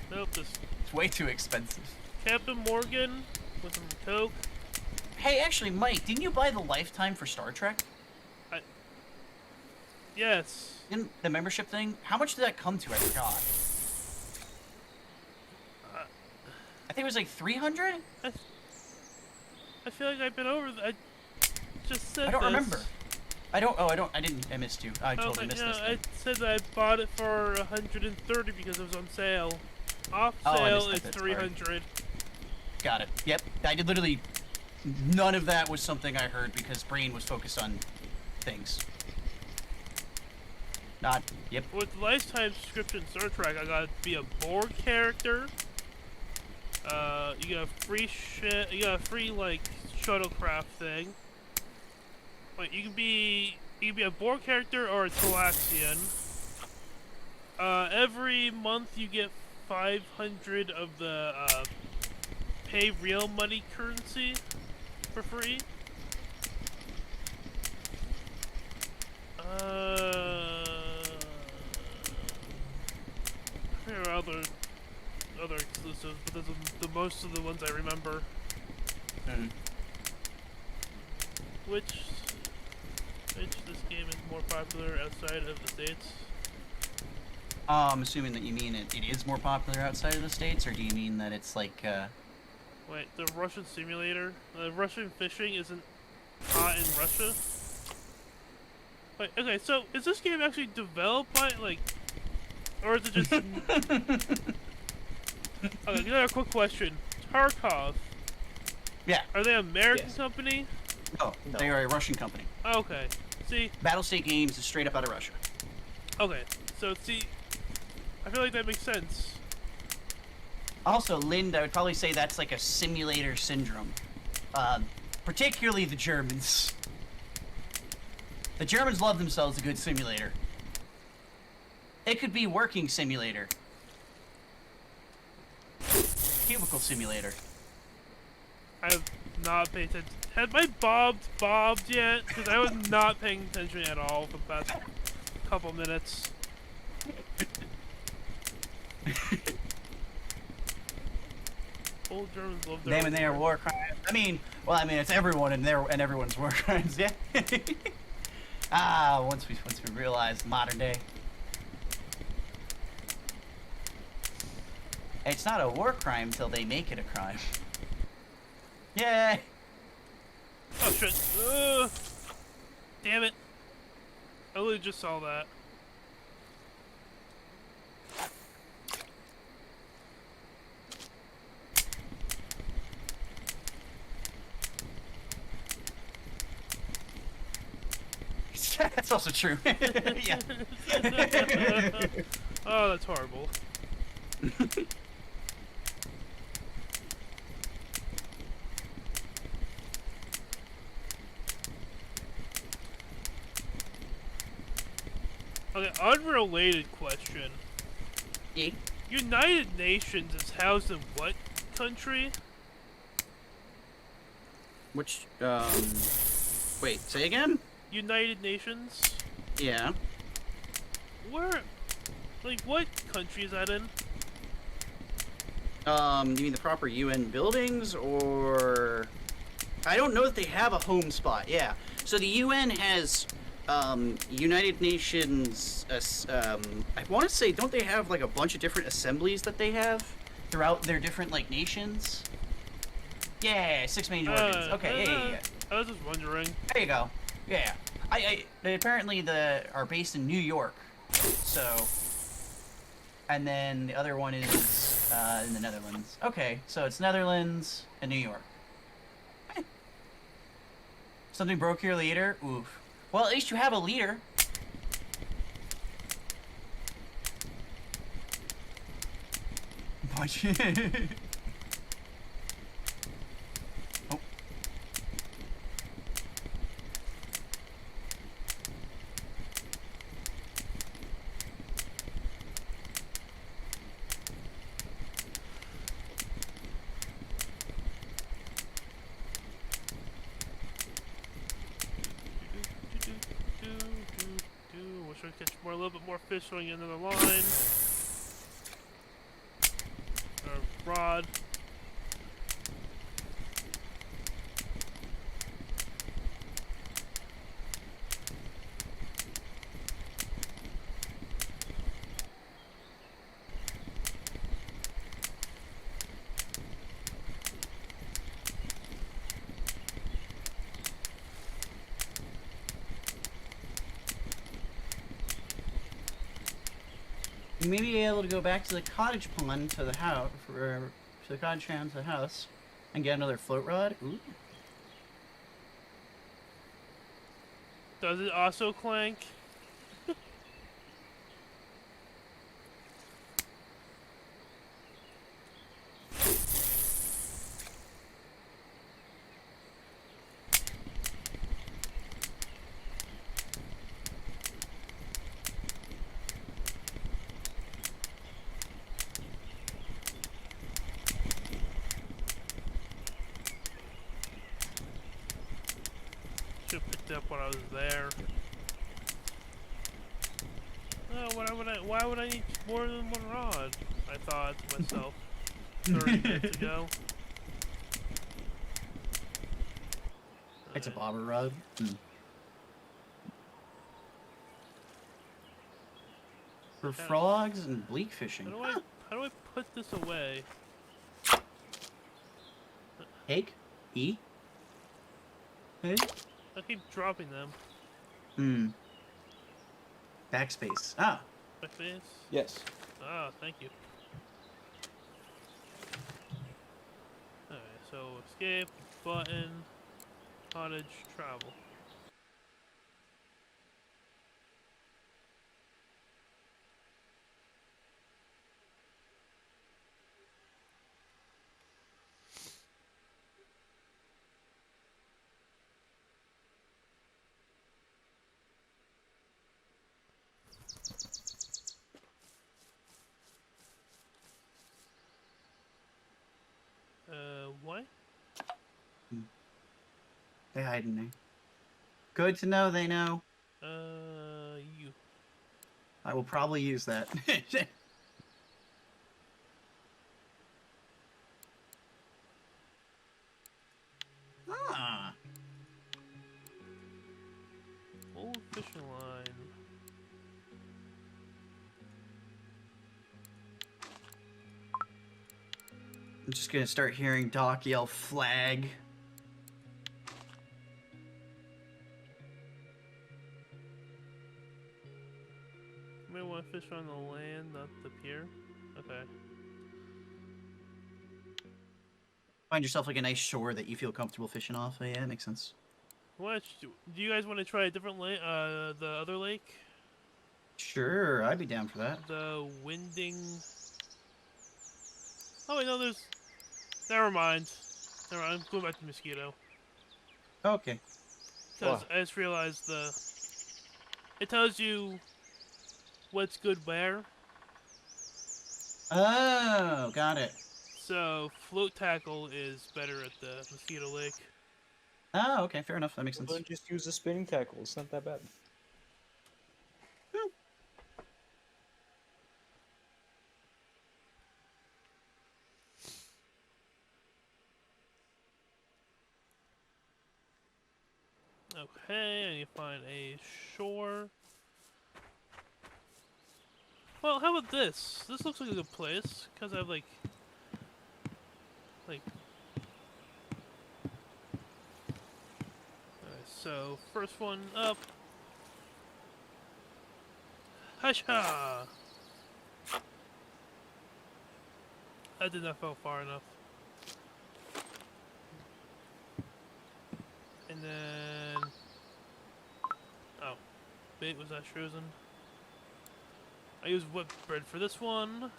Nope, this It's way too expensive. Captain Morgan with some Coke. Hey, actually, Mike, didn't you buy the lifetime for Star Trek? Yes. In the membership thing? How much did that come to? I forgot. I think it was like 300? I feel like I've been over I just said I don't this. remember. I missed you. I totally missed this I thing. said that I bought it for 130 because it was on sale. Off Oh, I sale, missed that it's bit, sorry. 300. Got it. Yep. I did literally... None of that was something I heard because brain was focused on things. Not... Yep. With lifetime subscription Star Trek, I got to be a Borg character. You got a free shit. You got a free like shuttlecraft thing. Wait, you can be a Borg character or a Talaxian. Every month you get 500 of the pay real money currency for free. There are other exclusives, but those are the most of the ones I remember. Which this game is more popular outside of the States? I'm assuming that you mean it is more popular outside of the States, or do you mean that it's like, Wait, the Russian simulator? Russian fishing isn't hot in Russia? Wait, okay, so is this game actually developed by, like, or is it just... Okay, another quick question. Tarkov, Yeah. are they an American Yes. company? No, No. they are a Russian company. Okay, see, Battlestate Games is straight up out of Russia. okay, so see, I feel like that makes sense. Also, Lind, I would probably say that's like a simulator syndrome. Particularly the Germans. The Germans love themselves a good simulator. It could be working simulator. Cubicle simulator. I have not paid attention. Had my bobbed yet? Because I was not paying attention at all for the past couple minutes. Old Germans love their Them and their war crimes. I mean, it's everyone and everyone's war crimes. Yeah. Once we realize modern day, it's not a war crime until they make it a crime. Yay! Oh shit! Damn it! I literally just saw that. That's also true. Yeah. Oh, that's horrible. Okay, unrelated question. Yeah. United Nations is housed in what country? Which, wait, say again? United Nations? Yeah. Where? Like, what country is that in? You mean the proper UN buildings, or... I don't know that they have a home spot, yeah. So the UN has, United Nations, I want to say, don't they have, like, a bunch of different assemblies that they have throughout their different, like, nations? Yeah, 6 main organs. Okay, yeah. I was just wondering. There you go. Yeah. They apparently are based in New York, so... And then the other one is in the Netherlands. Okay, so it's Netherlands and New York. Eh. Something broke your leader? Oof. Well, at least you have a leader. Punch. Oh. Wish I could catch a little bit more fish on the end of the line. Or rod. You may be able to go back to the cottage pond to the house, to the cottage pond to the house, and get another float rod. Ooh. Does it also clank? Should have picked up when I was there. Oh, why would I need more than one rod? I thought to myself 30 minutes ago. It's a bobber rod. For frogs and bleak fishing. How do I put this away? Egg? E? Hey? I keep dropping them. Backspace. Oh. Backspace? Yes. Ah, thank you. Alright, so escape, button, cottage, travel. What? They hide in there. Good to know they know. You. I will probably use that. Ah. Old fishing line. I'm just gonna start hearing Doc yell flag. You may want to fish on the land, not the pier. Okay. Find yourself like a nice shore that you feel comfortable fishing off. Yeah, that makes sense. What? Do you guys want to try a different lake? The other lake? Sure, I'd be down for that. The Winding. Oh wait, no, there's. Never mind. Never mind. I'm going back to Mosquito. Okay. Because I just realized it tells you what's good where. Oh, got it. So float tackle is better at the Mosquito Lake. Oh, okay, fair enough. That makes sense. Then just use the spinning tackle. It's not that bad. Okay, I need to find a shore. Well, how about this? This looks like a good place, because I have like... Alright, so, first one up. Hasha! That did not fall far enough. And then... Oh. Bait was that frozen? I use whipped bread for this one.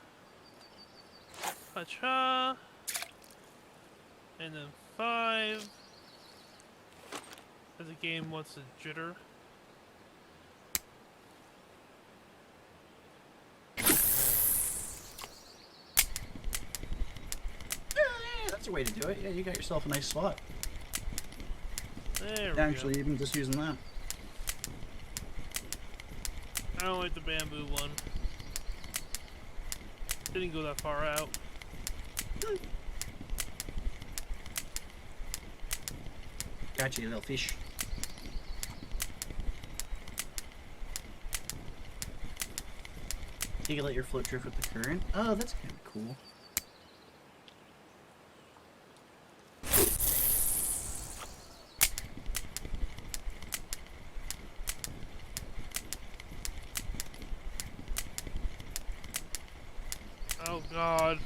Hacha. And then 5. As a game wants a jitter. Yeah, that's a way to do it. Yeah, you got yourself a nice spot. There we Actually, go. even just using that. I don't like the bamboo one. Didn't go that far out. Got you, little fish. You can let your float drift with the current. Oh, that's kind of cool. Oh god.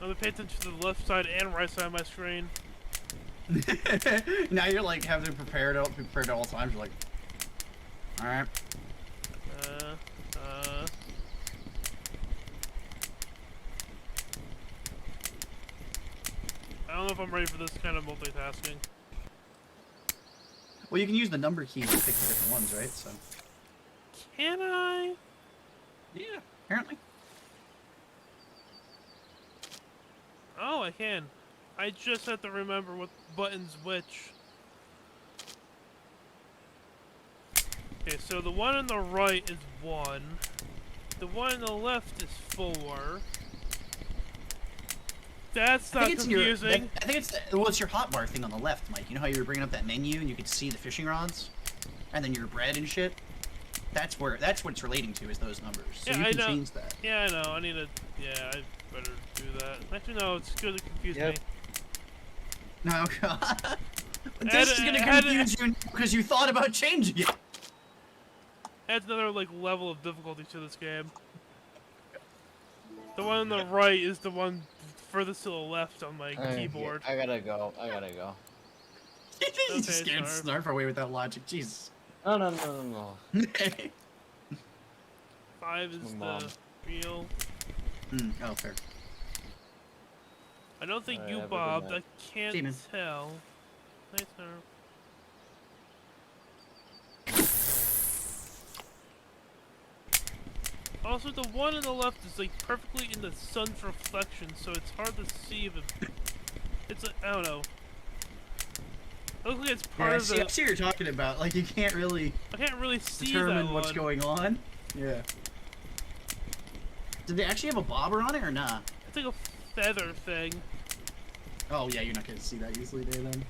I'm gonna pay attention to the left side and right side of my screen. Now you're like having to prepare at all times. You're like, all right. I don't know if I'm ready for this kind of multitasking. Well, you can use the number keys to pick the different ones, right? So. Can I? Yeah, apparently. Oh, I can. I just have to remember what button's which. Okay, so the one on the right is 1. The one on the left is 4. That's not confusing. I think it's your hotbar thing on the left, Mike. You know how you were bringing up that menu and you could see the fishing rods, and then your bread and shit. That's what it's relating to, is those numbers. So yeah, you can I know. change that. Yeah, I know. I need to. Yeah, I better do that. Actually, no. It's good to confuse me. No, God. This is gonna confuse you because you thought about changing it. adds another like level of difficulty to this game. The one on the right is the one furthest to the left on my keyboard. I gotta go. I gotta go. You just Okay, scared Snarf. Snarf away with that logic. Jesus. No. 5 is the Mom. real. Oh, fair. I don't think Alright, you have a good bobbed. I night. can't See you, man. tell. Nice, Snarf. Also, the one on the left is like perfectly in the sun's reflection, so it's hard to see if it. It's I don't know. It looks like it's part Yeah, of see, the. I see what you're talking about. Like, you can't really I can't really see determine that what's one. going on. Yeah. Did they actually have a bobber on it or not? It's like a feather thing. Oh, yeah, you're not going to see that easily there then.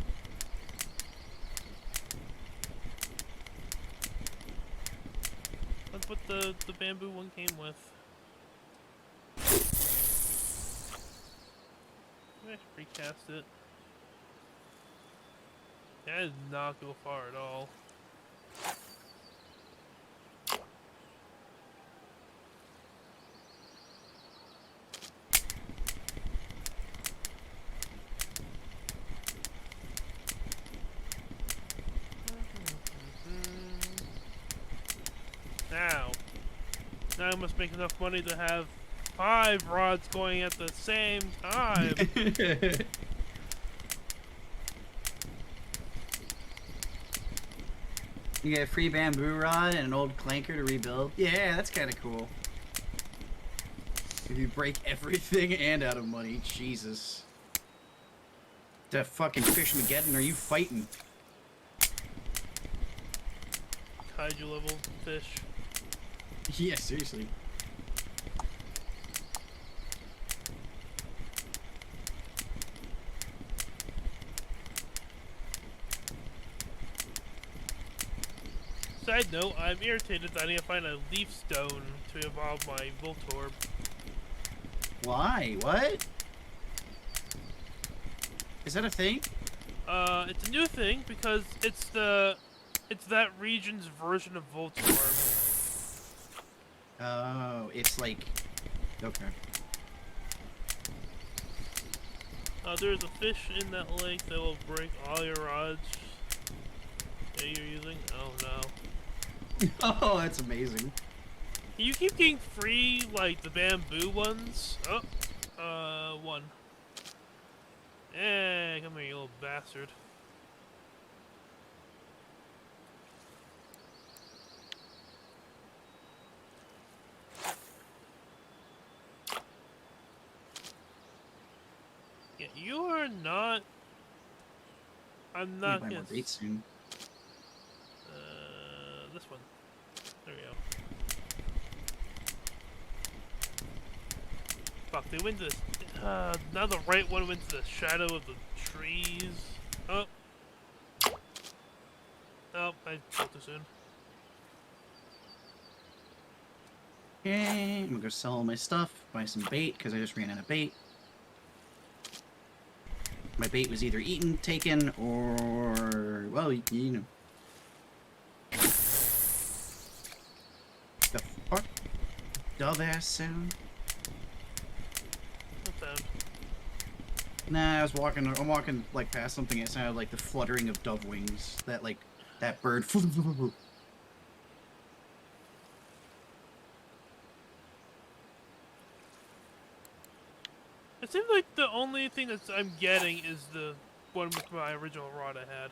That's what the bamboo one came with. Maybe I should recast it. That did not go far at all. Now I must make enough money to have 5 rods going at the same time. You get a free bamboo rod and an old clanker to rebuild. Yeah, that's kind of cool. If you break everything and out of money, Jesus. The fucking Fishmageddon, are you fighting? Kaiju level fish. Yeah, seriously. Side note, I'm irritated that I need to find a leaf stone to evolve my Voltorb. Why? What? Is that a thing? It's a new thing because it's that region's version of Voltorb. Oh, it's like... Okay. There's a fish in that lake that will break all your rods that you're using. Oh no. Oh, that's amazing. You keep getting free, like, the bamboo ones. Oh, one. Hey, come here, you little bastard. Yeah, you are not... I'm not Buy gonna... more bait soon. This one. There we go. Fuck, they went to the... now the right one went to the shadow of the trees. Oh. Oh, I spoke too soon. Okay, I'm gonna go sell all my stuff, buy some bait, because I just ran out of bait. My bait was either eaten, taken, or... well, you know. The fuck? Dove-ass sound? What sound? Nah, I'm walking, like, past something, it sounded like the fluttering of dove wings. That, like, that bird. It seems like the only thing that I'm getting is the one with my original rod I had.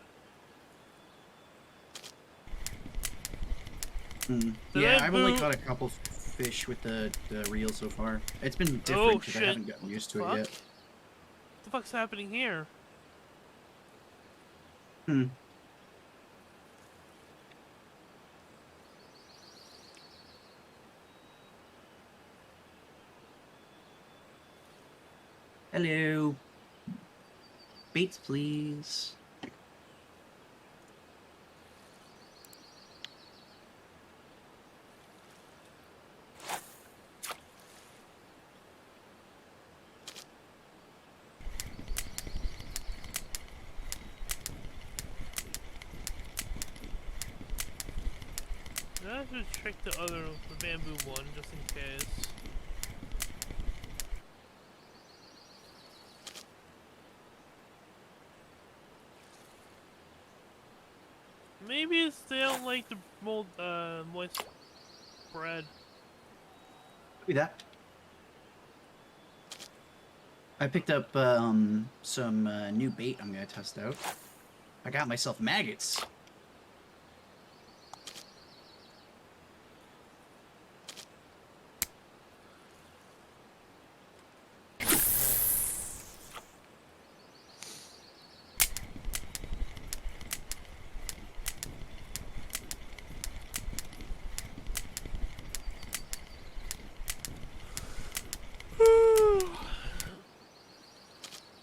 Yeah, I've only bamboo- caught a couple fish with the reel so far. It's been Oh, different because I shit. haven't gotten used to Fuck? it yet. What the fuck's happening here? Hello. Baits, please. just check the bamboo one just in case. Maybe it's they don't like the moist bread. Maybe that. I picked up some new bait I'm gonna test out. I got myself maggots.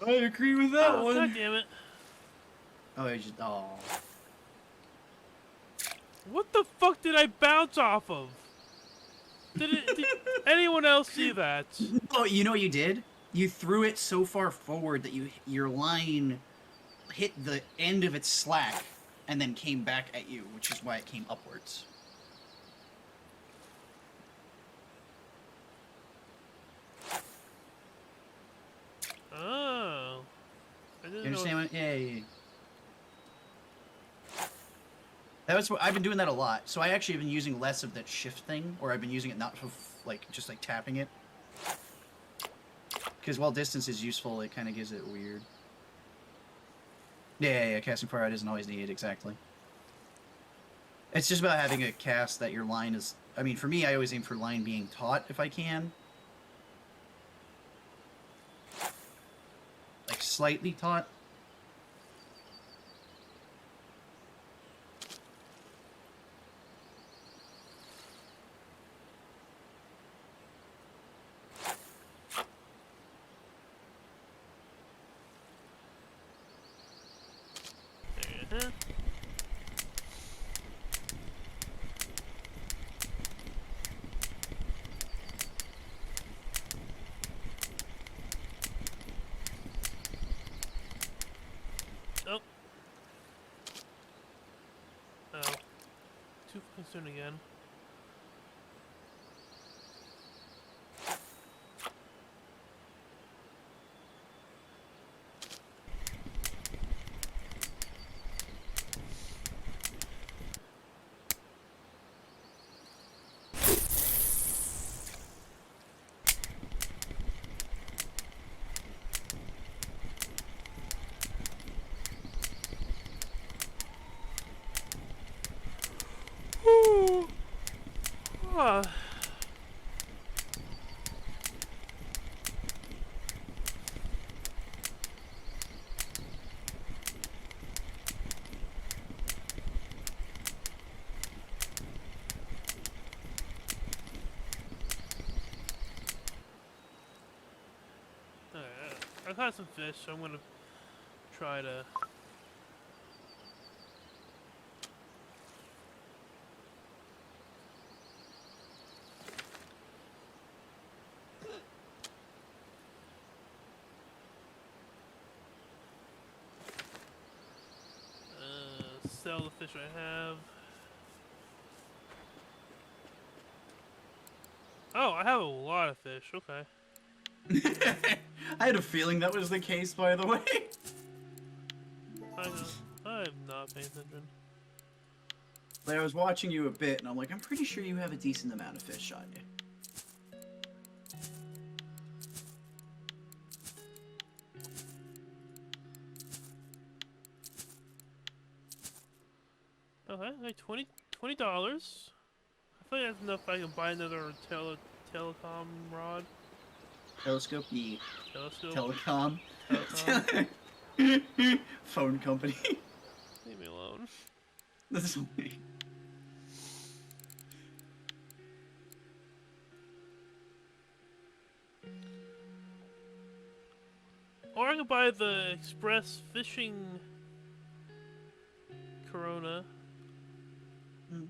I agree with that one. God damn it. Oh, I just... Oh. What the fuck did I bounce off of? Did anyone else see that? Oh, you know what you did? You threw it so far forward that your line hit the end of its slack and then came back at you, which is why it came upwards. Oh. I didn't You understand know. what? Yeah. That was what I've been doing that a lot. So I actually have been using less of that shift thing, or I've been using it not for just like tapping it. Because while distance is useful, it kind of gives it weird. Yeah, casting far out isn't always needed, exactly. It's just about having a cast that your line is... I mean, for me, I always aim for line being taut if I can. Like, slightly taut. Oh. Oh. Too soon again. Ah. I caught some fish, so I'm gonna try to. Sell the fish I have. Oh, I have a lot of fish. Okay. I had a feeling that was the case, by the way. I'm not paying attention. Like, I was watching you a bit, and I'm like, I'm pretty sure you have a decent amount of fish on you. Okay, like $20. I feel like that's enough. I can buy another telecom rod. Telescope? Yeah. Telescope. Telecom. Phone company. Leave me alone. This is me. Or I could buy the Express Fishing Corona. Hmm.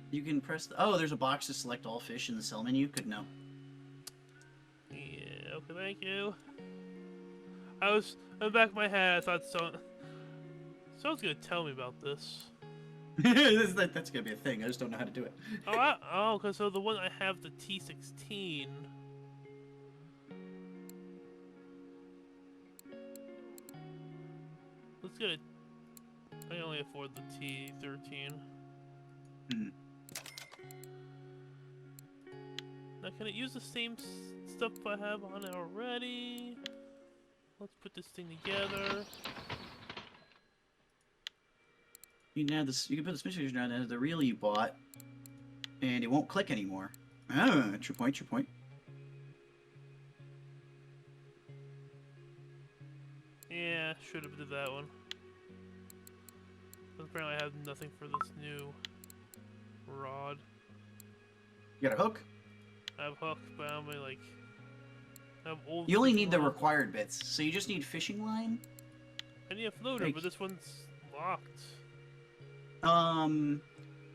You can press the... Oh, there's a box to select all fish in the sell menu? Good know. Yeah. Thank you. I was in the back of my head. I thought someone's gonna tell me about this. That's gonna be a thing. I just don't know how to do it. Cause so the one I have, the T16. Let's get it. I can only afford the T13. Hmm. Now, can it use the same stuff I have on it already? Let's put this thing together. You can add this. You can put the switch on as the reel you bought, and it won't click anymore. Ah, true point. True point. Yeah, should have did that one. But apparently, I have nothing for this new rod. You got a hook? I have hook, but I only like. I have old. You only need the rods. required bits, so you just need fishing line. I need a floater, Like- but this one's locked.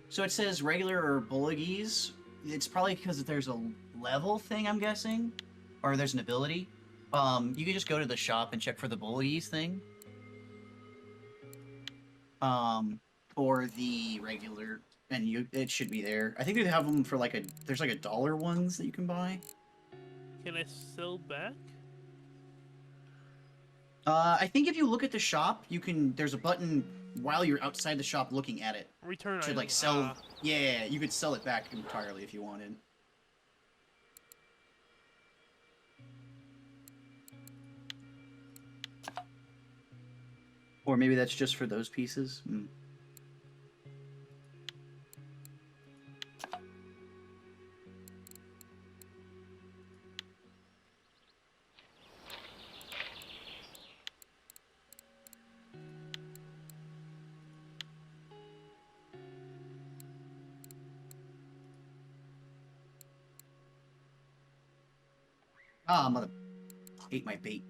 So it says regular or bullies. It's probably because there's a level thing, I'm guessing, or there's an ability. You can just go to the shop and check for the bullies thing. Or the regular, and it should be there. I think they have them for there's like $1 ones that you can buy. Can I sell back? I think if you look at the shop, there's a button while you're outside the shop looking at it. Return Should item. like sell. Yeah, you could sell it back entirely if you wanted. Or maybe that's just for those pieces. Hmm. Ah, mother. Ate my bait.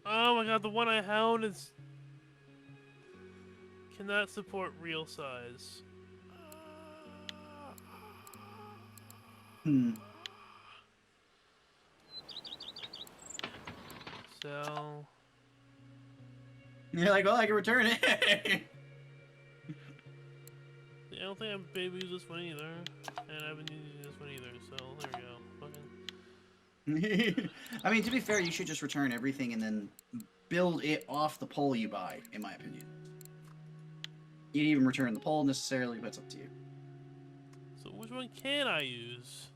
Oh my god, the one I found is cannot support real size. Hmm. So You're like, well, I can return it. I don't think I've been using this one either, and I haven't used this one either. So there we go. Fucking. I mean, to be fair, you should just return everything and then build it off the pole you buy, in my opinion. You didn't even return the pole necessarily, but it's up to you. So which one can I use?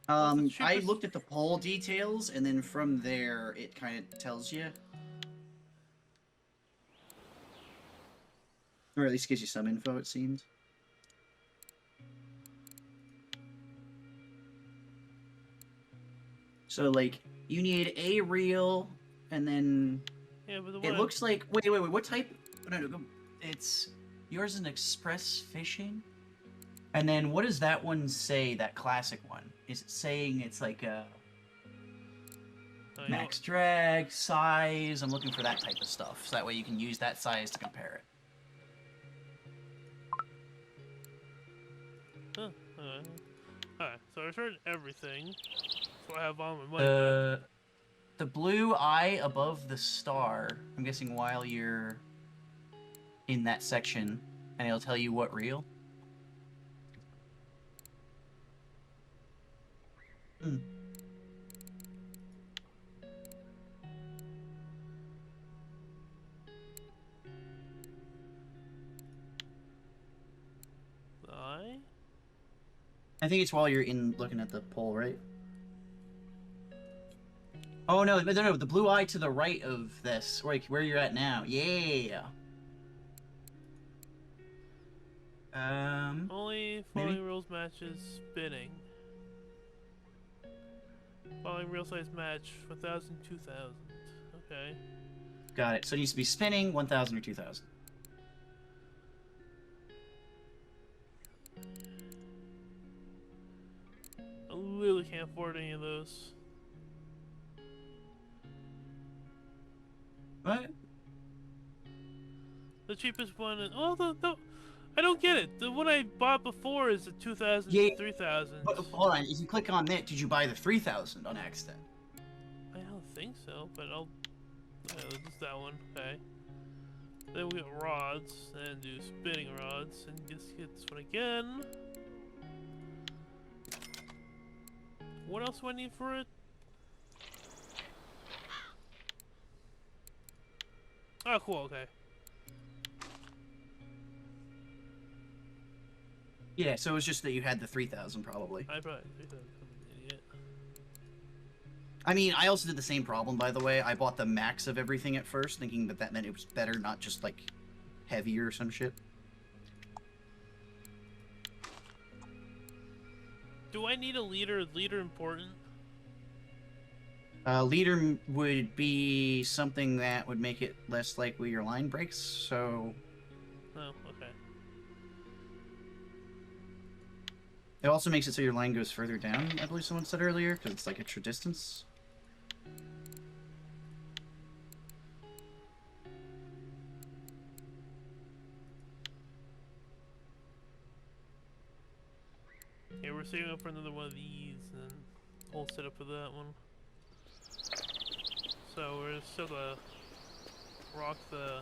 I cheapest? looked at the pole details, and then from there, it kind of tells you. Or at least gives you some info, it seems. So, like, you need a reel, and then Yeah, but the it one looks like... Wait, what type? No, go. It's... Yours is an express fishing? And then what does that one say, that classic one? Is it saying it's like a max drag, size? I'm looking for that type of stuff, so that way you can use that size to compare it. Huh, alright, so I returned everything. So I have all my money back. The blue eye above the star, I'm guessing while you're in that section, and it'll tell you what reel. Hmm. I think it's while you're in looking at the pole, right? Oh no, the blue eye to the right of this, where you're at now. Yeah. Only maybe? following rules matches spinning. Following real size match 1,000, 2,000. Okay. Got it. So it needs to be spinning 1,000 or 2,000. literally can't afford any of those. What? The cheapest one is... Oh, the I don't get it. The one I bought before is the 2000, Yeah, 3000. But hold on, if you click on that, did you buy the 3000 on accident? I don't think so, but I'll... just that one, okay. Then we got rods, and do spinning rods, and just get this one again. What else do I need for it? Oh, cool, okay. Yeah, so it was just that you had the 3000 probably. I probably think I'm an idiot. I mean, I also did the same problem, by the way. I bought the max of everything at first, thinking that meant it was better, not just, like, heavier or some shit. Do I need a leader? Is leader important? Leader would be something that would make it less likely your line breaks, so... Oh, okay. It also makes it so your line goes further down, I believe someone said earlier, because it's like extra distance. Okay, we're saving up for another one of these, and we'll set up for that one. So we're still gonna rock the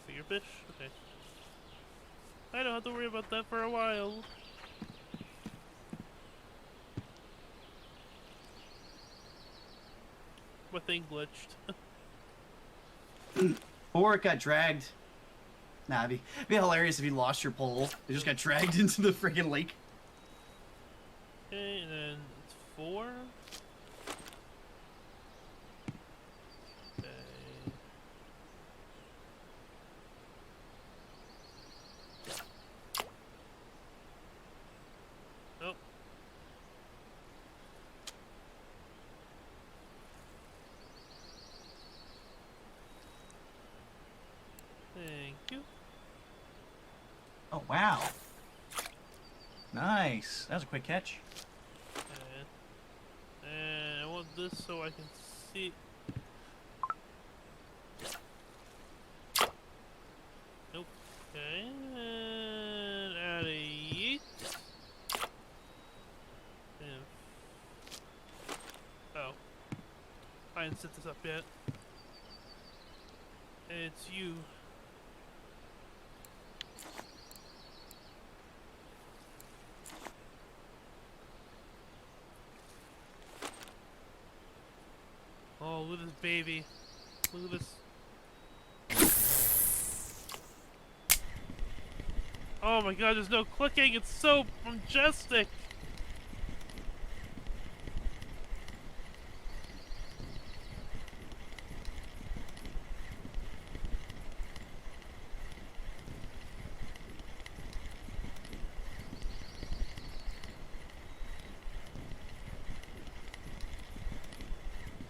figurefish? Okay. I don't have to worry about that for a while. My thing glitched. Or it got dragged. Nah, it'd be hilarious if you lost your pole. It just got dragged into the friggin' lake. Okay, and then it's 4. Okay. Oh. Thank you. Oh, wow. Nice. That was a quick catch. And I want this so I can see. Nope. Okay. And add a yeet. And oh. I didn't set this up yet. And it's you. Oh, look at this baby. Look at this. Oh my god, there's no clicking. It's so majestic.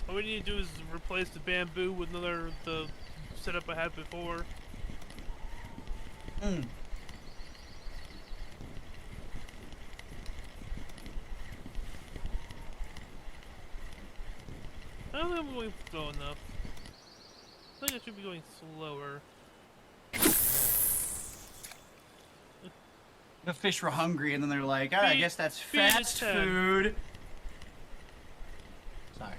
All we need to do is replace the bamboo with the setup I had before. Hmm. I don't think I'm going slow enough. I think I should be going slower. The fish were hungry, and then they're like, "Oh, I guess that's feed it fast 10. food." Sorry.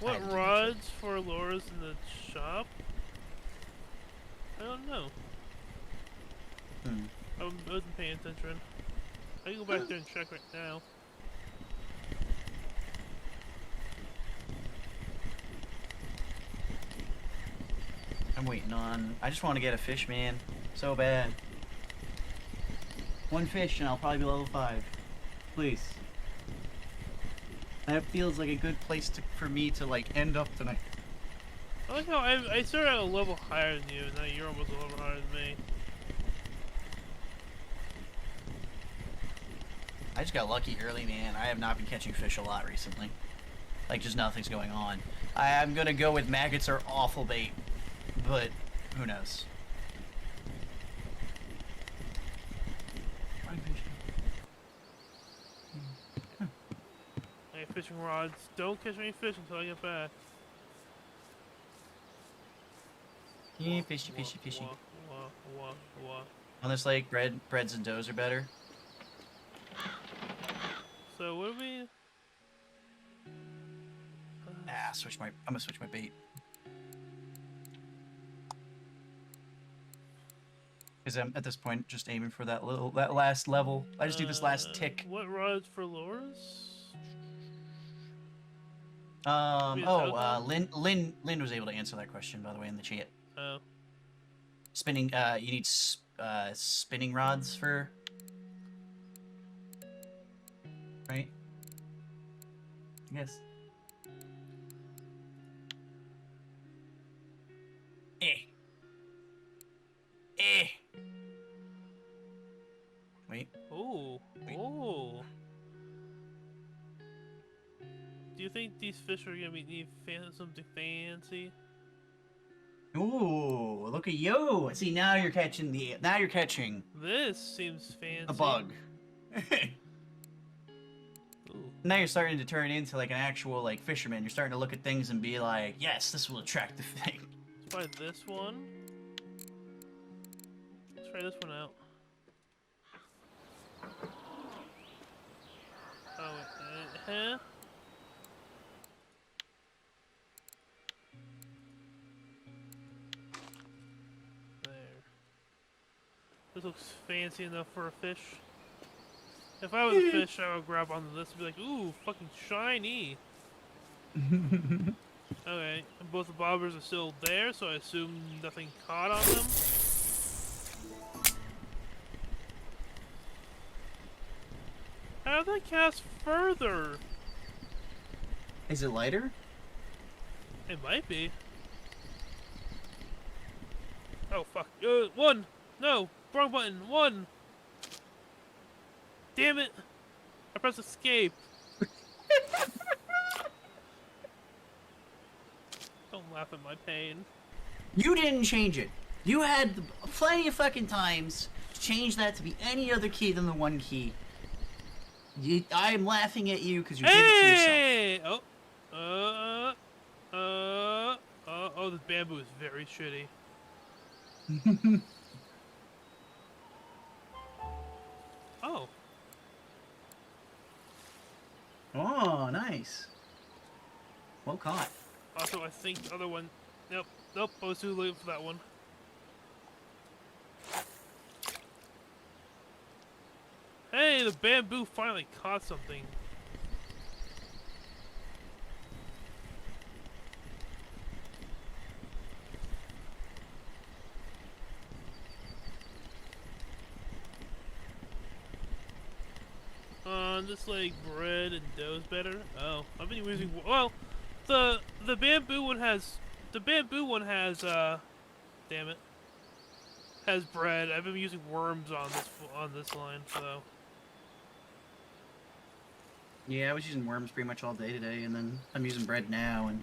What rods for lures in the shop? I don't know. I wasn't paying attention. I can go back there and check right now. I'm waiting on... I just want to get a fish, man. So bad. One fish and I'll probably be level 5. Please. That feels like a good place for me to, like, end up tonight. I like how I started at a level higher than you, and now you're almost a level higher than me. I just got lucky early, man. I have not been catching fish a lot recently. Like, just nothing's going on. I'm gonna go with maggots are awful bait, but who knows? fishing rods. Don't catch any fish until I get back. Yeah, fishy, fishy, fishy. Wah. On this lake, breads and doughs are better. So what do we? I'm gonna switch my bait. Because I'm at this point just aiming for that last level. I just need this last tick. What rods for lures? Lynn was able to answer that question, by the way, in the chat. Oh. Spinning, you need spinning rods for, right? Yes. Wait. Oh. Wait. Oh. Do you think these fish are gonna need something fancy? Ooh, look at you! See, now you're catching This seems fancy. a bug. Ooh. Now you're starting to turn into like an actual like fisherman. You're starting to look at things and be like, yes, this will attract the thing. Let's try this one. Let's try this one out. Oh, There. This looks fancy enough for a fish. If I was a fish, I would grab onto this and be like, ooh, fucking shiny. Okay, and both the bobbers are still there, so I assume nothing caught on them. How did they cast further? Is it lighter? It might be. Oh, fuck. One! No! Wrong button! One! Damn it! I pressed escape. Don't laugh at my pain. You didn't change it. You had plenty of fucking times to change that to be any other key than the one key. I'm laughing at you because you did it to yourself. Oh, this bamboo is very shitty. Oh. Oh, nice. Well caught. Also, I think the other one... Nope, I was too late for that one. Hey, the bamboo finally caught something. Just like bread and dough's better. Oh, I've been using. Well, the bamboo one has damn it, has bread. I've been using worms on this line, so. Yeah, I was using worms pretty much all day today, and then I'm using bread now, and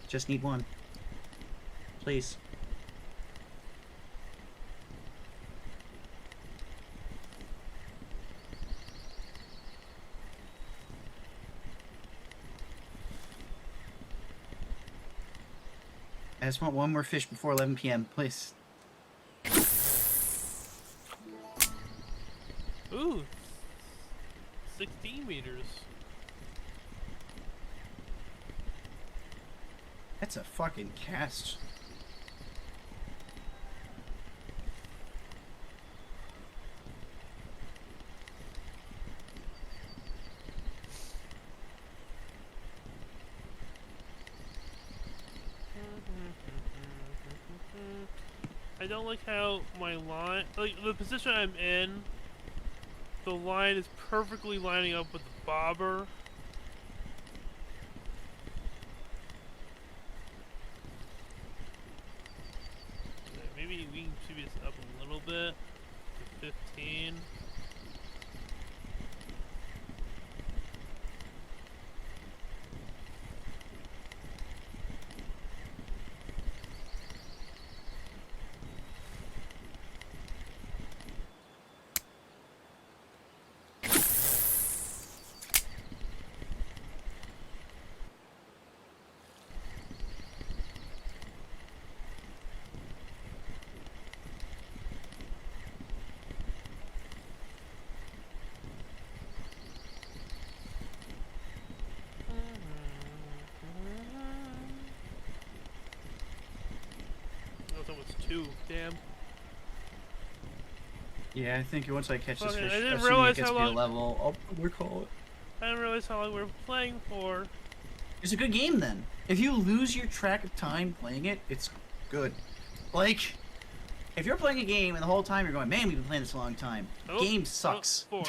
just need one. Please. I just want one more fish before 11 p.m., please. Ooh, 16 meters. That's a fucking cast. I don't like how my line, like the position I'm in, the line is perfectly lining up with the bobber. Maybe we can speed this up a little bit to 15. 2. Damn. Yeah, I think once I catch this Okay, fish, I didn't assuming realize it gets how to be a long- level, I'll probably call it. I didn't realize how long we were playing for. It's a good game then. If you lose your track of time playing it, it's good. Like, if you're playing a game and the whole time you're going, man, we've been playing this a long time. Oh, Game sucks. 4.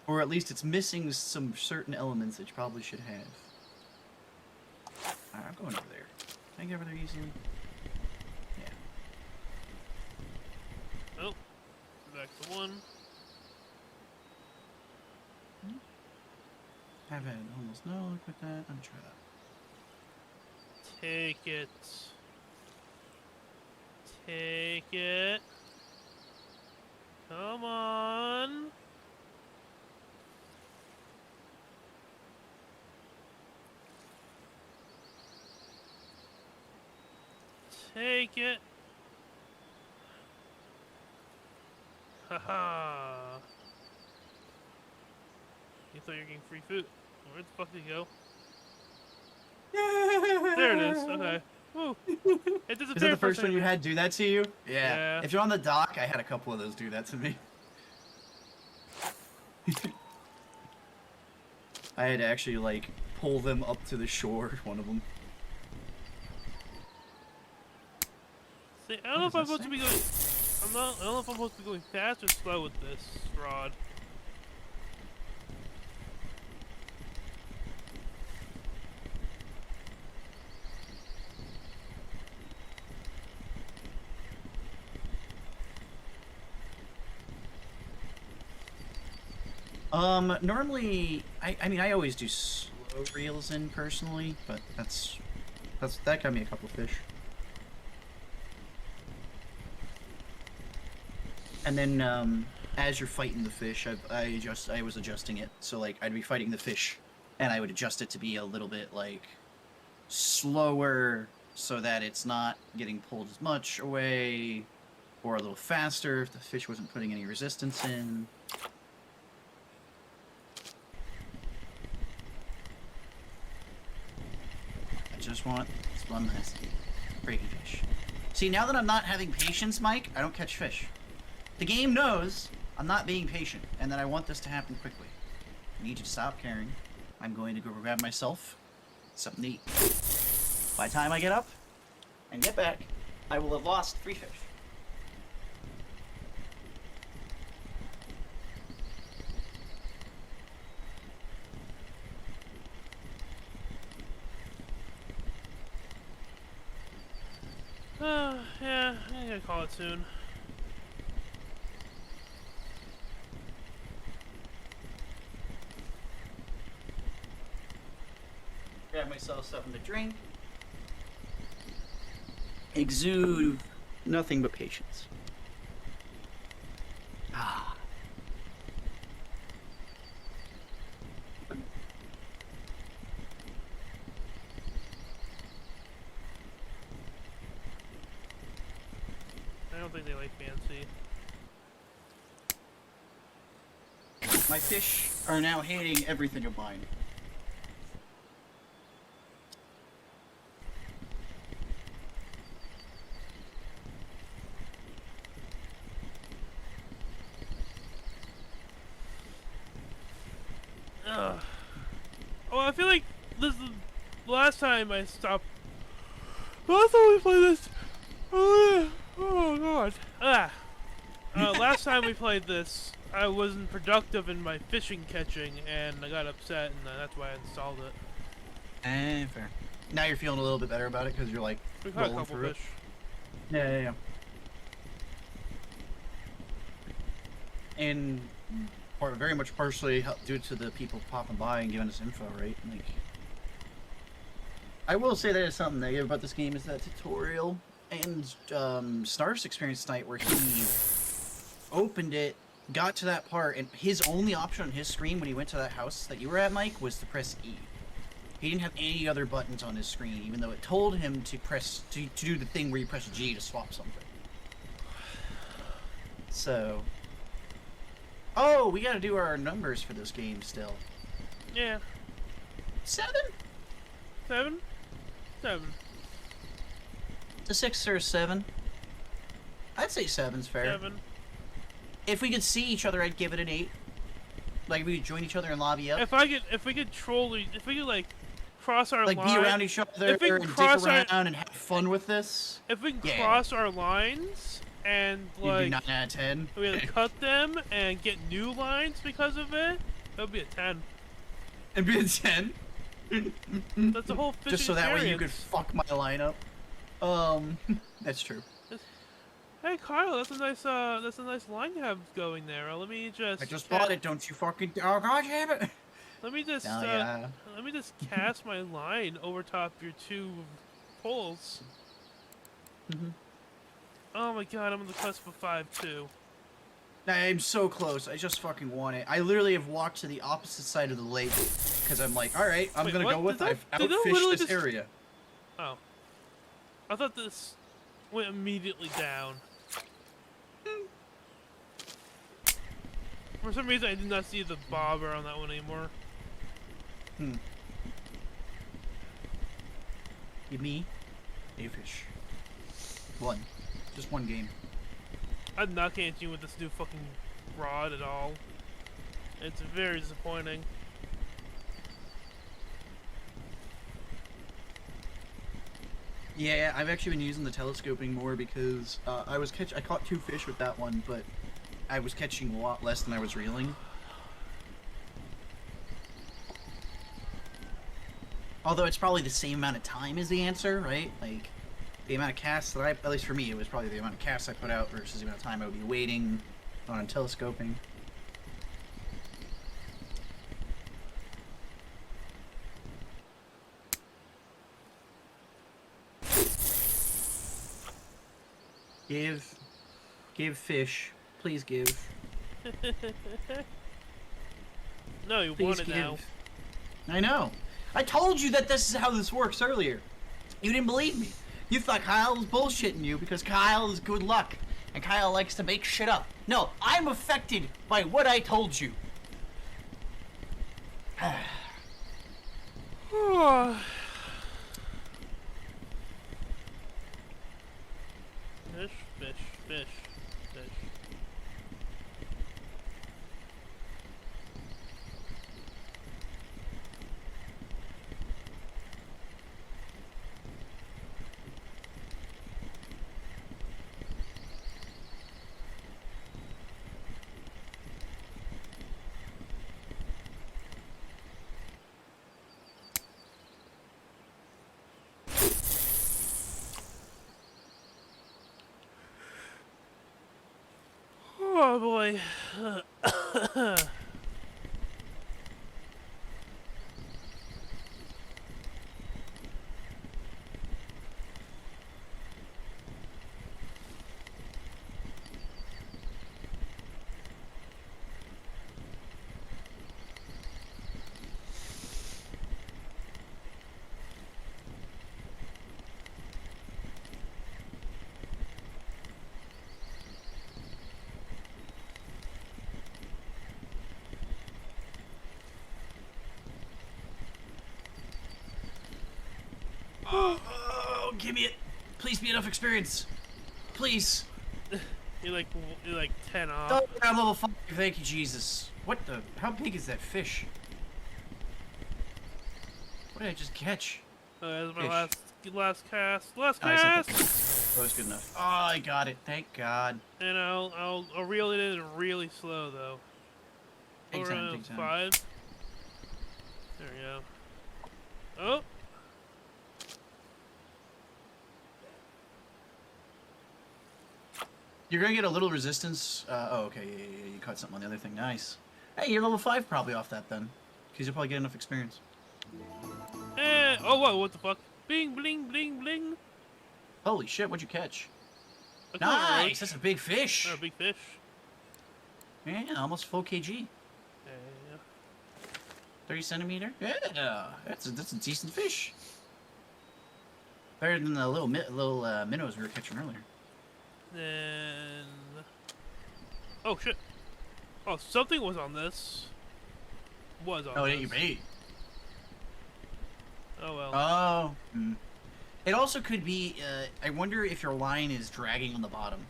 Or at least it's missing some certain elements that you probably should have. Alright, I'm going over there. Can I get over there easily? Yeah. Oh, back to 1. Have had almost no luck with that. I'm gonna try that. Take it. Take it. Come on. Take it. Haha. You thought you were getting free food. Where the fuck did he go? There it is. Okay. Woo. It disappeared. Is that the for a first one you second. had do that to you? Yeah. If you're on the dock, I had a couple of those do that to me. I had to actually, like, pull them up to the shore, one of them. See, I don't know if I'm supposed to be going. I don't know if I'm supposed to be going fast or slow with this rod. Normally, I mean, I always do slow reels in personally, but that got me a couple fish. And then, as you're fighting the fish, I was adjusting it. So, like, I'd be fighting the fish, and I would adjust it to be a little bit, like, slower, so that it's not getting pulled as much away, or a little faster if the fish wasn't putting any resistance in. I just want this one last breaking fish. See, now that I'm not having patience, Mike, I don't catch fish. The game knows I'm not being patient, and that I want this to happen quickly. I need you to stop caring. I'm going to go grab myself something to eat. By the time I get up and get back, I will have lost 3 fish. Yeah, I'm gonna call it soon. Grab myself something to drink. Exude nothing but patience. Ah. I don't think they like fancy. My fish are now hating everything of mine. Ugh. Oh, I feel like this is the last time I stopped. Last time we played this. Oh god. Last time we played this, I wasn't productive in my fishing catching, and I got upset, and that's why I installed it. Fair. Now you're feeling a little bit better about it because you're like We caught a rolling couple through it. fish. Yeah. And very much partially due to the people popping by and giving us info, right? Like, I will say that is something negative about this game is that tutorial and Snarf's experience tonight where he opened it, got to that part, and his only option on his screen when he went to that house that you were at, Mike, was to press E. He didn't have any other buttons on his screen, even though it told him to press to do the thing where you press G to swap something. So, oh, we gotta do our numbers for this game still. Yeah. 7? 7? 7. It's a 6 or a 7. I'd say 7's fair. 7. If we could see each other, I'd give it an 8. Like, if we could join each other and lobby up. If we could troll, if we could like cross our like, line, be around each other if we and dick around and have fun with this. If we can cross our lines and like, you'd be 9 out of 10. We had to cut them and get new lines because of it. That would be a 10. It'd be a 10. That's the whole fishing Just so that way you experience. could fuck my lineup. That's true. Hey Kyle, that's a nice line you have going there. Let me just. I just bought it. Don't you fucking. Oh god damn it! Let me just. Yeah. Let me just cast my line over top your 2 poles. Oh my god, I'm on the cusp of 5 too. I'm so close. I just fucking want it. I literally have walked to the opposite side of the lake because I'm like, all right, I'm gonna go with. I've outfished this area. Oh, I thought this went immediately down. For some reason, I did not see the bobber on that one anymore. Give me a fish. 1. Just 1 game. I'm not catching with this new fucking rod at all. It's very disappointing. Yeah, I've actually been using the telescoping more because I caught 2 fish with that one, but I was catching a lot less than I was reeling. Although it's probably the same amount of time is the answer, right? Like, the amount of casts that at least for me, it was probably the amount of casts I put out versus the amount of time I would be waiting on telescoping. Give fish. Please give. No, you Please want it give. now. I know. I told you that this is how this works earlier. You didn't believe me. You thought Kyle was bullshitting you because Kyle is good luck. And Kyle likes to make shit up. No, I'm affected by what I told you. Fish, fish, fish, fish. Oh boy. Oh, give me it. Please be enough experience. Please. You're like 10 off. Oh, I'm level 5. Thank you, Jesus. What the? How big is that fish? What did I just catch? That's my Fish. last cast. Last Oh, I said cast. that was good enough. Oh, I got it. Thank God. And I'll reel it in really slow though. Take time, take time. 5. There we go. Oh. You're gonna get a little resistance. Oh, okay. Yeah, you caught something on the other thing. Nice. Hey, you're level 5 probably off that then, because you'll probably get enough experience. Oh, whoa, what the fuck? Bling, bling, bling, bling. Holy shit! What'd you catch? I caught a Nice. That's a big fish. a big fish. Yeah, almost full kg. Yeah. 30 centimeter. Yeah, that's a decent fish. Better than the little minnows we were catching earlier. Then. Oh shit. Oh, something was on this. Was on Oh, this. yeah, you bait. Oh well. Oh. It also could be, I wonder if your line is dragging on the bottom.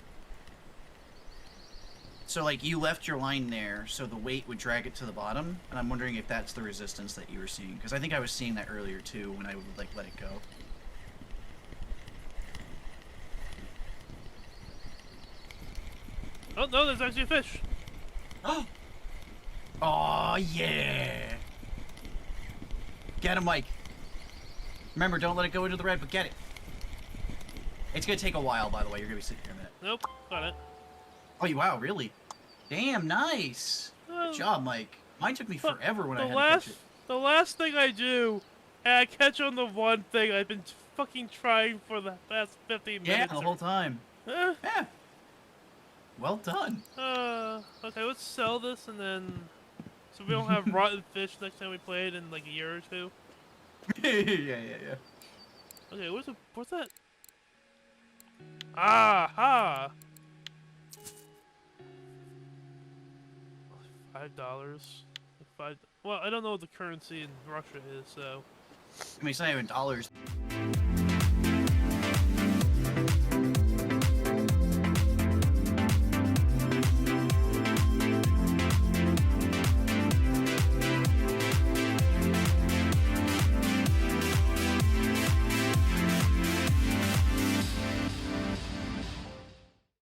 So, like, you left your line there, so the weight would drag it to the bottom, and I'm wondering if that's the resistance that you were seeing. Because I think I was seeing that earlier, too, when I would, like, let it go. Oh, no, there's actually a fish. Oh! Oh, yeah! Get him, Mike. Remember, don't let it go into the red, but get it. It's gonna take a while, by the way. You're gonna be sitting here a minute. Nope, got it. Oh, wow, really? Damn, nice! Good job, Mike. Mine took me forever when I had to catch it. The last thing I do, and I catch on the one thing I've been fucking trying for the past 15 minutes. Yeah, the whole time. Yeah. Well done. Okay, let's sell this and then... So we don't have rotten fish next time we play it in like a year or two. yeah. Okay, what's that? Aha! $5. Well, I don't know what the currency in Russia is, so... I mean, it's not even dollars.